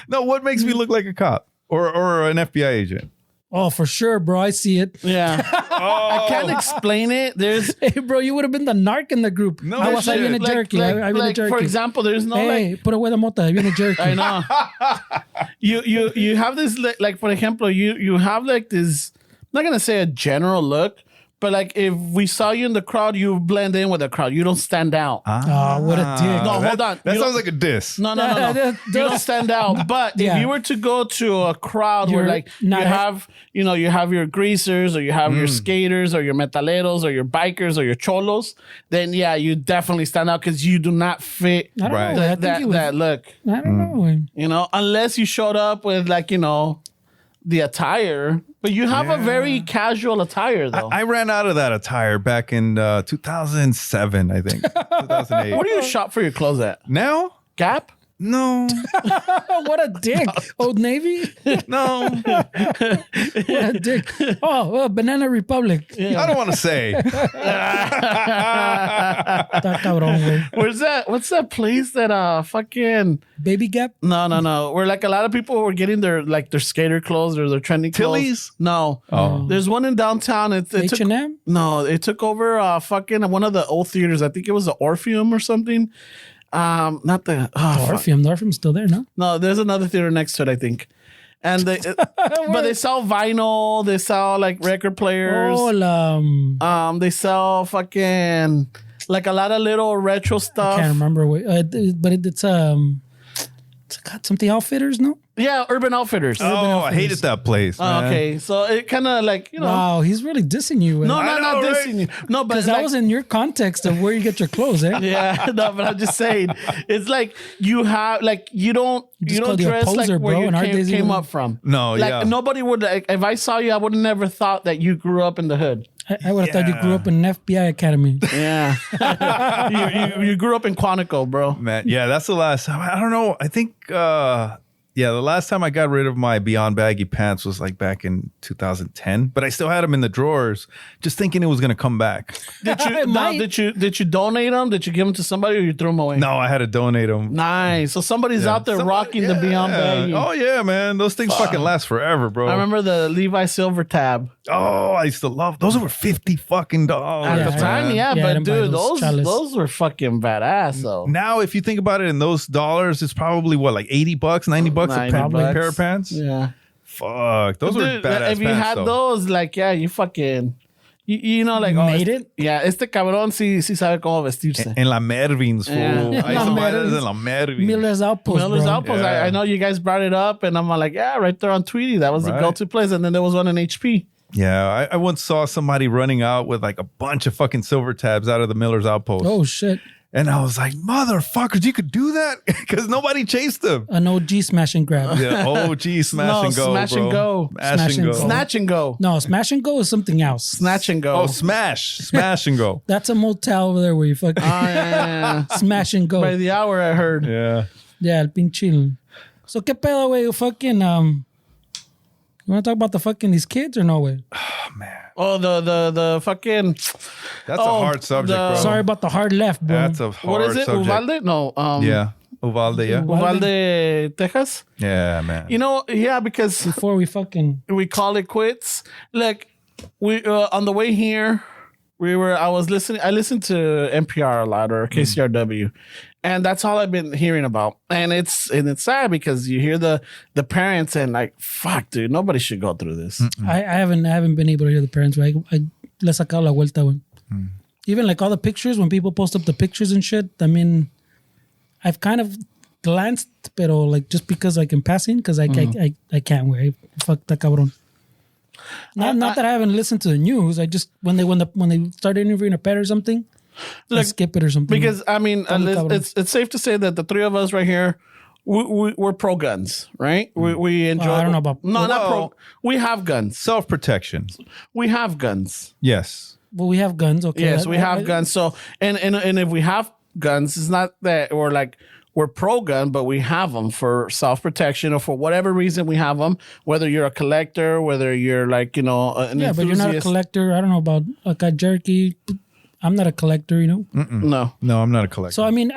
No, what makes me look like a cop or an FBI agent? Oh, for sure, bro. I see it. Yeah. I can't explain it. Hey, bro, you would have been the narc in the group. No, I was having a jerky. I like, for example, there's no hey, put away the mota. I've been a jerky. I know. You have this, like, for example, you have like this not gonna say a general look, but like if we saw you in the crowd, you blend in with the crowd. You don't stand out. Oh, what a dick. No, hold on. That You sounds like a diss. No. You don't stand out. But if you were to go to a crowd where like you have your greasers or you have your skaters or your metaleros or your bikers or your cholos, then yeah, you definitely stand out because you do not fit I don't Right. know. I think that he was, that look. I don't know. You know, unless you showed up with like, the attire. But you have a very casual attire though. I ran out of that attire back in 2007, I think. 2008. Where do you shop for your clothes at? Now? Gap? No. What a dick. Old Navy? No. What a dick. Oh, Banana Republic. I don't want to say. Está cabrón, güey. Where's that? What's that place that fucking Baby Gap? No. Where like a lot of people were getting their skater clothes or their trending clothes. Tilly's? No. Oh. There's one in downtown. It took, H&M? no, it took over fucking one of the old theaters. I think it was the Orpheum or something. Not the Orpheum. The Orpheum's still there, no? No, there's another theater next to it, I think. And they but they sell vinyl, they sell like record players. Oh, They sell fucking like a lot of little retro stuff. I can't remember. But it's got something Outfitters, no? Yeah, Urban Outfitters. Oh, I hated that place. Man. Okay, so it kind of like Wow, he's really dissing you. No, I not know, dissing you. No, but because that was in your context of where you get your clothes, eh? yeah, no, but I'm just saying, it's like you have like you don't called you a dress poser, like where bro, you in our days, came you- up from. No, like yeah. nobody would. Like, if I saw you, I would have never thought that you grew up in the hood. I would have thought you grew up in an FBI academy. Yeah, you grew up in Quantico, bro. Man, yeah, that's the last time. I don't know. I think, the last time I got rid of my Beyond baggy pants was like back in 2010, but I still had them in the drawers, just thinking it was going to come back. Did you donate them? Did you give them to somebody or you threw them away? No, I had to donate them. Nice. So somebody's out there rocking the Beyond baggy. Oh, yeah, man. Those things fucking last forever, bro. I remember the Levi Silver tab. Oh, I used to love those. Were $50 fucking dollars. At the time, Yeah, I but didn't buy dude, those chalice. those were fucking badass though. Now, if you think about it in those dollars, it's probably what, like $80, $90 a pair of pants? Yeah. Fuck. Those were Dude, badass if you pants, had though. those, like, yeah, you fucking, you know, like, Made it? Yeah, cabrón sí sabe cómo vestirse. En la Mervyn's, fool. Yeah. I used to buy those Mervyn's. in la Mervyn's. Miller's Outpost, Miller's bro. Outpost. Yeah. I know you guys brought it up, and I'm like, yeah, right there on Tweety. That was the Right. go-to place. And then there was one in HP. Yeah, I once saw somebody running out with like a bunch of fucking silver tabs out of the Miller's Outpost. Oh, shit. And I was like, motherfuckers, you could do that? Because nobody chased them. An OG smash and grab. Yeah, smash and go, Smash bro. and go. Smash and go. Snatch and go. No, smash and go is something else. Snatch and go. Oh, smash and go. That's a motel over there where you fucking yeah. smash and go. By the hour, I heard. Yeah. Yeah, el pinchil. So, ¿qué pedo, güey? Fucking, you want to talk about the fucking these kids or no, way? Oh, the fucking. That's a hard subject, bro. Sorry about the hard left, bro. That's a hard What is it? subject. Uvalde? No. Yeah. Uvalde, yeah. Uvalde, Texas. Yeah, man. You know, yeah, because Before we fucking... we call it quits. Like we on the way here, I listened to NPR a lot or KCRW, and that's all I've been hearing about. And it's sad because you hear the parents and like, fuck, dude, nobody should go through this. I haven't been able to hear the parents, right? I le sacado la vuelta, güey. Even like all the pictures, when people post up the pictures and shit, I mean, I've kind of glanced, pero like just because like in passing, because I can't wait. Fuck that cabrón. Not that I haven't listened to the news. I just when they start interviewing a pet or something, I skip it or something. Because I mean, it's safe to say that the three of us right here, we're pro guns, right? We enjoy. I don't know about not pro. We have guns. Self-protection. We have guns. Yes. well, we have guns. Okay, Yes, we have guns. So and if we have guns, it's not that we're pro gun, but we have them for self-protection or for whatever reason we have them. Whether you're a collector, whether you're like an Yeah, but you're not a enthusiast. collector. I don't know about like a jerky. I'm not a collector, you know. No. No, I'm not a collector. So I mean,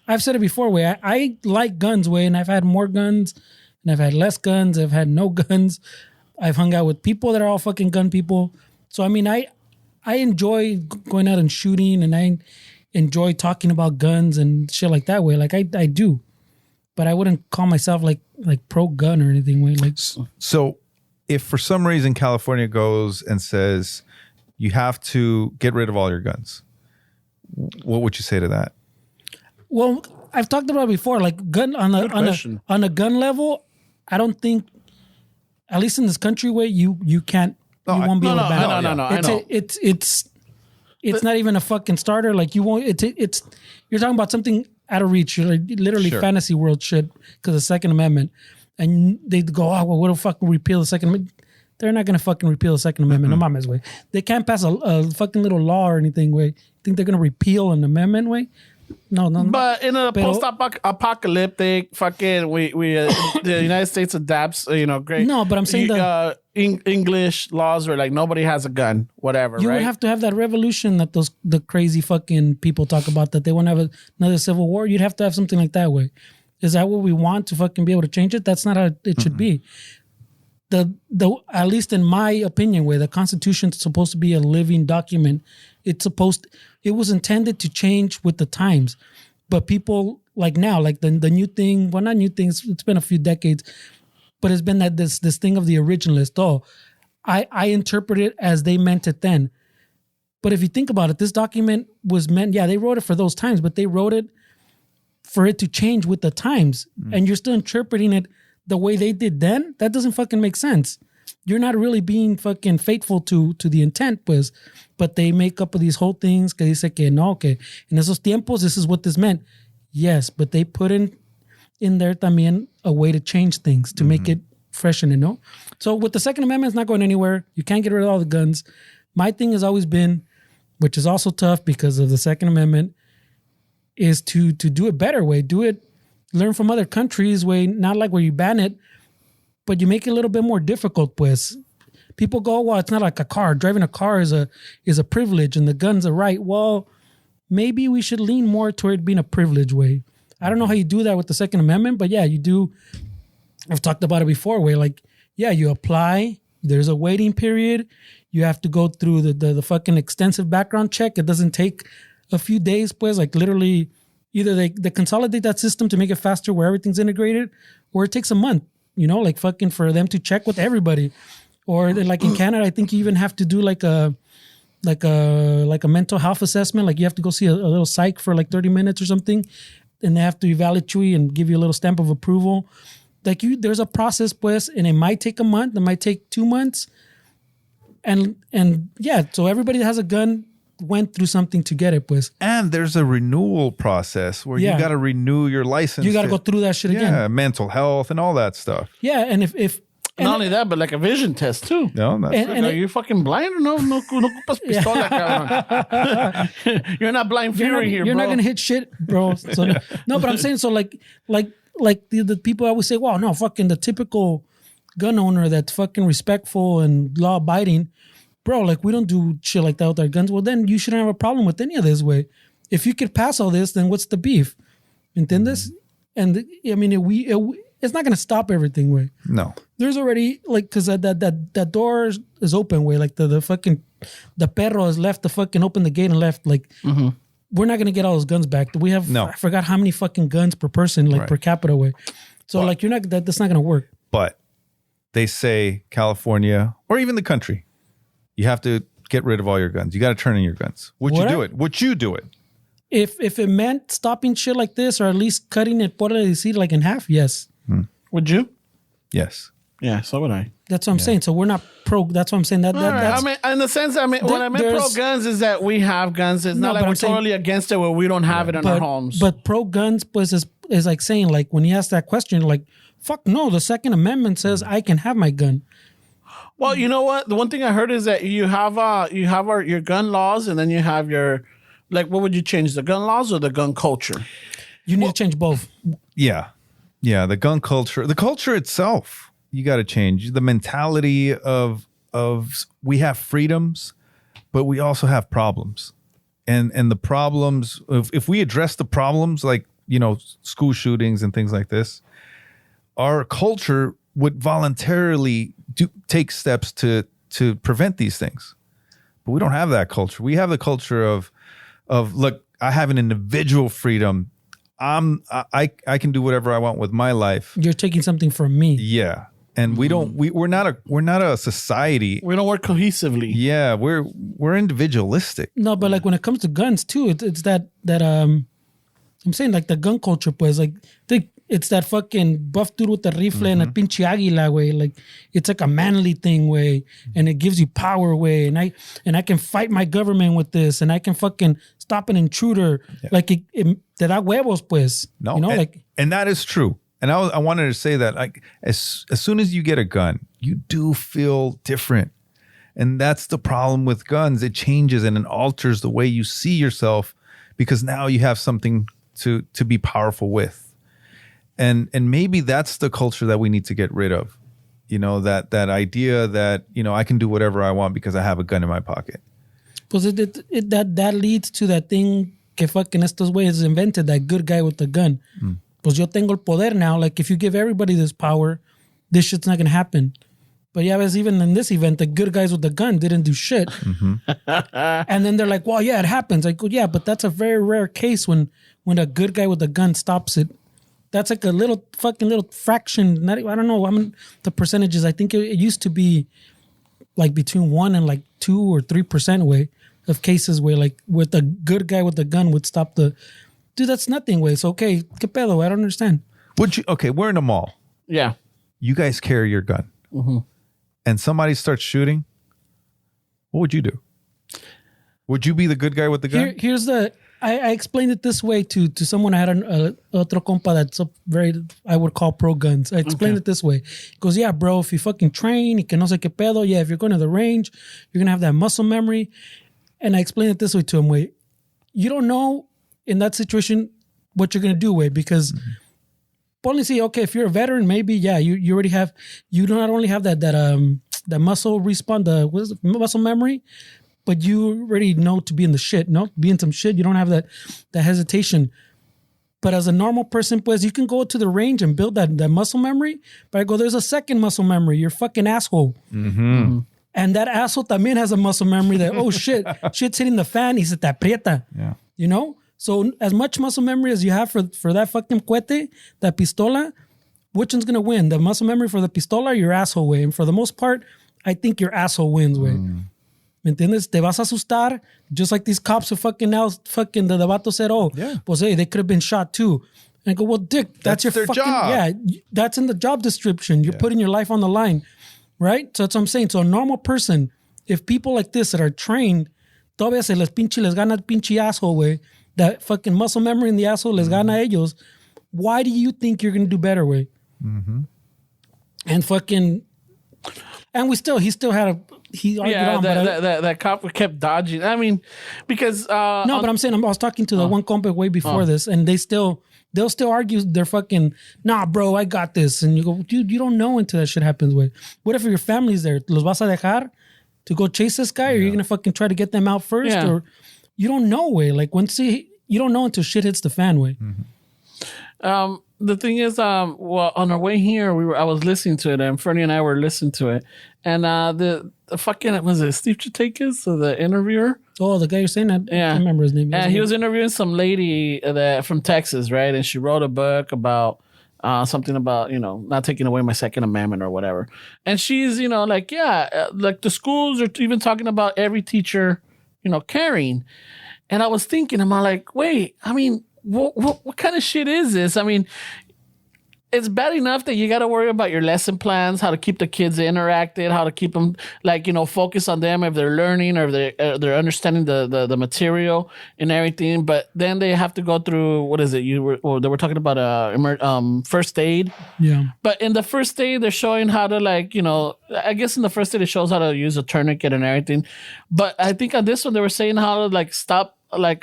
I've said it before, way I like guns, way, and I've had more guns, and I've had less guns. I've had no guns. I've hung out with people that are all fucking gun people. So I mean, I enjoy going out and shooting, and I enjoy talking about guns and shit like that way. Like I do, but I wouldn't call myself like pro gun or anything. Way like So if for some reason California goes and says you have to get rid of all your guns, what would you say to that? Well, I've talked about it before, like gun on a gun level. I don't think, at least in this country, way you can't, you won't be able to ban it. No. I know. It's not even a fucking starter. Like you won't. It's you're talking about something out of reach. You're like literally fantasy world shit because of the Second Amendment, and they go, oh well, what the fuck repeal the Second Amendment? They're not gonna fucking repeal the Second Amendment. No mames, way. They can't pass a fucking little law or anything. Way. Think they're gonna repeal an amendment? Way. No. But in a post-apocalyptic, fucking, we the United States adapts, great. No, but I'm saying English laws were like nobody has a gun, whatever. You right? would have to have that revolution that the crazy fucking people talk about, that they want to have another civil war. You'd have to have something like that. Way. Is that what we want to fucking be able to change it? That's not how it should be. The at least in my opinion, way the Constitution's supposed to be a living document. It was intended to change with the times, but people like now, like the new thing. Well, not new things. It's been a few decades, but it's been that this thing of the originalist. Oh, I interpret it as they meant it then. But if you think about it, this document was meant. Yeah, they wrote it for those times, but they wrote it for it to change with the times, and you're still interpreting it the way they did then. That doesn't fucking make sense. You're not really being fucking faithful to the intent, pues. But they make up of these whole things que dice que no, que en esos tiempos this is what this meant. Yes, but they put in there también a way to change things to make it freshen, So with the Second Amendment, it's not going anywhere. You can't get rid of all the guns. My thing has always been, which is also tough because of the Second Amendment, is to do it better way. Do it, learn from other countries way, not like where you ban it, but you make it a little bit more difficult, pues. People go, well, it's not like a car. Driving a car is a privilege and the gun's a right. Well, maybe we should lean more toward being a privilege way. I don't know how you do that with the Second Amendment, but yeah, you do. I've talked about it before where like, yeah, you apply, there's a waiting period. You have to go through the fucking extensive background check. It doesn't take a few days, pues, like literally either they consolidate that system to make it faster where everything's integrated, or it takes a month, like fucking for them to check with everybody. Or like in Canada, I think you even have to do like a mental health assessment. Like you have to go see a little psych for like 30 minutes or something. And they have to evaluate you and give you a little stamp of approval. Like there's a process, pues, and it might take a month. It might take 2 months. And yeah, so everybody that has a gun went through something to get it, pues. And there's a renewal process where you got to renew your license. You got to go through that shit again. Yeah, mental health and all that stuff. Yeah, and if not only that, but like a vision test too. No, that's are you fucking blind or no ocupas pistola, cabrón. You're not blind fury here, bro. You're not gonna hit shit, bro. So, no, but I'm saying so like the people always say, wow, no, fucking the typical gun owner that's fucking respectful and law abiding, bro. Like we don't do shit like that with our guns. Well, then you shouldn't have a problem with any of this way. If you could pass all this, then what's the beef? ¿Entiendes? And I mean, it's not going to stop everything, way. No. There's already, like, because that door is open, way. Like, the fucking, the perro has left the fucking, open the gate and left. Like, we're not going to get all those guns back. We have, I forgot how many fucking guns per person, like, per capita, way. So, like, that's not going to work. But they say California, or even the country, you have to get rid of all your guns. You got to turn in your guns. Would you do it? Would you do it? If it meant stopping shit like this, or at least cutting it, por decir, like, in half, yes. Would you? Yes. Yeah, so would I. That's what I'm saying. So we're not pro. That's what I'm saying. That's, I mean, in the sense, when I meant pro guns is that we have guns. It's not like we're totally against it where we don't have it in our homes. But pro guns is like saying, like, when you ask that question, like, fuck no, the Second Amendment says I can have my gun. Well, you know what? The one thing I heard is that you have your gun laws, and then you have your, like, what would you change, the gun laws or the gun culture? You need to change both. Yeah. Yeah, the gun culture, the culture itself, you got to change. The mentality of we have freedoms, but we also have problems. And the problems, if we address the problems like, school shootings and things like this, our culture would voluntarily take steps to prevent these things. But we don't have that culture. We have the culture of look, I have an individual freedom. I can do whatever I want with my life. You're taking something from me. Yeah. and we're not a society. We don't work cohesively. Yeah, we're individualistic. No, but like when it comes to guns too, it's that I'm saying like the gun culture, pues like it's that fucking buff dude with the rifle and a pinche águila way. Like it's like a manly thing way, and it gives you power way. And I can fight my government with this, and I can fucking stop an intruder. Yeah. Like it te da huevos, pues. No, you know, and that is true. And I wanted to say that like as soon as you get a gun, you do feel different. And that's the problem with guns. It changes and it alters the way you see yourself because now you have something to be powerful with. And maybe that's the culture that we need to get rid of. You know, that idea that, you know, I can do whatever I want because I have a gun in my pocket. Pues that leads to that thing que fucking estos güeyes invented, that good guy with the gun. Pues yo tengo el poder now. Like, if you give everybody this power, this shit's not gonna happen. But yeah, even in this event, the good guys with the gun didn't do shit. And then they're like, well, yeah, it happens. I go, yeah, but that's a very rare case when a good guy with a gun stops it. That's like a little fraction. I don't know. I mean, the percentages. I think it used to be like between 1% and like 2 or 3% way of cases where like with a good guy with a gun would stop the... Dude, that's nothing, way. So, okay, ¿qué pedo? I don't understand. Okay, we're in a mall. Yeah. You guys carry your gun. And somebody starts shooting. What would you do? Would you be the good guy with the gun? Here's the... I explained it this way to someone. I had otro compa that's I would call pro guns. I explained it this way. He goes, yeah, bro, if you fucking train, y que no sé qué pedo, yeah, if you're going to the range, you're going to have that muscle memory. And I explained it this way to him, way. You don't know in that situation what you're going to do, way, because policy, okay, if you're a veteran, maybe, yeah, you already have, you not only have that muscle respawn, muscle memory, but you already know to be in the shit, no? Be in some shit. You don't have that hesitation. But as a normal person, pues, you can go to the range and build that muscle memory. But I go, there's a second muscle memory. You're fucking asshole. And that asshole también has a muscle memory that, oh shit, shit's hitting the fan. Y se te aprieta. Yeah. You know? So as much muscle memory as you have for that fucking cohete, that pistola, which one's going to win? The muscle memory for the pistola or your asshole way? And for the most part, I think your asshole wins, way. ¿Me entiendes? Te vas a asustar, just like these cops are fucking now, fucking the vato said, oh, pues hey, they could have been shot too. And I go, well, dick, that's your their fucking job. Yeah, that's in the job description. You're putting your life on the line, right? So that's what I'm saying. So a normal person, if people like this that are trained, todavía se les gana el pinche asshole, way. That fucking muscle memory in the asshole les gana a ellos. Why do you think you're going to do better, way? And fucking... And he still had he argued on, that cop kept dodging. I mean, because no, but I'm saying I was talking to the one compa way before this, and they'll still argue they're fucking, nah, bro, I got this, and you go, dude, you don't know until that shit happens. Way, what if your family's there? Los vas a dejar to go chase this guy, or you're gonna fucking try to get them out first, or you don't know. Way, like you don't know until shit hits the fan. Way. The thing is, well, on our way here, I was listening to it, and Fernie and I were listening to it, and the fucking, was it Steve Chatakis, the interviewer? Oh, the guy you're saying that? Yeah. I can't remember his name. And he was interviewing some lady from Texas, right? And she wrote a book about something about, you know, not taking away my Second Amendment or whatever. And she's, you know, like, like the schools are even talking about every teacher, you know, carrying. And I was thinking, I'm like, wait, I mean, what kind of shit is this? I mean, it's bad enough that you got to worry about your lesson plans, how to keep the kids interacted, how to keep them, like, you know, focus on them if they're learning or they're understanding the material and everything. But then they have to go through, what is it? They were talking about first aid. Yeah. But in the first aid, they're showing how to, like, you know, I guess in the first aid, it shows how to use a tourniquet and everything. But I think on this one, they were saying how to, like, stop like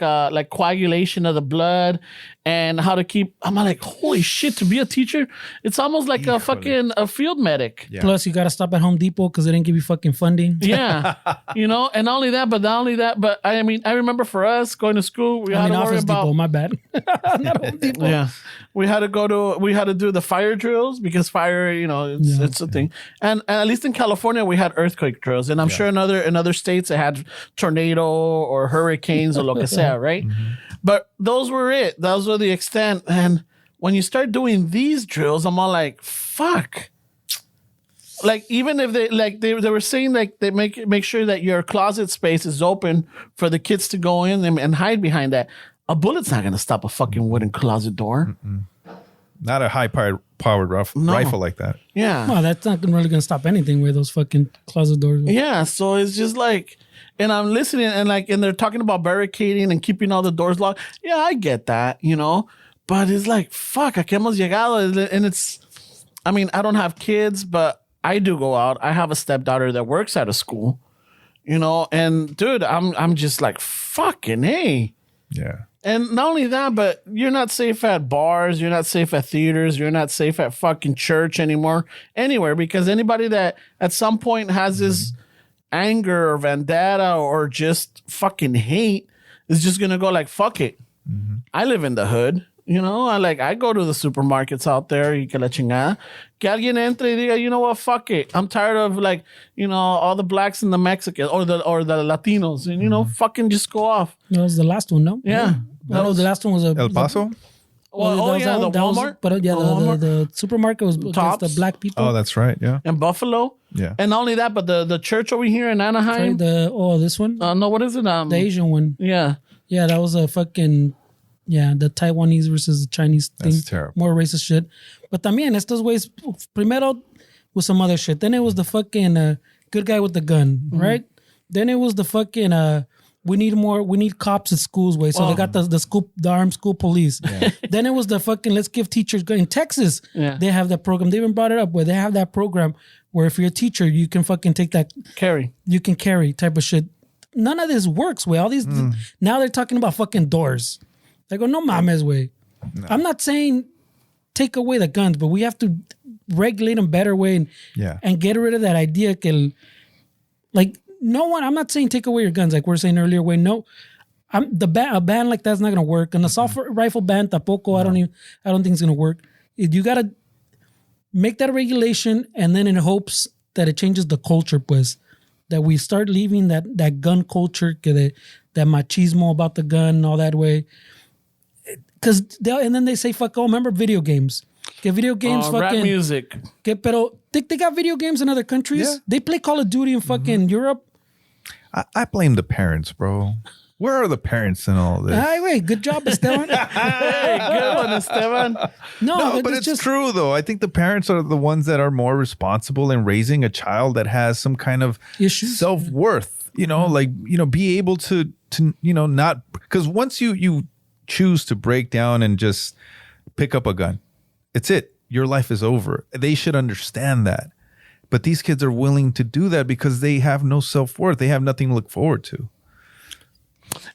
coagulation of the blood and how to keep. I'm like, holy shit, to be a teacher, it's almost like a fucking a field medic. Yeah. Plus you gotta stop at Home Depot because they didn't give you fucking funding. Yeah. You know, and not only that, but I mean, I remember for us going to school, we had to worry about Depot, my bad. Not Home Depot. Yeah. We had to do the fire drills because fire, you know, it's a thing. And at least in California, we had earthquake drills. And I'm sure in other states it had tornado or hurricanes or lo que sea, right? But those were it. Those were the extent. And when you start doing these drills, I'm all like, fuck. like even if they were saying like they make sure that your closet space is open for the kids to go in and hide behind that. A bullet's not gonna stop a fucking wooden closet door. Not a high-powered rifle like that. Yeah. Well, that's not really gonna stop anything with those fucking closet doors. Yeah, so it's just like, and I'm listening and they're talking about barricading and keeping all the doors locked. Yeah, I get that, but it's like, fuck, aquí hemos llegado. And it's, I mean, I don't have kids, but I do go out. I have a stepdaughter that works at a school, and dude, I'm just like, fucking hey. Yeah. And not only that, but you're not safe at bars. You're not safe at theaters. You're not safe at fucking church anymore, anywhere, because anybody that at some point has this anger or vendetta or just fucking hate is just going to go like, fuck it. I live in the hood. I go to the supermarkets out there, y que la chingada. Que alguien entre y diga, you know what, fuck it. I'm tired of all the blacks and the Mexicans or the Latinos, and fucking just go off. That was the last one, no? Yeah. No, the last one was El Paso? The Walmart. The supermarket was Tops. against the black people. Oh, that's right. Yeah. And Buffalo. Yeah. And not only that, but the church over here in Anaheim. Right, this one? No, what is it? The Asian one. Yeah. Yeah, that was a fucking... Yeah, the Taiwanese versus the Chinese thing. That's terrible. More racist shit. But también, estos güeyes, primero was some other shit. Then it was the fucking good guy with the gun, right? Then it was the fucking... we need cops at schools way. So they got the armed school police. Yeah. Then it was the fucking let's give teachers in Texas. Yeah. They have that program. They even brought it up where they have that program where if you're a teacher, you can fucking take that you can carry type of shit. None of this works way. All these now they're talking about fucking doors. I go, no mames way. No. I'm not saying take away the guns, but we have to regulate them better way and get rid of that idea que no one, I'm not saying take away your guns like we were saying earlier. Way no, a ban like that's not gonna work. An assault rifle ban tampoco. No. I don't think it's gonna work. You gotta make that a regulation, and then in hopes that it changes the culture, pues that we start leaving that gun culture, that machismo about the gun and all that way. Because and then they say fuck. Oh, remember video games? Que video games, fucking rap music. Que pero they got video games in other countries. Yeah. They play Call of Duty in fucking Europe. I blame the parents, bro. Where are the parents in all this? Hey, wait, good job, Esteban. Hey, good one, Esteban. No, but it's just true though. I think the parents are the ones that are more responsible in raising a child that has some kind of self-worth. Be able to not, because once you choose to break down and just pick up a gun, it's it. Your life is over. They should understand that. But these kids are willing to do that because they have no self-worth. They have nothing to look forward to.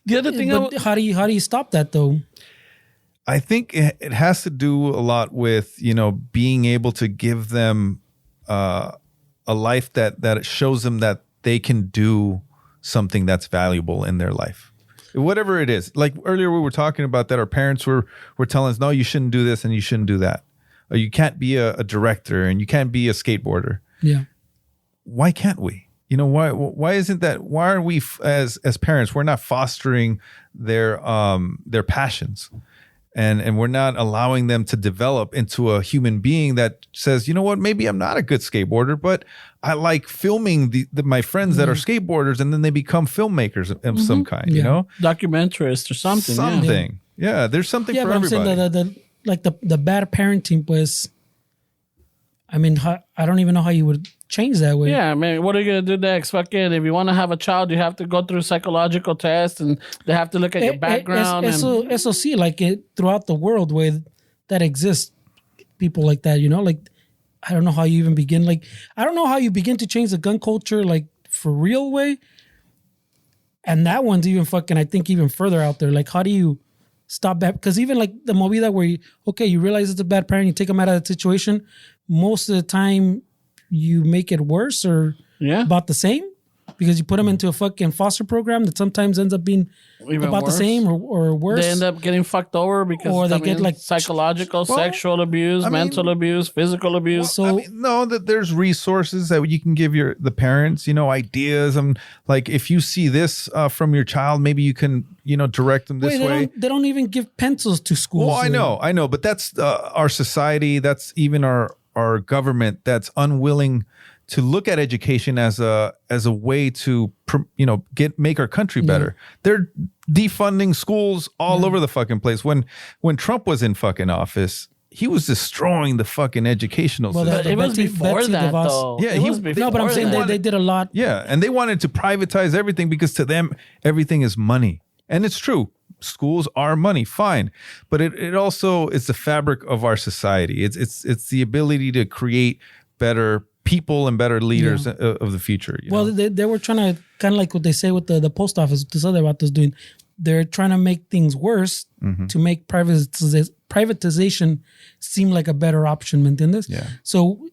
The other thing, how do you stop that though? I think it has to do a lot with, being able to give them a life that shows them that they can do something that's valuable in their life. Whatever it is. Like earlier we were talking about that our parents were telling us, no, you shouldn't do this and you shouldn't do that. Or you can't be a director and you can't be a skateboarder. Yeah. Why can't we? Why isn't that? Why are we as parents, we're not fostering their passions and we're not allowing them to develop into a human being that says, you know what, maybe I'm not a good skateboarder, but I like filming my friends that are skateboarders, and then they become filmmakers of some kind, documentarists or something. Something. Yeah, there's something for everybody. I'm saying the bad parenting, pues, I mean, I don't even know how you would change that way. Yeah, I mean, what are you going to do next? Fucking, if you want to have a child, you have to go through psychological tests and they have to look at your background. Eso sí, like throughout the world where that exists, people like that, I don't know how you even begin. Like, I don't know how you begin to change the gun culture, like, for real way. And that one's even fucking, I think, even further out there. Like, how do you stop that? Because even like the movida where you realize it's a bad parent, you take them out of that situation. Most of the time, you make it worse or about the same because you put them into a fucking foster program that sometimes ends up being even about worse. The same or worse. They end up getting fucked over because they get like psychological, sexual abuse, mental abuse, physical abuse. That there's resources that you can give the parents, ideas. And like if you see this from your child, maybe you can, direct them this way. They don't even give pencils to schools. Well, I know, but that's our society. That's even our government that's unwilling to look at education as a way to make our country better. They're defunding schools all over the fucking place. When Trump was in fucking office, he was destroying the fucking educational system. But it was before that, DeVos. though. Yeah, it was before No, but I'm saying that. they did a lot. Yeah, and they wanted to privatize everything because to them everything is money, and it's true. Schools are money, fine, but it also is the fabric of our society. It's the ability to create better people and better leaders of the future. Well, they were trying to kind of like what they say with the post office. This other Vatos doing. They're trying to make things worse to make privatization seem like a better option. ¿Me entiendes? Yeah. So,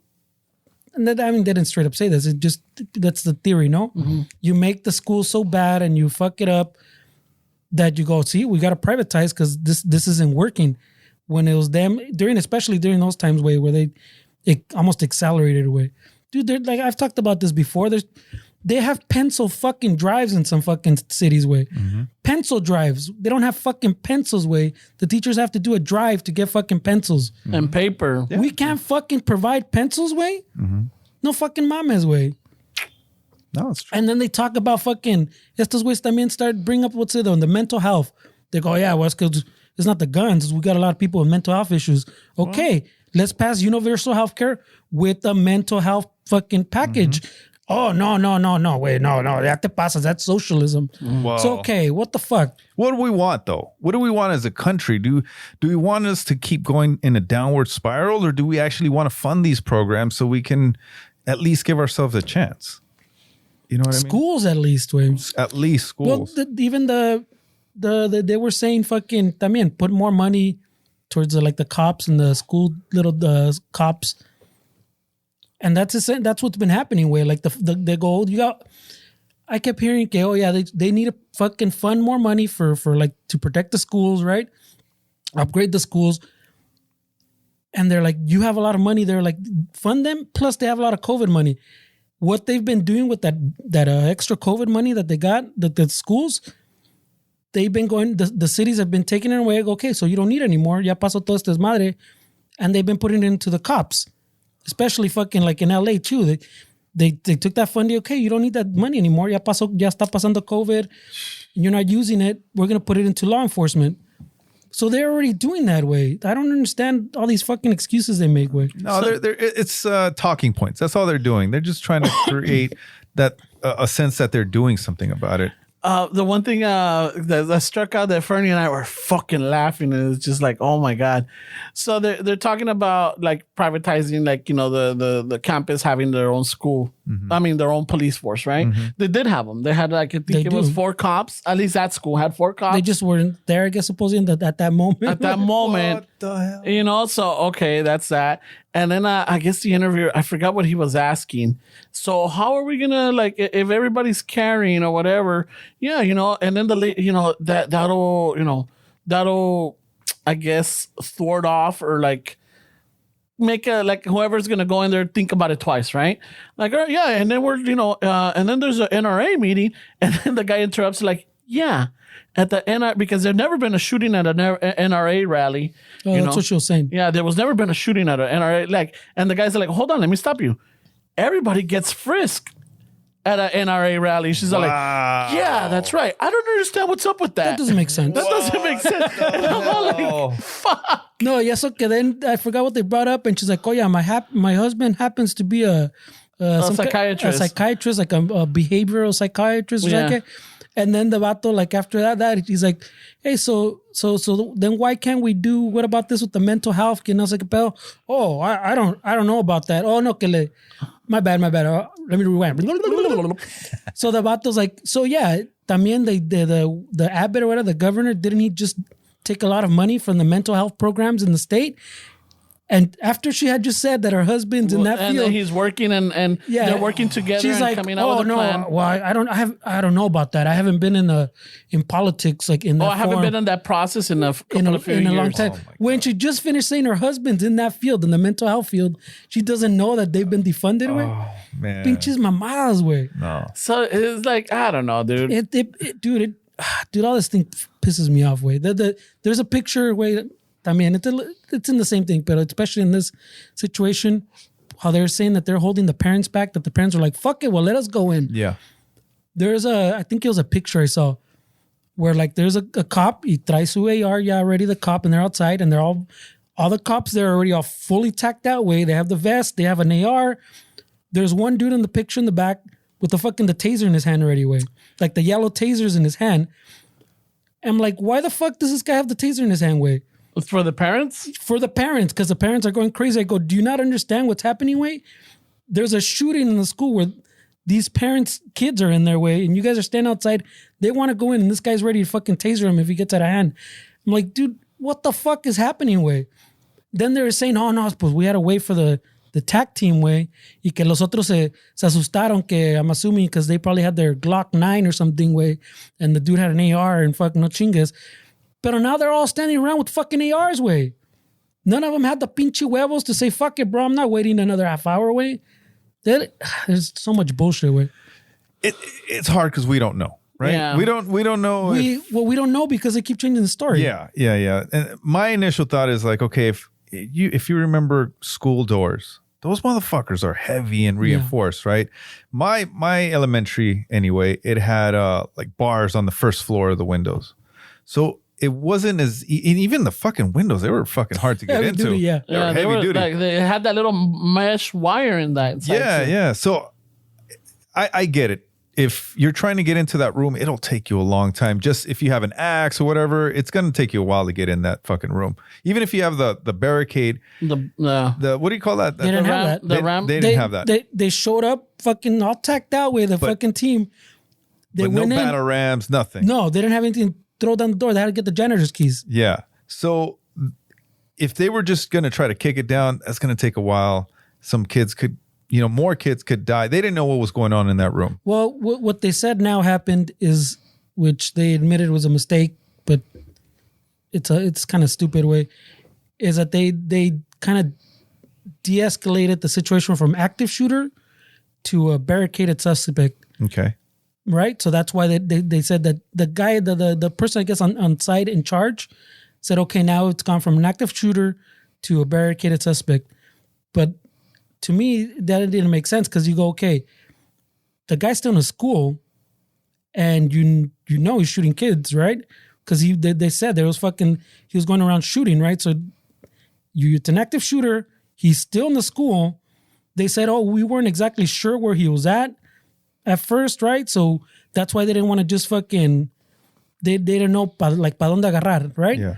and that, I mean, they didn't straight up say this. It just that's the theory, no? You make the school so bad and you fuck it up that you go, see, we got to privatize because this isn't working. When it was them especially during those times where it almost accelerated away. Dude, they're like, I've talked about this before. They have pencil fucking drives in some fucking cities way. Pencil drives. They don't have fucking pencils way. The teachers have to do a drive to get fucking pencils. And paper. Yeah. We can't fucking provide pencils way. No fucking mames way. No, it's true. And then they talk about fucking, estos güeyes también start bring up what's it on the mental health. They go, yeah, well, it's because it's not the guns. We got a lot of people with mental health issues. Okay, let's pass universal health care with a mental health fucking package. Oh, no, wait, no, ya te pasas. That's socialism. Wow. So, okay, what the fuck? What do we want, though? What do we want as a country? Do we want us to keep going in a downward spiral, or do we actually want to fund these programs so we can at least give ourselves a chance? You know what I mean? Schools, at least, way. At least schools. Well, even the they were saying fucking, también, put more money towards the cops and the school cops. And that's what's been happening. Where like they go, I kept hearing, okay, oh yeah, they need to fucking fund more money for like to protect the schools, right? Upgrade the schools. And they're like, you have a lot of money. They're like, fund them. Plus, they have a lot of COVID money. What they've been doing with that extra COVID money that they got, the schools, they've been going. The cities have been taking it away. Okay, so you don't need anymore. Ya pasó todo este desmadre, and they've been putting it into the cops. Especially fucking like in LA too. They took that funding. Okay, you don't need that money anymore. Ya está pasando COVID. You're not using it. We're going to put it into law enforcement. So they're already doing that way. I don't understand all these fucking excuses they make way. No, it's talking points. That's all they're doing. They're just trying to create that a sense that they're doing something about it. The one thing that struck out that Fernie and I were fucking laughing, and it's just like, oh my God. So they're talking about like privatizing, like, you know, the campus having their own school. I mean, their own police force, right? They did have them. They had like, I think it was 4 cops. At least that school had 4 cops. They just weren't there, I guess, supposing at that moment. At that moment. What the hell? You know, so, okay, that's that. And then I guess the interviewer, I forgot what he was asking. So how are we going to, like, if everybody's carrying or whatever, yeah, you know, and then that'll, I guess, thwart off or like make like whoever's going to go in there think about it twice, right? Like, oh, yeah, and then we're, you know, and then there's an NRA meeting, and then the guy interrupts like, yeah, at the NRA, because there's never been a shooting at an NRA rally. Oh, that's what she was saying. Yeah, there was never been a shooting at an NRA. Like, and the guys are like, hold on, let me stop you. Everybody gets frisked at an NRA rally. She's all like, yeah, that's right. I don't understand what's up with that. That doesn't make sense. That doesn't make sense. I'm all like, fuck. No, yes, okay. Then I forgot what they brought up, and she's like, "Oh yeah, my husband happens to be a psychiatrist, like a behavioral psychiatrist." Yeah. Like, and then the vato, like after that, he's like, "Hey, so then why can't we do? What about this with the mental health?" And I was like, "Oh, I don't know about that. Oh no, my bad. Oh, let me rewind." So the vato's like, "So yeah, también the Abbott or whatever, the governor, didn't he just take a lot of money from the mental health programs in the state?" And after she had just said that her husband's in that field, and he's working and they're working together. She's and like, coming out with a plan. Well, I don't know about that. I haven't been in politics like in that. I haven't been in that process in a long time. When she just finished saying her husband's in that field, in the mental health field, she doesn't know that they've been defunded. Oh man, pinches mamadas, way. No. So it's like, I don't know, dude. Dude, all this thing pisses me off. Way there's a picture. Way, I mean, it's in the same thing, but especially in this situation, how they're saying that they're holding the parents back, that the parents are like, fuck it, well, let us go in. Yeah. I think it was a picture I saw where like there's a cop, he trae su AR, already the cop, and they're outside, and they're all the cops there are already all fully tacked that way. They have the vest, they have an AR. There's one dude in the picture in the back with the taser in his hand already, way. Like the yellow taser's in his hand. I'm like, why the fuck does this guy have the taser in his hand, way? For the parents? For the parents, because the parents are going crazy. I go, do you not understand what's happening, way? There's a shooting in the school where these parents' kids are in their way, and you guys are standing outside. They want to go in, and this guy's ready to fucking taser him if he gets out of hand. I'm like, dude, what the fuck is happening, way? Then they were saying, oh, no, pues we had to wait for the TAC team, way. Y que los otros se asustaron, que I'm assuming because they probably had their Glock 9 or something, way. And the dude had an AR and fucking no chingas. But now they're all standing around with fucking ARs, way. None of them had the pinche huevos to say, fuck it, bro, I'm not waiting another half hour, way. There's so much bullshit, way. It's hard because we don't know, right? Yeah. We don't know. We don't know because they keep changing the story. Yeah. And my initial thought is like, okay, if you remember school doors, those motherfuckers are heavy and reinforced, right? My elementary, anyway, it had like bars on the first floor of the windows. So it wasn't as, and even the fucking windows, they were fucking hard to get into. Duty, yeah. They were heavy duty. Like, they had that little mesh wire in that side too. Yeah. So I get it. If you're trying to get into that room, it'll take you a long time. Just if you have an axe or whatever, it's going to take you a while to get in that fucking room. Even if you have the barricade, the what do you call that? They didn't have that. They didn't have that. They showed up fucking all tacked out with the fucking team. They but went no in. battle rams, nothing. No, they didn't have anything to throw down the door. They had to get the janitor's keys. Yeah. So if they were just going to try to kick it down, that's going to take a while. Some kids could, more kids could die. They didn't know what was going on in that room. Well, what they said now happened is, which they admitted was a mistake, but it's kind of stupid way, is that they kind of de-escalated the situation from active shooter to a barricaded suspect. Okay. Right? So that's why they said that the guy, the person I guess on site in charge said, okay, now it's gone from an active shooter to a barricaded suspect. But to me, that didn't make sense because you go, okay, the guy's still in a school and you know he's shooting kids, right? Because they said he was going around shooting, right? So it's an active shooter. He's still in the school. They said, oh, we weren't exactly sure where he was at first, right? So that's why they didn't want to just fucking, they didn't know pa donde agarrar, right? Yeah.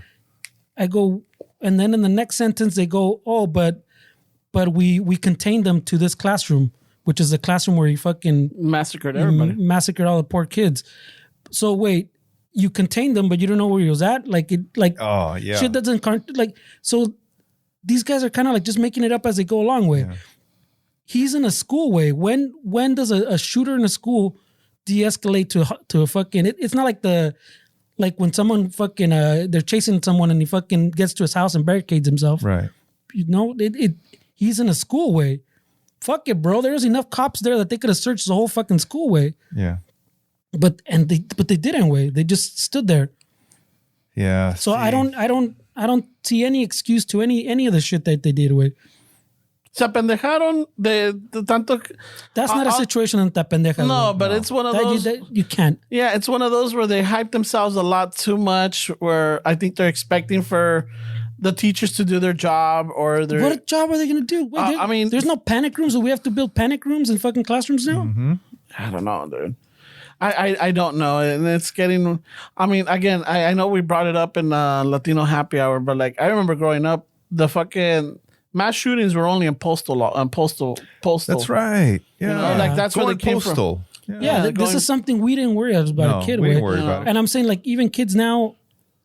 I go, and then in the next sentence they go, oh, but we contained them to this classroom, which is the classroom where he fucking massacred everybody. Massacred all the poor kids. So wait, you contained them, but you don't know where he was at? Oh, yeah. Shit doesn't, so these guys are kind of like just making it up as they go along with. Yeah. He's in a school way. When does a shooter in a school de-escalate to a fucking, it's not like when someone fucking, they're chasing someone and he fucking gets to his house and barricades himself. Right. He's in a school way. Fuck it, bro. There was enough cops there that they could have searched the whole fucking school way. Yeah. But they didn't way. They just stood there. Yeah. So I don't see any excuse to any of the shit that they did way. Se apendejaron de tanto. That's not a situation in Tapendeja. No, but it's one of those. You can't. Yeah, it's one of those where they hype themselves a lot too much, where I think they're expecting for the teachers to do their job or their. What job are they going to do? Wait, there's no panic rooms, so we have to build panic rooms in fucking classrooms now? Mm-hmm. I don't know, dude. I don't know. And it's getting, again, I know we brought it up in Latino Happy Hour, but like, I remember growing up, the fucking mass shootings were only in postal. That's right. Yeah. Like that's where they came postal. from. Yeah, this is something we didn't worry about a kid. We didn't worry about it. And I'm saying like even kids now,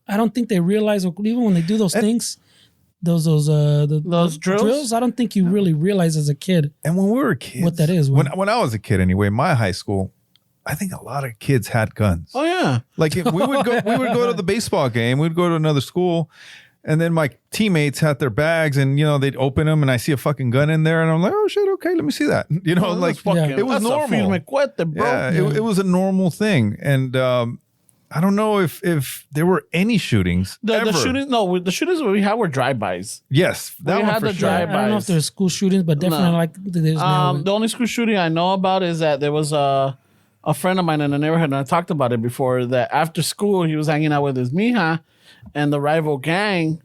I don't think they realize, even when they do those things, those drills, I don't think you really realize as a kid. And when we were kids, what that is. When I was a kid anyway, my high school, I think a lot of kids had guns. Oh yeah. Like if we would go to the baseball game, we'd go to another school, and then my teammates had their bags, and they'd open them, and I see a fucking gun in there, and I'm like, oh shit, okay, let me see that. It was that's normal. bro. Yeah, it was a normal thing, and I don't know if there were any shootings. The shootings, no, the shootings we had were drive-bys. Yes, that We one had for the sure. drive- I don't know if there's school shootings, but definitely No. like there's now. The only school shooting I know about is that there was a friend of mine in the neighborhood, and I talked about it before, that after school he was hanging out with his mija, and the rival gang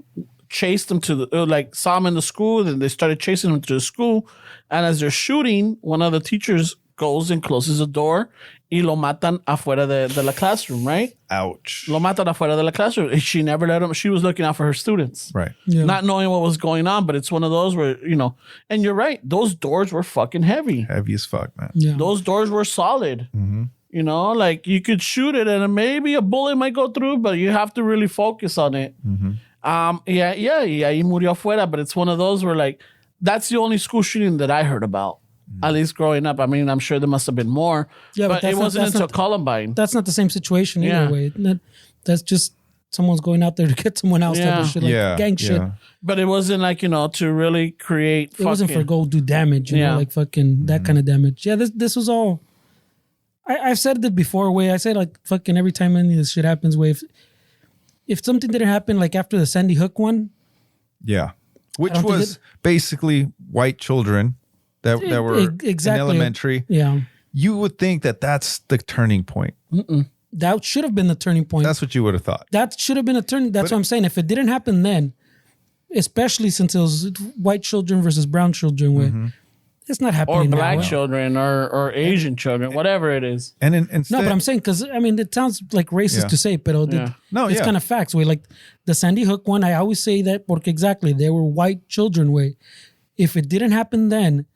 chased him to the saw him in the school, then they started chasing him to the school, and as they're shooting, one of the teachers goes and closes the door y lo matan afuera de la classroom, right? Ouch. Lo matan afuera de la classroom. She never let him. She was looking out for her students. Right. Yeah. Not knowing what was going on, but it's one of those where, and you're right, those doors were fucking heavy. Heavy as fuck, man. Yeah. Those doors were solid. Like you could shoot it and maybe a bullet might go through, but you have to really focus on it. Y murió afuera, but it's one of those where like, that's the only school shooting that I heard about. At least growing up. I mean, I'm sure there must have been more. Yeah, but but that's it not- wasn't that's until not- Columbine. That's not the same situation either Yeah. way. That's just someone's going out there to get someone else type Yeah. of shit, like gang shit. But it wasn't like, to really create It wasn't for fucking- go do damage, you know, Yeah. like fucking that kind of damage. Yeah, this was all. I've said it before. Way I say like fucking every time any of this shit happens. Way if something didn't happen like after the Sandy Hook one, Yeah. Which don't think was basically white children that were exactly. in elementary. yeah, You would think that that's the turning point. that should have been the turning point. That's what you would have thought. That should have been a turning. That's what I'm saying. If it didn't happen then, especially since it was white children versus brown children, way it's not or happening black now. children or Asian children, whatever it is. And instead, No, but I'm saying because I mean it sounds like racist Yeah. to say, but Yeah. No, it's yeah. kind of facts. Way like the Sandy Hook one, I always say that porque exactly they were white children. Way if it didn't happen then,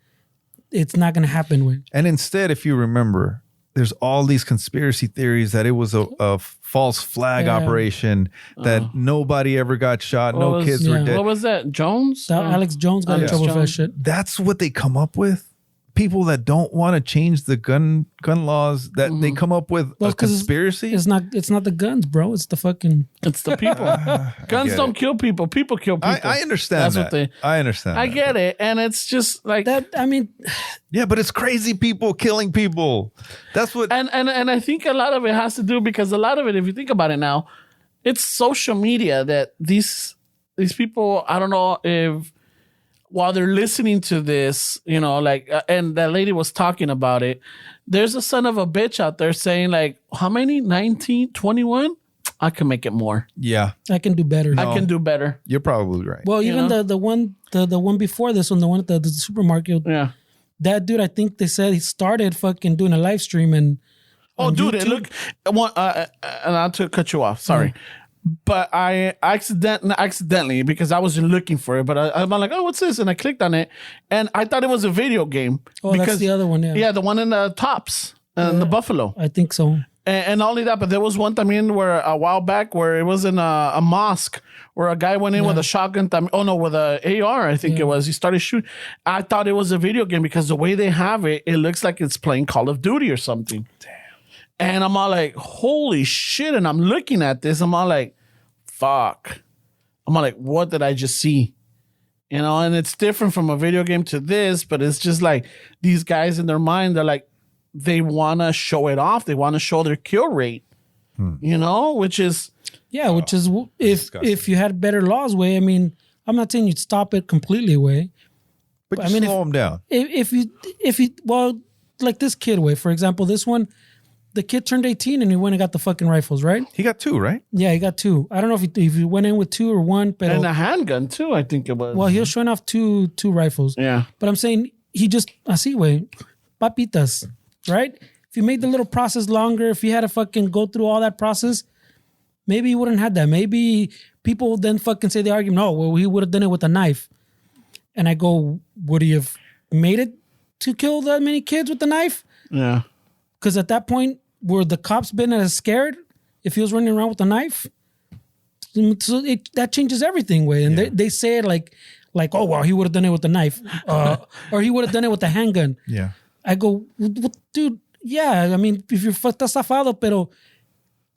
it's not gonna happen. Way And instead, if you remember, there's all these conspiracy theories that it was a false flag Yeah. operation, that nobody ever got shot, no What was- kids were yeah. dead. What was that? Jones? Alex Jones got in Alex trouble for that Jones. shit. That's what they come up with. People that don't want to change the gun laws, that they come up with Well, a 'cause conspiracy. It's not the guns, bro. It's the fucking. It's the people. Guns get don't it. kill people. People kill people. I understand That's that. what they. I understand. I that. get it, and it's just like That I mean, Yeah, but it's crazy people killing people. That's what. and I think a lot of it has to do because a lot of it, if you think about it now, it's social media that these people. I don't know if while they're listening to this, and that lady was talking about it. There's a son of a bitch out there saying like, how many? 19, 21? I can make it more. Yeah, I can do better. I can do better. you're probably right. Well, You even know? the one before this one, the one at the supermarket, Yeah. that dude, I think they said he started fucking doing a live stream and Oh, on dude, YouTube. look. And not to cut you off. Sorry. But I accidentally, because I wasn't looking for it, but I'm like, oh, what's this? And I clicked on it, and I thought it was a video game. Oh, that's the other one, yeah. Yeah, the one in the Tops and the Buffalo. I think so. And not only that, but there was one time where a while back where it was in a mosque where a guy went in with a shotgun. With a AR, I think it was. He started shooting. I thought it was a video game because the way they have it, it looks like it's playing Call of Duty or something. Damn. And I'm all like, holy shit. And I'm looking at this. I'm all like, fuck. I'm all like, what did I just see? And it's different from a video game to this, but it's just like these guys in their mind, they're like, they want to show it off. They want to show their kill rate, which is, Yeah, which is if you had better laws, way. I mean, I'm not saying you'd stop it completely, way. but I you mean, slow them down. If you well, like this kid, way, for example, this one, the kid turned 18 and he went and got the fucking rifles, right? He got 2, right? Yeah, he got 2. I don't know if he went in with 2 or 1, but and a handgun too, I think it was. well, he was showing off two rifles. Yeah. But I'm saying he just así, way, papitas, right? If you made the little process longer, if you had to fucking go through all that process, maybe you wouldn't have that. Maybe people would then fucking say the argument, no, well, he would have done it with a knife. And I go, would he have made it to kill that many kids with the knife? Yeah. Because at that point, were the cops been as scared if he was running around with a knife? So that changes everything, way. And they say it like, oh, well, he would have done it with a knife. Or he would have done it with a handgun. Yeah. I go, well, dude, yeah. I mean, if you're estás zafado, pero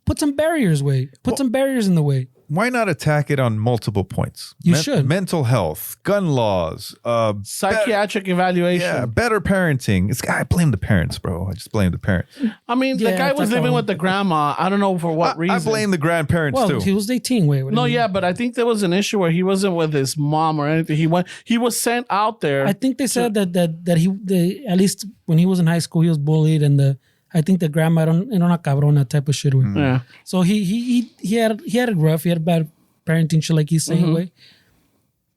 put some barriers, way. Put some barriers in the way. why not attack it on multiple points? You should. Mental health, gun laws, psychiatric evaluation. yeah, better parenting. I blame the parents, bro. I just blame the parents. I mean, the guy was living with the grandma. I don't know for what reason. I blame the grandparents Well, too. he was 18. Wait, what do No, you mean? yeah, but I think there was an issue where he wasn't with his mom or anything. He was sent out there. I think they said that he at least when he was in high school he was bullied, and I think the grandma era una cabrona type of shit. Yeah. So he had it rough. He had bad parenting shit, like he's saying. Way.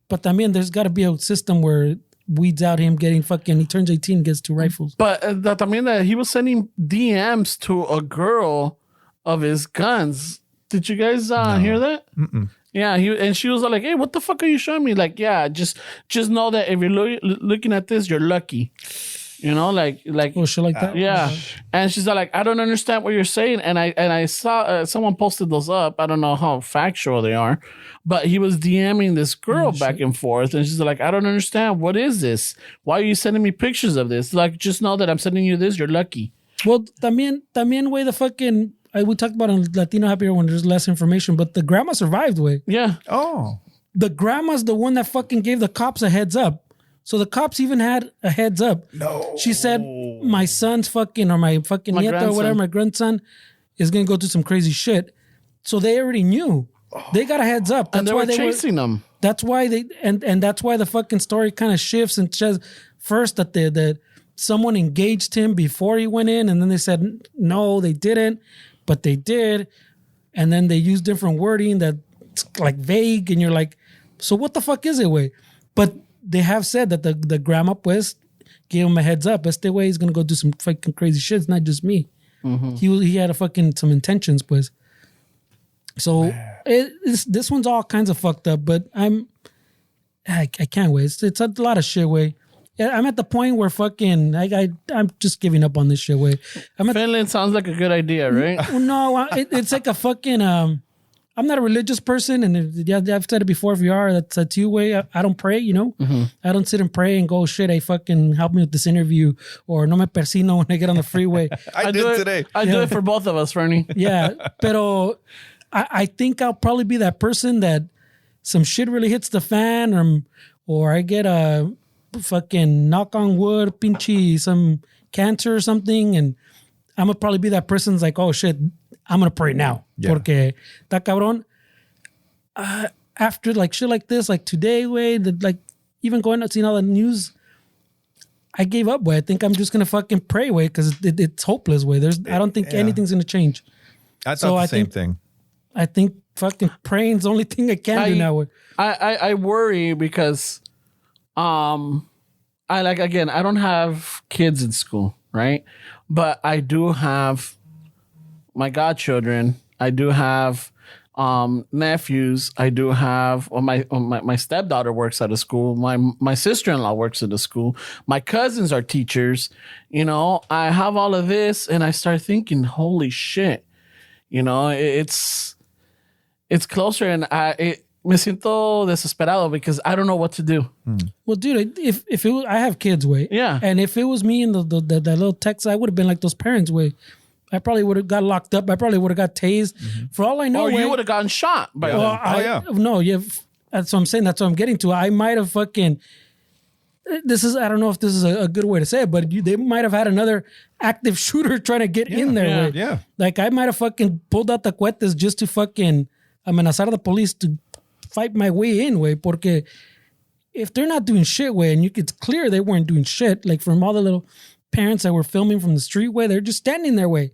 But I mean, there's got to be a system where weeds out him getting fucking. He turns 18, and gets 2 rifles. But that I mean that he was sending DMs to a girl of his guns. Did you guys hear that? Mm-mm. Yeah, and she was like, "Hey, what the fuck are you showing me?" Like, yeah, just know that if you're looking at this, you're lucky. You know, like Oh, shit like that. yeah. And she's like, "I don't understand what you're saying." And I saw someone posted those up. I don't know how factual they are, but he was DMing this girl back and forth, and she's like, "I don't understand. What is this? Why are you sending me pictures of this? Like, just know that I'm sending you this. You're lucky." Well, también, way the fucking. We talked about on Latino Happy Hour when there's less information, but the grandma survived, way. Yeah. Oh, The grandma's the one that fucking gave the cops a heads up. So the cops even had a heads up. No. She said, my son's fucking, or my fucking nieto or whatever, my grandson is going to go do some crazy shit. So they already knew. They got a heads up. That's And they why were chasing them. That's why and that's why the fucking story kind of shifts and says first that someone engaged him before he went in, and then they said, no, they didn't, but they did. And then they used different wording that's like vague, and you're like, so what the fuck is it, way? But they have said that the grandma pues gave him a heads up. Este way he's gonna go do some fucking crazy shit. It's not just me. Mm-hmm. He had some intentions pues. So this one's all kinds of fucked up. But I can't wait. It's a lot of shit way. I'm at the point where fucking I'm just giving up on this shit way. Finland sounds like a good idea, right? No, it's like a fucking I'm not a religious person, and I've said it before. If you are, that's you way. I don't pray, you know. Mm-hmm. I don't sit and pray and go, shit, I fucking help me with this interview, or no me persino when I get on the freeway. I did today. I do it for both of us, Fernie. Yeah, pero I think I'll probably be that person that some shit really hits the fan, or I get a fucking knock on wood, pinchy, some cancer or something, and I'm gonna probably be that person's like, oh shit, I'm gonna pray now. Yeah. Porque ta cabrón. After like shit like this, like today, way, like even going out seeing all the news, I gave up. Way, I think I'm just gonna fucking pray, way, because it's hopeless. Way, I don't think anything's gonna change. I thought the same thing. I think fucking praying's the only thing I can do now. Way. I worry because, I don't have kids in school, right? But I do have my godchildren. I do have nephews. I do have my stepdaughter works at a school. My sister-in-law works at a school. My cousins are teachers. You know, I have all of this, and I start thinking, holy shit. You know, it's closer, and me siento desesperado because I don't know what to do. Well, dude, if it was, I have kids, way. Yeah. And if it was me and the little text, I would have been like those parents, way. I probably would have got locked up. I probably would have got tased. Mm-hmm. For all I know, or you would have gotten shot. By No, that's what I'm saying. That's what I'm getting to. I might have fucking. I don't know if this is a good way to say it, but they might have had another active shooter trying to get in there. Yeah. Like I might have fucking pulled out the cuetes just to fucking amenazar the police to fight my way in, way. Porque if they're not doing shit, way, and it's clear they weren't doing shit, like from all the little parents that were filming from the street, way, they're just standing their way.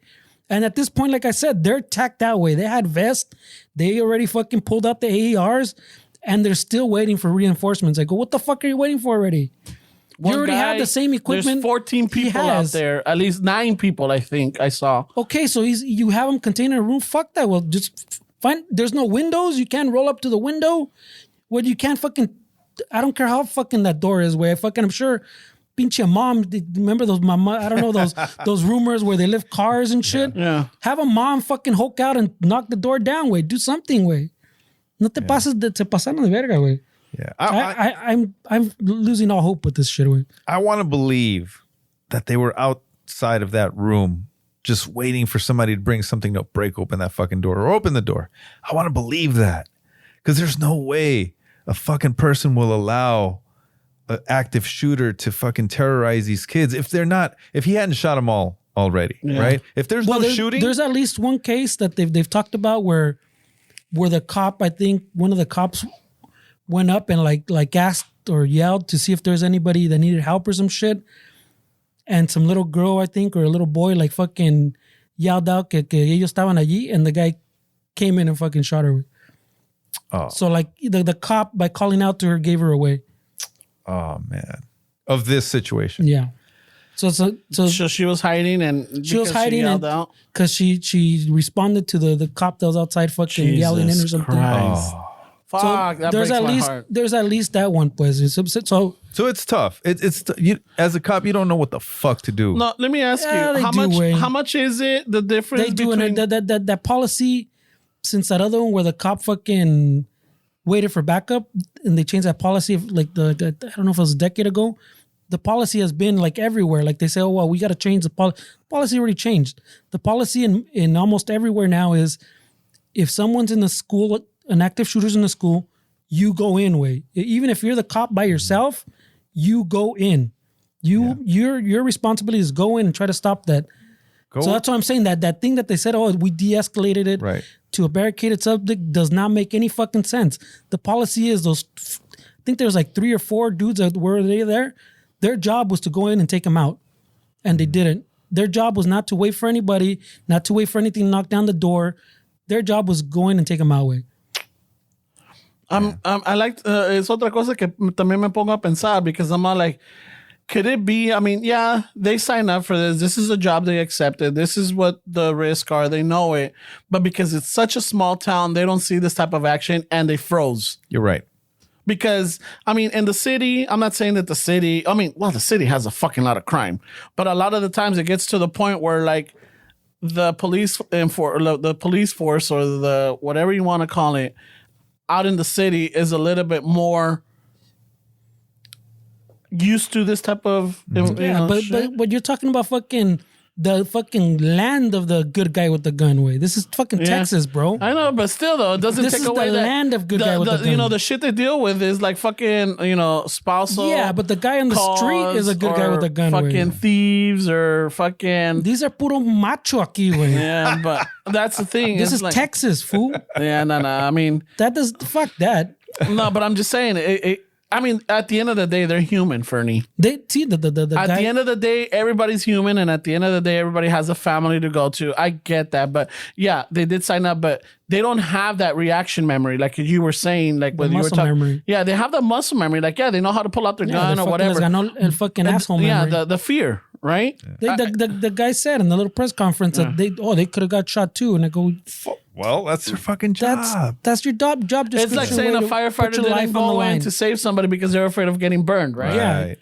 And at this point, like I said, they're tacked out, way. They had vests. They already fucking pulled out the AERs, and they're still waiting for reinforcements. I go, what the fuck are you waiting for already? You already have the same equipment. There's 14 people out there. At least 9 people, I think I saw. Okay, so you have them contained in a room. Fuck that. Well, just fine. There's no windows. You can't roll up to the window. Well, you can't fucking. I don't care how fucking that door is. Where I'm sure. Pinche mom, remember those mama? I don't know those rumors where they lift cars and shit. Yeah. Have a mom fucking hulk out and knock the door down. Way, do something. Way. No te pases se pasaron de verga. Way. Yeah, I'm losing all hope with this shit. Way. I want to believe that they were outside of that room just waiting for somebody to bring something to break open that fucking door or open the door. I want to believe that, because there's no way a fucking person will allow an active shooter to fucking terrorize these kids if he hadn't shot them all already, right? If there's no shooting, there's at least one case that they've talked about where the cop, I think one of the cops went up and like asked or yelled to see if there's anybody that needed help or some shit, and some little girl, I think, or a little boy, like fucking yelled out que ellos estaban allí, and the guy came in and fucking shot her. Oh. So like the cop, by calling out to her, gave her away. Oh man, of this situation. Yeah. So she was hiding, and she was hiding because she responded to the cop that was outside fucking yelling in or something. Oh. Fuck, so that breaks my heart. There's at least that one, pues. So it's tough. You, as a cop, you don't know what the fuck to do. No, let me ask you, how much is it, the difference they do, between... And that policy, since that other one where the cop fucking waited for backup, and they changed that policy of like I don't know if it was a decade ago. The policy has been like everywhere. Like they say, oh, well, we got to change the policy. The policy already changed. The policy in almost everywhere now is if someone's in the school, an active shooter's in the school, you go in, way. Even if you're the cop by yourself, you go in. Your responsibility is go in and try to stop that. So that's what I'm saying. That thing that they said, oh, we de-escalated it to a barricaded subject does not make any fucking sense. The policy is I think there's like 3 or 4 dudes that were there. Their job was to go in and take them out, and they didn't. Their job was not to wait for anybody, not to wait for anything to knock down the door. Their job was go in and take them out. Way. I like es otra cosa que también me pongo a pensar, because I'm all like, could it be? I mean, yeah, they sign up for this. This is a job they accepted. This is what the risks are. They know it, but because it's such a small town, they don't see this type of action, and they froze. You're right. Because, I mean, in the city, I'm not saying that the city has a fucking lot of crime, but a lot of the times it gets to the point where like the police force or the whatever you want to call it out in the city is a little bit more used to this type of but you're talking about the fucking land of the good guy with the gun, way. This is fucking Texas, bro. I know, but still, though, it doesn't take away the land of good guy with the gun. You know, the shit they deal with is like fucking, spousal. Yeah, but the guy on the street is a good guy with a gun, fucking thieves or fucking. These are puro macho aquí, way. Yeah, but that's the thing. This is like, Texas, fool. Yeah, no. I mean, fuck that. No, but I'm just saying I mean, at the end of the day, they're human, Fernie. They see the at guy, the end of the day, everybody's human, and at the end of the day, everybody has a family to go to. I get that, but yeah, they did sign up, but they don't have that reaction memory, like you were saying, like when you were talking. Memory. Yeah, they have the muscle memory, like they know how to pull out their gun or whatever. El fucking asshole memory. Yeah, the fear, right? The guy said in the little press conference that they could have got shot too, and I go. Well, that's their fucking job. That's your job description. It's like saying a firefighter didn't go in to save somebody because they're afraid of getting burned, right? Yeah.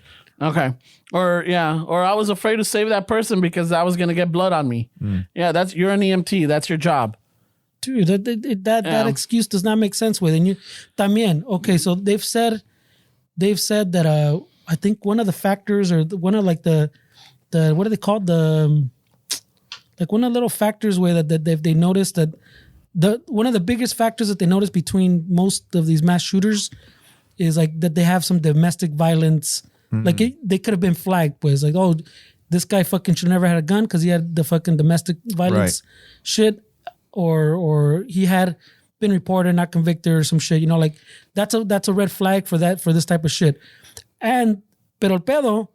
Okay. Or I was afraid to save that person because I was gonna get blood on me. Yeah, you're an EMT. That's your job, dude. That excuse does not make sense with. And you, también. Okay, so they've said that I think one of the factors or one of like the what are they called, like one of the little factors where that they noticed that. One of the biggest factors that they notice between most of these mass shooters is like that they have some domestic violence. Mm-hmm. Like they could have been flagged, pues like, oh, this guy fucking should never had a gun because he had the fucking domestic violence shit, or he had been reported, not convicted, or some shit. Like that's a red flag for this type of shit. And pero el pedo,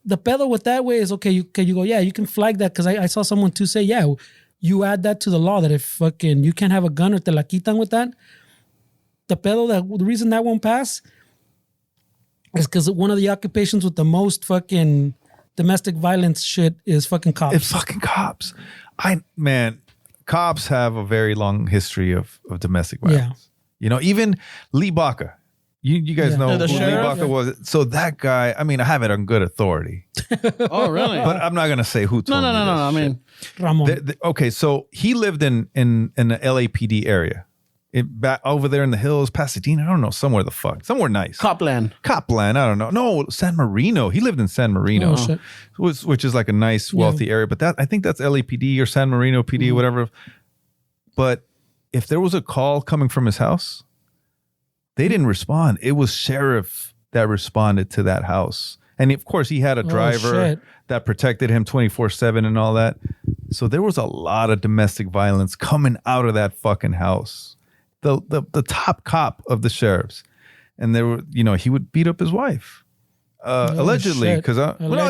the pedo with that way is okay. You go, yeah, you can flag that because I saw someone too say, yeah. You add that to the law that if fucking you can't have a gun or te la quitan with that, the reason that won't pass is because one of the occupations with the most fucking domestic violence shit is fucking cops. It's fucking cops. Cops have a very long history of domestic violence. Yeah. Even Lee Baca. You guys know who Lee Baca was. So that guy, I mean, I have it on good authority. Oh, really? But I'm not going to say who told me. No. I mean, Ramon. Okay, so he lived in the LAPD area back over there in the hills, Pasadena. I don't know, somewhere nice. Copland. I don't know. No, San Marino. He lived in San Marino, Oh, shit. which is like a nice, wealthy area. But I think that's LAPD or San Marino PD, whatever. But if there was a call coming from his house, they didn't respond. It was sheriff that responded to that house. And of course, he had a driver that protected him 24/7 and all that. So there was a lot of domestic violence coming out of that fucking house. The top cop of the sheriffs. And there were, he would beat up his wife. Allegedly, because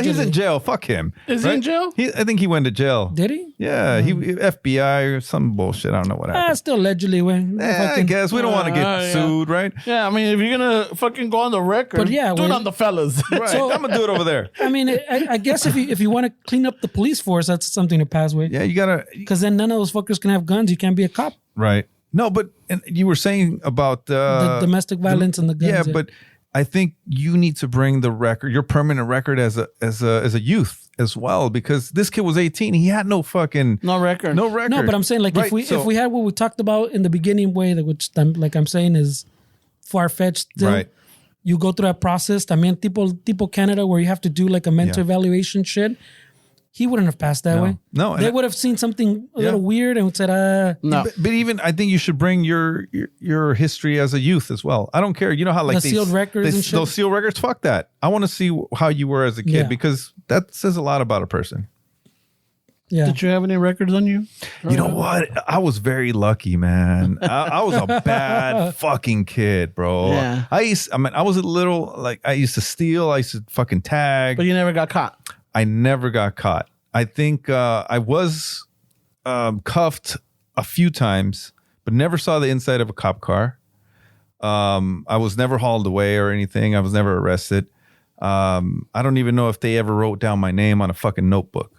he's in jail. Fuck him. Is he in jail? I think he went to jail. Did he? Yeah, he FBI or some bullshit. I don't know what happened. Still allegedly went. I guess we don't want to get sued, right? Yeah, I mean, if you're gonna fucking go on the record, But yeah, do it on the fellas. Right. So- I'm gonna do it over there. I mean, I guess if you want to clean up the police force, that's something to pass with. Yeah, you gotta. Because then none of those fuckers can have guns. You can't be a cop. Right. No, but and you were saying about The domestic violence and the guns. Yeah, but I think you need to bring the record, your permanent record as a youth as well, because this kid was 18. He had no fucking No record. no record. No, but I'm saying like Right, if we had what we talked about in the beginning way, which I'm saying is far fetched. Right. You go through that process. También tipo Canada where you have to do like a mental evaluation shit. He wouldn't have passed that way. No, They would have seen something a little weird and would said, No. But even I think you should bring your history as a youth as well. I don't care. You know how like The sealed records and shit? those sealed records. Fuck that. I want to see how you were as a kid Yeah. because that says a lot about a person. yeah. Did you have any records on you? You know what? I was very lucky, man. I was a bad fucking kid, bro. Yeah. I was a little like I used to steal. I used to fucking tag. But you never got caught. I never got caught. I think I was cuffed a few times, but never saw the inside of a cop car. I was never hauled away or anything. I was never arrested. I don't even know if they ever wrote down my name on a fucking notebook.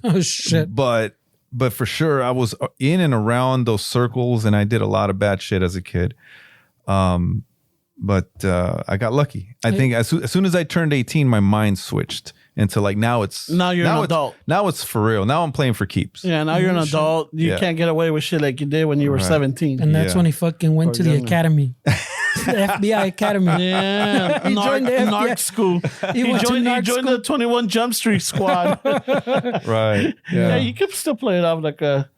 Oh shit. But for sure, I was in and around those circles, and I did a lot of bad shit as a kid. But I got lucky. I think as soon as I turned 18, my mind switched into like now you're an adult. Now it's for real. Now I'm playing for keeps. Yeah, now you're an adult. You can't get away with shit like you did when you were 17. And that's when he fucking went to the academy. The FBI academy. Yeah, He joined the FBI. narc school. He went to narc he joined school. the 21 Jump Street squad. Right. Yeah, Yeah. you could still play it off like the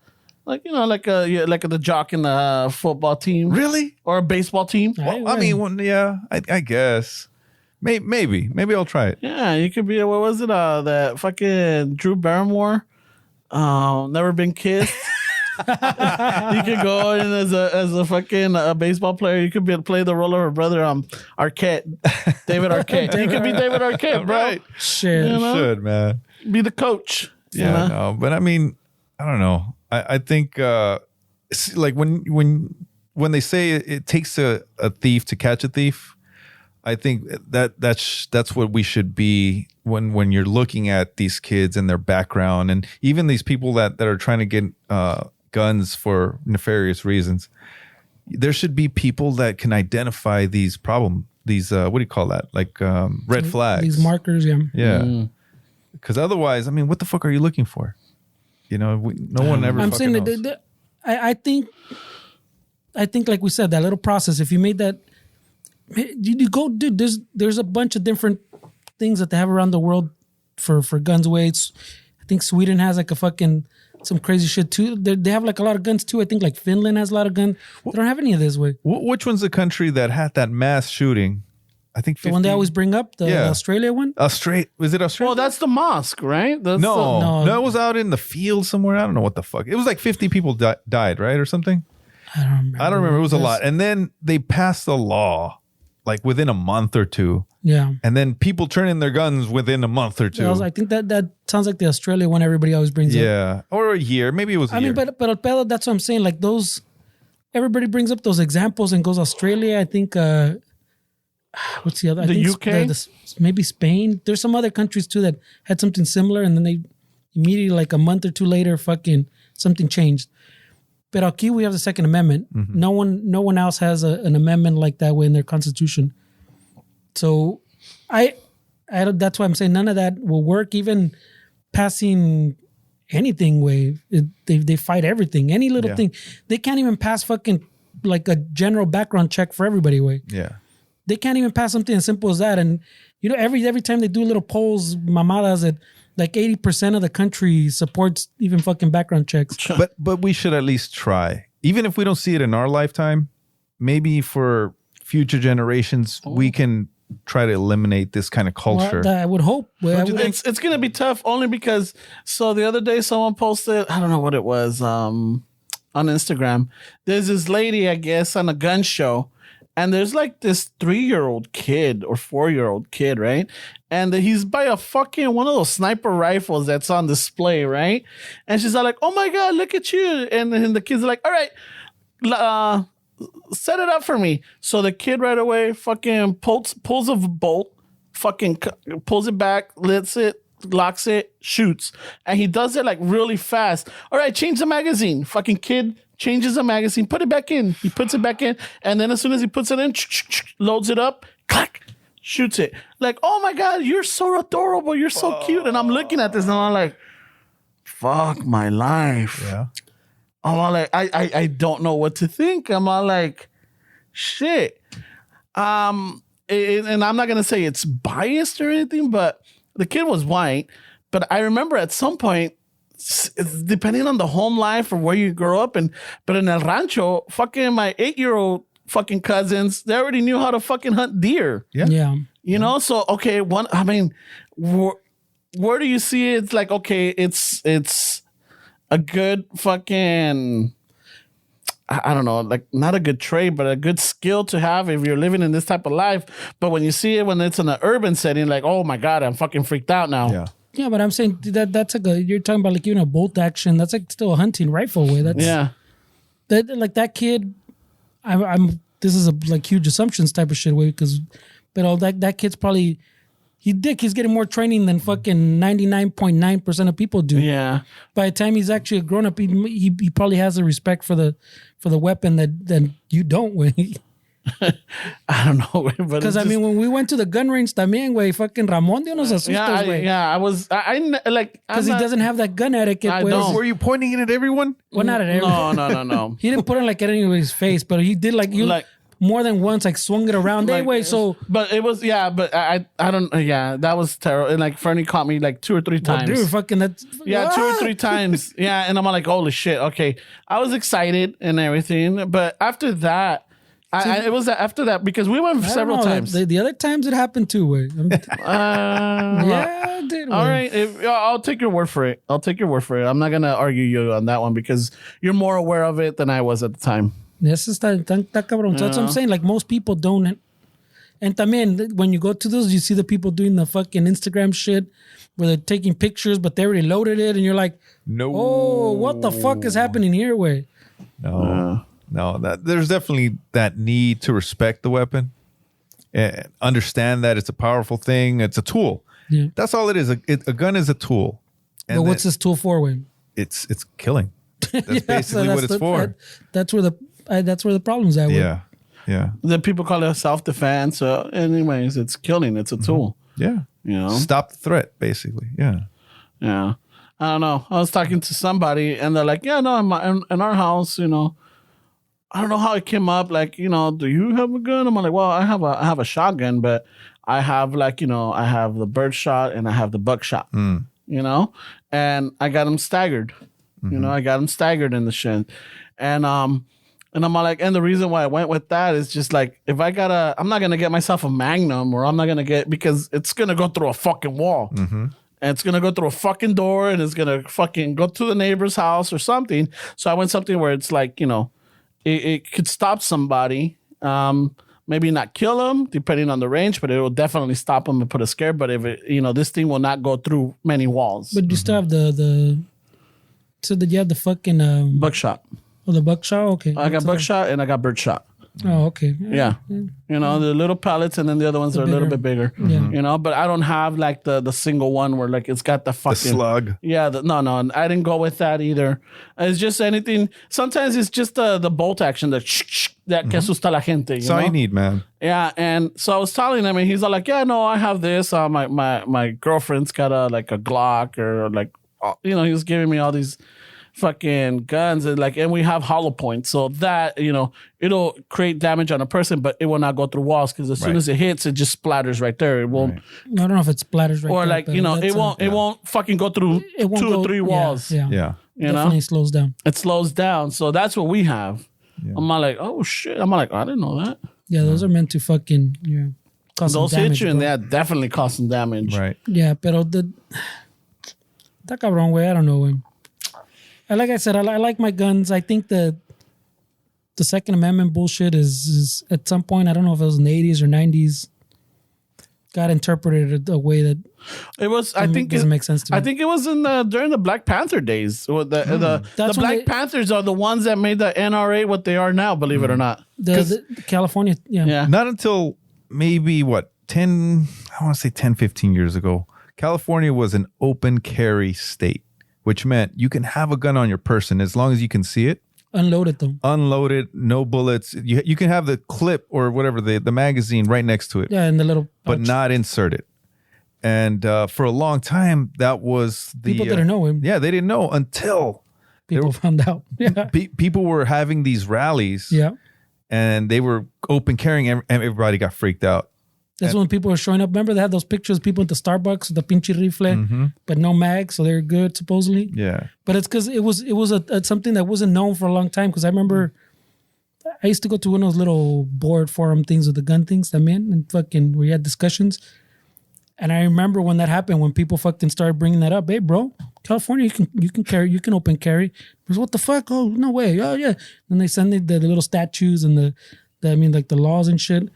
jock in the football team, Really? or a baseball team. Well, I mean, I guess. Maybe I'll try it. Yeah, you could be. What was it? That fucking Drew Barrymore. Never been kissed. You could go in as a fucking baseball player. You could play the role of her brother, Arquette, David Arquette. You could be David Arquette, bro. Right. Shit. You know? Should, man. Be the coach. you Yeah, know? no, but I mean, I don't know. I think it's like when they say it takes a thief to catch a thief, I think that's what we should be when you're looking at these kids and their background, and even these people that are trying to get guns for nefarious reasons. There should be people that can identify these these what do you call that? Like red flags. These markers, yeah. Yeah. Because otherwise, I mean, what the fuck are you looking for? You know, no one ever. I'm saying knows. that I think like we said, that little process. If you made that, you go, dude. There's a bunch of different things that they have around the world for guns weights. I think Sweden has like some crazy shit too. They have like a lot of guns too. I think like Finland has a lot of guns. They don't have any of this way. Which one's the country that had that mass shooting? I think 50, The one they always bring up, the Australia one. Was it Australia? Well, that's the mosque, right? That's no, it was out in the field somewhere. I don't know what the fuck. It was like 50 people died, right, or something. I don't remember. It was a lot. And then they passed a law like within a month or two. Yeah. And then people turn in their guns within a month or two. I think that sounds like the Australia one everybody always brings up. Yeah, or a year. Maybe it was. I mean, but Alpedo, that's what I'm saying. Like those, everybody brings up those examples and goes Australia. I think. What's the other? I think UK? Maybe Spain. There's some other countries too that had something similar, and then they immediately, like a month or two later, fucking something changed. But aquí we have the Second Amendment. Mm-hmm. No one else has an amendment like that way in their constitution. So, I that's why I'm saying none of that will work. Even passing anything way, they fight everything. Any little thing, they can't even pass fucking like a general background check for everybody. Way Yeah. they can't even pass something as simple as that. And every time they do little polls, mamadas that like 80% of the country supports even fucking background checks. But we should at least try, even if we don't see it in our lifetime. Maybe for future generations, we can try to eliminate this kind of culture. Well, I would hope. It's gonna be tough only because the other day someone posted, I don't know what it was, on Instagram. There's this lady, I guess, on a gun show, and there's like this 3-year-old kid or 4-year-old kid, right? And he's by a fucking one of those sniper rifles that's on display, right? And she's all like, "Oh my God, look at you!" And the kids are like, "All right, set it up for me." So the kid right away fucking pulls a bolt, fucking pulls it back, lets it, locks it, shoots. And he does it like really fast. "All right, change the magazine." Fucking kid changes the magazine, put it back in. He puts it back in. And then as soon as he puts it in, loads it up, clack, shoots it. Like, "Oh my God, you're so adorable. You're so cute." And I'm looking at this and I'm like, fuck my life. Yeah. I'm all like, I don't know what to think. I'm all like, shit. And I'm not gonna say it's biased or anything, but the kid was white. But I remember at some point, depending on the home life or where you grow up, but in El Rancho, fucking my 8-year-old fucking cousins, they already knew how to fucking hunt deer. Yeah. You know, so okay, where do you see it? It's like, okay, it's a good fucking, I don't know, like not a good trade, but a good skill to have if you're living in this type of life. But when you see it when it's in an urban setting, like, oh my God, I'm fucking freaked out now. Yeah. Yeah, but I'm saying that's like you're talking about like even a bolt action. That's like still a hunting rifle way. That's that kid. This is a like huge assumptions type of shit way but all that kid's probably he's getting more training than fucking 99.9% of people do. Yeah. By the time he's actually a grown up, he probably has a respect for the weapon that you don't. Way. I don't know, because I mean, when we went to the gun range, también, güey, fucking Ramon dio unos asustos, güey. I was like, because he doesn't have that gun etiquette. I don't. Were you pointing it at everyone? Well, not at everyone. No. He didn't put it like at anybody's face, but he did like more than once, like swung it around. Anyway, so but it was but I don't that was terrible. And like Fernie caught me like 2 or 3 times. Dude, fucking that. 2 or 3 times. Yeah, and I'm like, holy shit. Okay, I was excited and everything, but after that. It was after that because we went several times. The other times it happened too. Way. Yeah, it did. All right, I'll take your word for it. I'm not gonna argue you on that one because you're more aware of it than I was at the time. Yes, está cabrón. So that's what I'm saying. Like most people don't. And también when you go to those, you see the people doing the fucking Instagram shit where they're taking pictures, but they already loaded it, and you're like, no. Oh, what the fuck is happening here? Way. No, there's definitely that need to respect the weapon and understand that it's a powerful thing. It's a tool. Yeah. That's all it is. A gun is a tool. And but what's this tool for, Wayne? It's killing. That's basically what it's for. That's where the problem's at. Yeah. Yeah. The people call it self-defense. Anyways, it's killing. It's a tool. Yeah. You know? Stop the threat, basically. Yeah. Yeah. I don't know. I was talking to somebody and they're like, yeah, no, in our house, you know, I don't know how it came up. Like, you know, do you have a gun? I'm like, well, I have a shotgun, but I have like, you know, I have the bird shot and I have the buckshot, you know, and I got them staggered. You know, I got them staggered in the shit. And I'm like, and the reason why I went with that is just like, if I'm not going to get myself a Magnum or I'm not going to because it's going to go through a fucking wall. And it's going to go through a fucking door and it's going to fucking go to the neighbor's house or something. So I went something where it's like, you know, it could stop somebody, maybe not kill them, depending on the range, but it will definitely stop them and put a scare. But if it, you know, this thing will not go through many walls. But you still have so that you have the fucking buckshot. Oh, the buckshot. Okay, I got buckshot and I got birdshot. Oh, okay. Yeah. You know, the little pellets and then the other ones are a little bit bigger. Yeah. You know, but I don't have like the single one where like it's got the fucking slug. Yeah, no, I didn't go with that either. It's just anything. Sometimes it's just the bolt action that que asusta la gente. That's all you need, man. Yeah, and so I was telling him, and he's all like, "Yeah, no, I have this. My girlfriend's got a Glock or like, you know." He was giving me all these fucking guns, and we have hollow points, so that it'll create damage on a person, but it will not go through walls because as soon as it hits, it just splatters right there. It won't. I don't know if it splatters right or there, it won't fucking go through it won't 2 or 3 walls. Yeah. Definitely slows down. It slows down, so that's what we have. Yeah. I'm not like, oh shit. I'm not like, I didn't know that. Yeah, those are meant to fucking cause Those some damage, hit you, and bro. they're definitely causing damage. Right. Yeah, pero that cabrón, way. I don't know, güey. Like I said, I like my guns. I think the Second Amendment bullshit is at some point, I don't know if it was in the 80s or 90s, got interpreted a way that It was. I think doesn't make sense to me. I think it was during the Black Panther days. The That's when Black Panthers are the ones that made the NRA what they are now. Believe it or not. the California, Yeah. Not until maybe 10, I want to say 10, 15 years ago, California was an open carry state, which meant you can have a gun on your person as long as you can see it. unloaded them. Unloaded, no bullets. You can have the clip or whatever, the magazine right next to it, Yeah, in the little but pouch. not inserted. And for a long time, that was the... People didn't know him. Yeah, they didn't know until People found out. Yeah. people were having these rallies Yeah. and they were open carrying and everybody got freaked out. That's when people were showing up. Remember they had those pictures of people at the Starbucks with the pinche rifle, but no mag, so they're good supposedly. Yeah. But it's because it was something that wasn't known for a long time. Because I remember I used to go to one of those little board forum things with the gun things, and fucking we had discussions. And I remember when that happened, when people fucking started bringing that up. Hey, bro, California, you can carry, you can open carry. I was, what the fuck? Oh, no way. Oh, yeah. And they send the little statues and the laws and shit.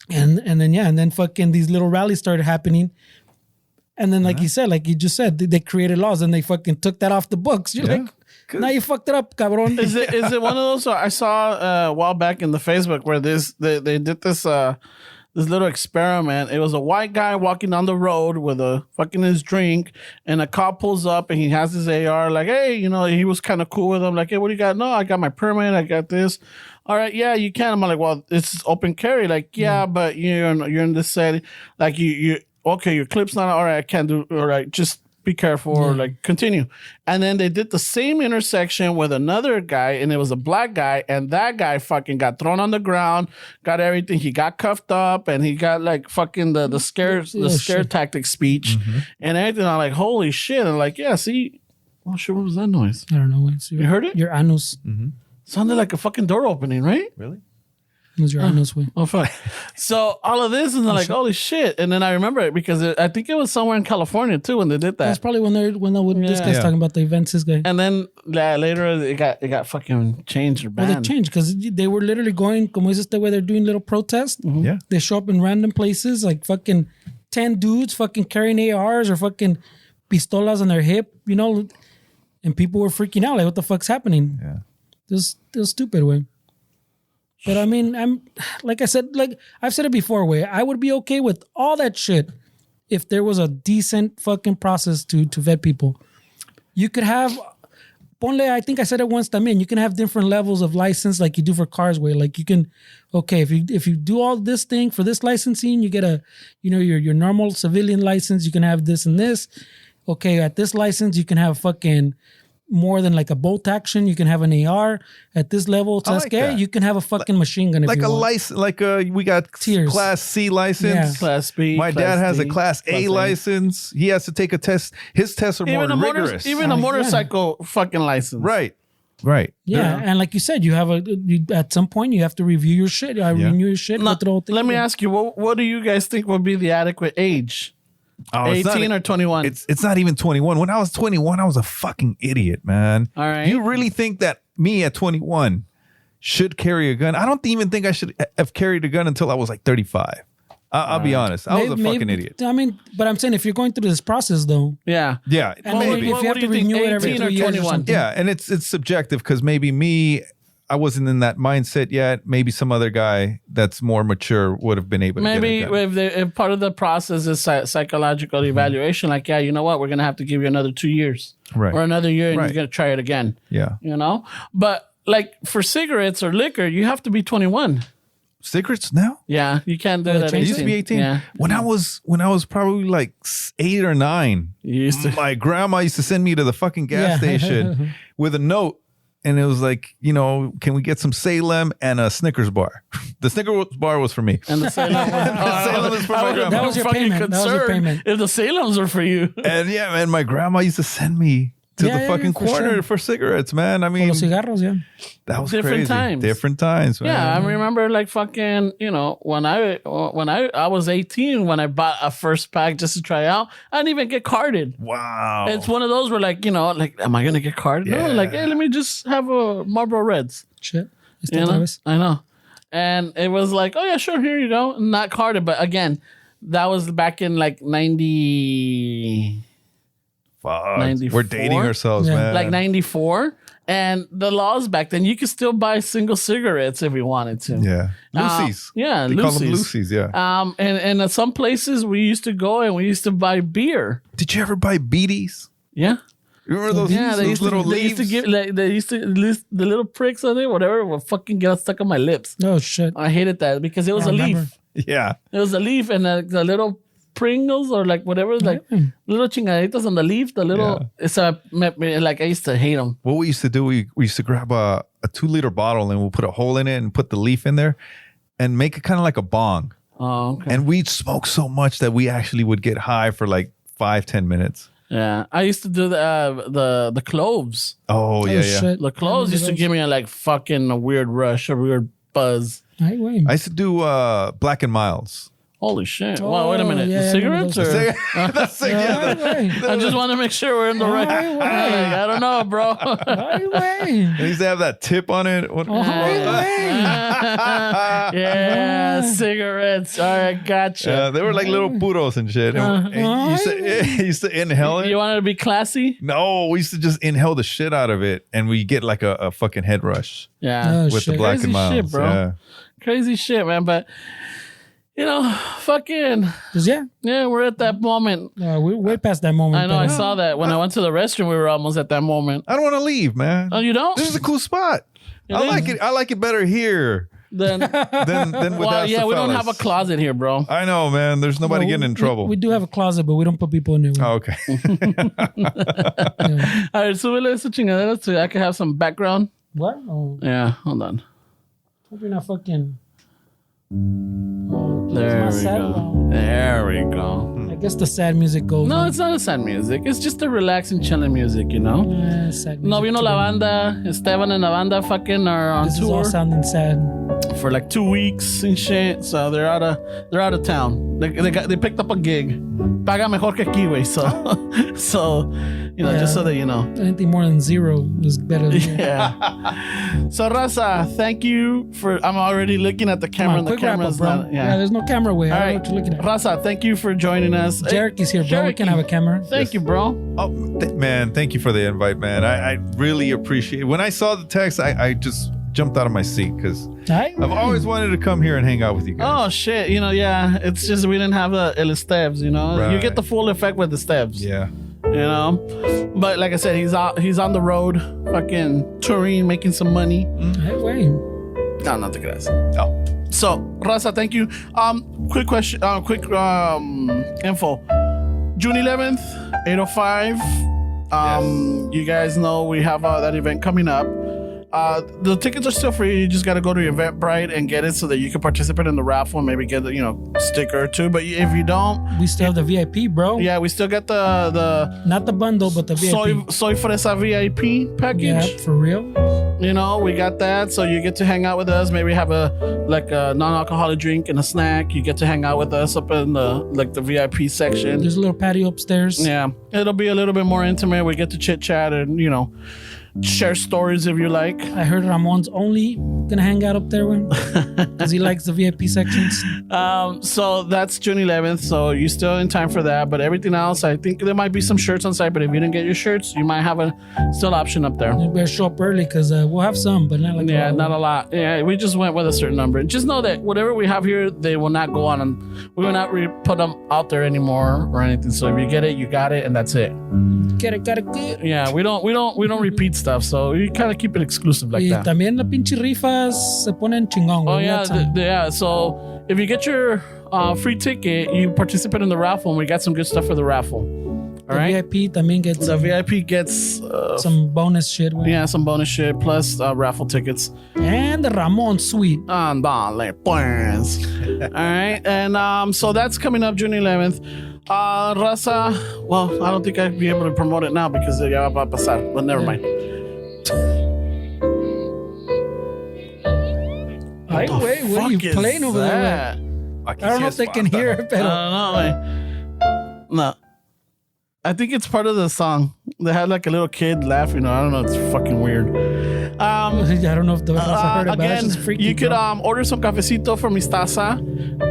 And then fucking these little rallies started happening. And then, like you said, like you just said, they created laws and they fucking took that off the books. You're like, now you fucked it up, cabron. Is it one of those? I saw a while back in the Facebook where they did this little experiment. It was a white guy walking down the road with a fucking his drink, and a cop pulls up and he has his AR. Like, hey, he was kind of cool with him. Like, hey, what do you got? No, I got my permit. I got this. All right, yeah, you can. I'm like, well, it's open carry. Like, yeah, but you're in this setting. Like, you okay? Your clip's not all right. I can't do all right. Just be careful or like continue. And then they did the same intersection with another guy, and it was a black guy, and that guy fucking got thrown on the ground, got everything. He got cuffed up, and he got like fucking the scare tactic speech and everything. I'm like, holy shit! And like, yeah, see, oh shit, what was that noise? I don't know. You heard it? Your anus. Sounded like a fucking door opening, right? Really? It was your anus way. Oh fuck! So all of this, and they're like, "Holy shit!" And then I remember it because I think it was somewhere in California too when they did that. That's probably when this guy's talking about the events. This guy. And then later it got fucking changed or Well, they banned. changed because they were literally going, como es este way, they're doing little protests. Yeah. They show up in random places, like fucking 10 dudes fucking carrying ARs or fucking pistolas on their hip, and people were freaking out. Like, what the fuck's happening? Yeah. It was stupid, way. But I mean, like I said, like I've said it before, way, I would be okay with all that shit if there was a decent fucking process to vet people. You could have, I think I said it once, también, you can have different levels of license like you do for cars, where like you can, okay, if you do all this thing for this licensing, you get your normal civilian license, you can have this and this. Okay, at this license, you can have fucking more than like a bolt action. You can have an AR at this level. I like that. You can have a fucking machine gun if Like you a want. license, we got Tiers. Class C license. Yeah. Class B. My dad has a Class A Class A. license. He has to take a test. His tests are more rigorous. Even a motorcycle fucking license. Right. Yeah, and like you said, you have at some point you have to review your shit. Renew your shit. Now, go through the whole thing let me again. ask you, what do you guys think would be the adequate age? Oh, it's 18 not- or 21? It's not even 21. When I was 21, I was a fucking idiot, man. All right. You really think that me at 21 should carry a gun? I don't even think I should have carried a gun until I was like 35. I'll be honest. I was a fucking idiot. I mean, but I'm saying if you're going through this process though, Yeah. Yeah, and maybe. if you have to renew it every 18 or 3 years or 21? something. Yeah, and it's subjective because maybe me, I wasn't in that mindset yet. Maybe some other guy that's more mature would have been able to Maybe get a gun. if part of the process is psychological evaluation, like, yeah, you know what, we're going to have to give you another 2 years. Right. Or another year and Right. you're going to try it again. Yeah. But like for cigarettes or liquor, you have to be 21. cigarettes now? Yeah, you can't do Oh, that. they It changed used to be 18. Yeah. When I was probably like 8 or 9, You used to. my grandma used to send me to the fucking gas Yeah. station with a note. And it was like, can we get some Salem and a Snickers bar? The Snickers bar was for me. And the Salem was, Salem is for my grandma. That was your payment. That was your payment. If the Salems were for you. And yeah, man, my grandma used to send me to Yeah, the yeah, fucking for corner sure. for cigarettes, man. I mean, Los cigarros, yeah. that was Different crazy. times. Different times, man. Yeah, I remember like fucking, when I was 18 when I bought a first pack just to try out, I didn't even get carded. Wow. It's one of those where like, am I gonna get carded? Yeah. No, like, hey, let me just have a Marlboro Reds. Shit. I know. And it was like, oh yeah, sure, here you go. Not carded, but again, that was back in like 90. Fuck. 94? We're dating ourselves, Yeah. man. Like 94. And the laws back then, you could still buy single cigarettes if you wanted to. Yeah. Lucy's. Yeah, They call them Lucy's. Lucy's, yeah. And at some places we used to go and we used to buy beer. Did you ever buy beaties? Yeah. You remember those, Yeah, they those used, little to, they leaves? used to give like they used to list the little pricks on it, whatever, will fucking get stuck on my lips. Oh, shit. I hated that because it was I a remember. leaf. Yeah. It was a leaf and the little Pringles or like whatever, like little chingaditas on the leaf, the little. So like I used to hate them. What we used to do, we used to grab a 2-liter bottle and we'll put a hole in it and put the leaf in there and make it kind of like a bong. Oh, okay. And we'd smoke so much that we actually would get high for like 5-10 minutes. Yeah, I used to do the cloves. Oh, yeah, yeah. Shit. The cloves used to give me a weird rush, a weird buzz. Ay, güey. I used to do Black and Milds. Holy shit! Wow, wait a minute. yeah, The I remember cigarettes those. or? That's like, yeah, Ay, güey. I just want to make sure we're in the right. I don't know, bro. Ay, güey. they used to have that tip on it. What- Ay, güey. Yeah, cigarettes. All right, gotcha. they were like little puros and shit. And you used to inhale it. You wanted to be classy? No, we used to just inhale the shit out of it, and we get like a fucking head rush Yeah. Oh, with the shit. Black Crazy and Milds. shit, bro. Yeah. Crazy shit, man. But, fucking, Just, yeah. yeah, we're at that moment. We're way past that moment. I know, I but, saw that. When I went to the restroom, we were almost at that moment. I don't want to leave, man. Oh, you don't? This is a cool spot. It I is. like it. I like it better here Then, than with well, us, yeah, the we don't fellas. have a closet here, bro. I know, man. There's nobody no, getting in trouble. We do have a closet, but we don't put people in there. Oh, okay. Yeah. All right, súbele esa chingadera so I can have some background. What? Oh, Yeah, hold on. hope you're not fucking. Oh, There it's we not sad, go. bro. There we go. I guess the sad music goes. No, it's not a sad music. It's just a relaxing, chilling music, you know? Sad music No vino to la me. banda. Esteban and la banda fucking are on This is all tour sounding sad. for like 2 weeks and shit. So they're out of town. They picked up a gig. Paga mejor que aquí, güey. So just so that you know. Anything more than zero is better than that. Yeah. So Raza, thank you for. I'm already looking at the Come camera. on, And the quick wrap up, camera's bro. not. Yeah, Yeah. there's no camera way. All I don't right, know what you're looking at. Raza, thank you for joining us. Jarek is here, bro. We can have a camera. Thank you, bro. Oh, man, thank you for the invite, man. I really appreciate it. When I saw the text, I just jumped out of my seat because Ay, I've always wanted to come here and hang out with you guys. Oh shit! Yeah. It's just we didn't have the el steps. You Right. get the full effect with the steps. Yeah. But like I said, he's on the road, fucking touring, making some money. Hey, wait. No, not the guys. Oh. So Raza, thank you. Quick question. Quick info. June 11th, 8:05. You guys know we have that event coming up. The tickets are still free. You just got to go to Eventbrite and get it so that you can participate in the raffle and maybe get a sticker or two. But if you don't, We still have the VIP, bro. yeah, we still get the Not the bundle, but the VIP. soy fresa VIP package. Yeah, for real. We got that, so you get to hang out with us. Maybe have a non-alcoholic drink and a snack. You get to hang out with us up in the VIP section. There's a little patio upstairs. Yeah, it'll be a little bit more intimate. We get to chit chat and share stories if you like. I heard Ramon's only gonna hang out up there because he likes the VIP sections. So that's June 11th. So you're still in time for that. But everything else, I think there might be some shirts on site. But if you didn't get your shirts, you might have a still option up there. You better show up early because we'll have some, but not like Yeah, not a lot. Yeah, we just went with a certain number. Just know that whatever we have here, they will not go on, and we will not put them out there anymore or anything. So if you get it, you got it, and that's it. get it, got it good. Yeah, we don't repeat stuff, so you kind of keep it exclusive like Y that. también las pinche rifas se ponen chingón. Oh güey. yeah, That's all. yeah. So if you get your free ticket, you participate in the raffle, and we got some good stuff for the raffle. All The right. VIP también gets The VIP gets some bonus shit. güey. yeah, some bonus shit plus raffle tickets. And the Ramon suite. Andale, pues. All right, and so that's coming up June 11th. Raza, well, I don't think I'd be able to promote it now because ya va a pasar, but never mind. Ay, wait, what are you Fuck playing is over there? that? I don't know if they can hear it, I pero don't know, man. No. I think it's part of the song. They had like a little kid laughing. I don't know. It's fucking weird. I don't know if the Raza heard it, but that's Again, just freaky. you could bro. order some cafecito from Istaza.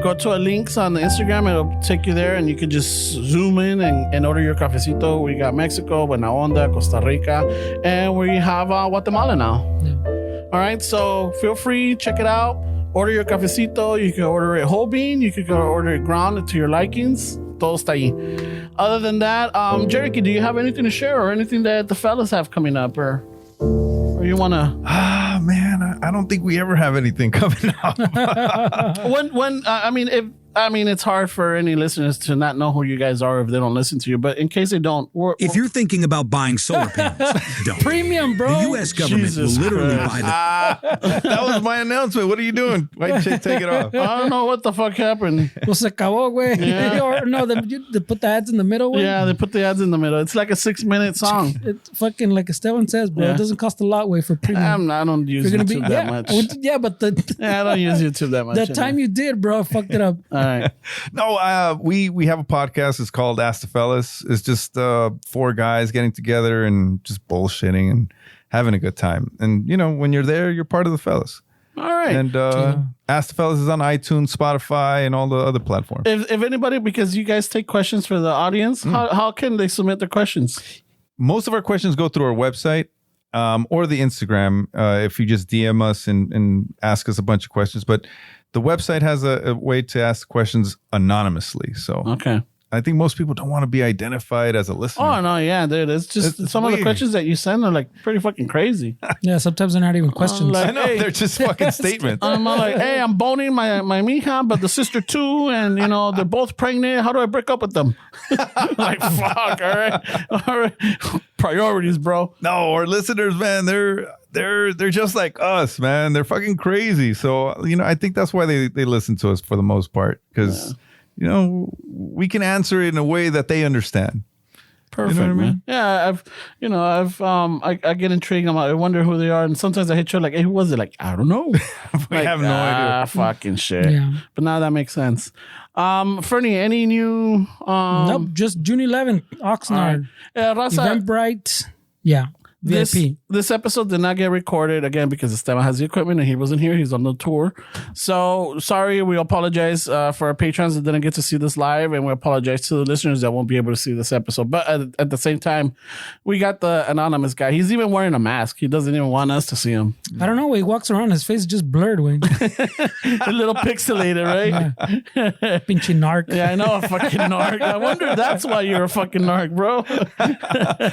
Go to our links on the Instagram. It'll take you there, and you could just zoom in and order your cafecito. We got Mexico, Buena Onda, Costa Rica, and we have Guatemala now. Yeah. All right, so feel free, check it out. Order your cafecito. You can order it whole bean. You could go order it ground to your likings. Todo está ahí. Other than that, Jericho, do you have anything to share or anything that the fellas have coming up, or you wanna? Ah, man, I don't think we ever have anything coming up. I mean, it's hard for any listeners to not know who you guys are if they don't listen to you. But in case they don't, If you're thinking about buying solar panels, don't. Premium, bro. The U.S. government Jesus will literally Christ. buy the. That was my announcement. What are you doing? Why did you take it off? I don't know what the fuck happened. Pues se acabó, güey. Yeah. Or no, they put the ads in the middle, güey. Yeah, they put the ads in the middle. It's like a 6-minute song. It's fucking like Esteban says, bro. Yeah. It doesn't cost a lot, way for premium. I don't use You're gonna YouTube be that much. Yeah, but the Yeah, I don't use YouTube that much. the time you did, bro, fucked it up. All right. No, we have a podcast. It's called Ask the Fellas. It's just 4 guys getting together and just bullshitting and having a good time. And you know, when you're there, you're part of the fellas. All right. And Ask the Fellas is on iTunes, Spotify, and all the other platforms. If anybody, because you guys take questions for the audience, how can they submit their questions? Most of our questions go through our website or the Instagram. If you just DM us and ask us a bunch of questions, but the website has a way to ask questions anonymously. So Okay. I think most people don't want to be identified as a listener. Oh no, yeah, dude. It's just It's some of the weird. questions that you send are like pretty fucking crazy. Yeah, sometimes they're not even questions. like- I know, Hey. they're just fucking statements. I'm like, hey, I'm boning my mija, but the sister too, and you know they're both pregnant. How do I break up with them? Like, fuck. All right. Priorities, bro. No, our listeners, man, they're just like us, man. They're fucking crazy. So, you know, I think that's why they listen to us for the most part, because you know, we can answer it in a way that they understand. Perfect, what I mean? man. Yeah, I get intrigued. I wonder who they are, and sometimes I hit you like, hey, who was it? Like, I don't know. We have no idea. Fucking shit. Yeah. But now that makes sense. Fernie, any new? Nope, just June 11th, Oxnard, Raza, Eventbrite. Yeah, VIP. This episode did not get recorded again because Esteban has the equipment and he wasn't here. He's on the tour. So sorry. We apologize for our patrons that didn't get to see this live, and we apologize to the listeners that won't be able to see this episode. But at the same time, we got the anonymous guy. He's even wearing a mask. He doesn't even want us to see him. I don't know. He walks around, his face is just blurred, way. A little pixelated, right? Pinchy narc. Yeah, I know, a fucking narc. I wonder that's why you're a fucking narc, bro.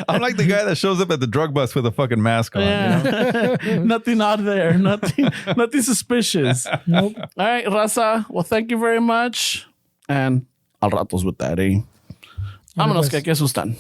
I'm like the guy that shows up at the drug bus with a fucking mask on. You know? Yeah. Nothing out there. Nothing suspicious. Nope. All right, Raza. Well, thank you very much. And al ratos with that, eh? Vámonos, que aquí asustan.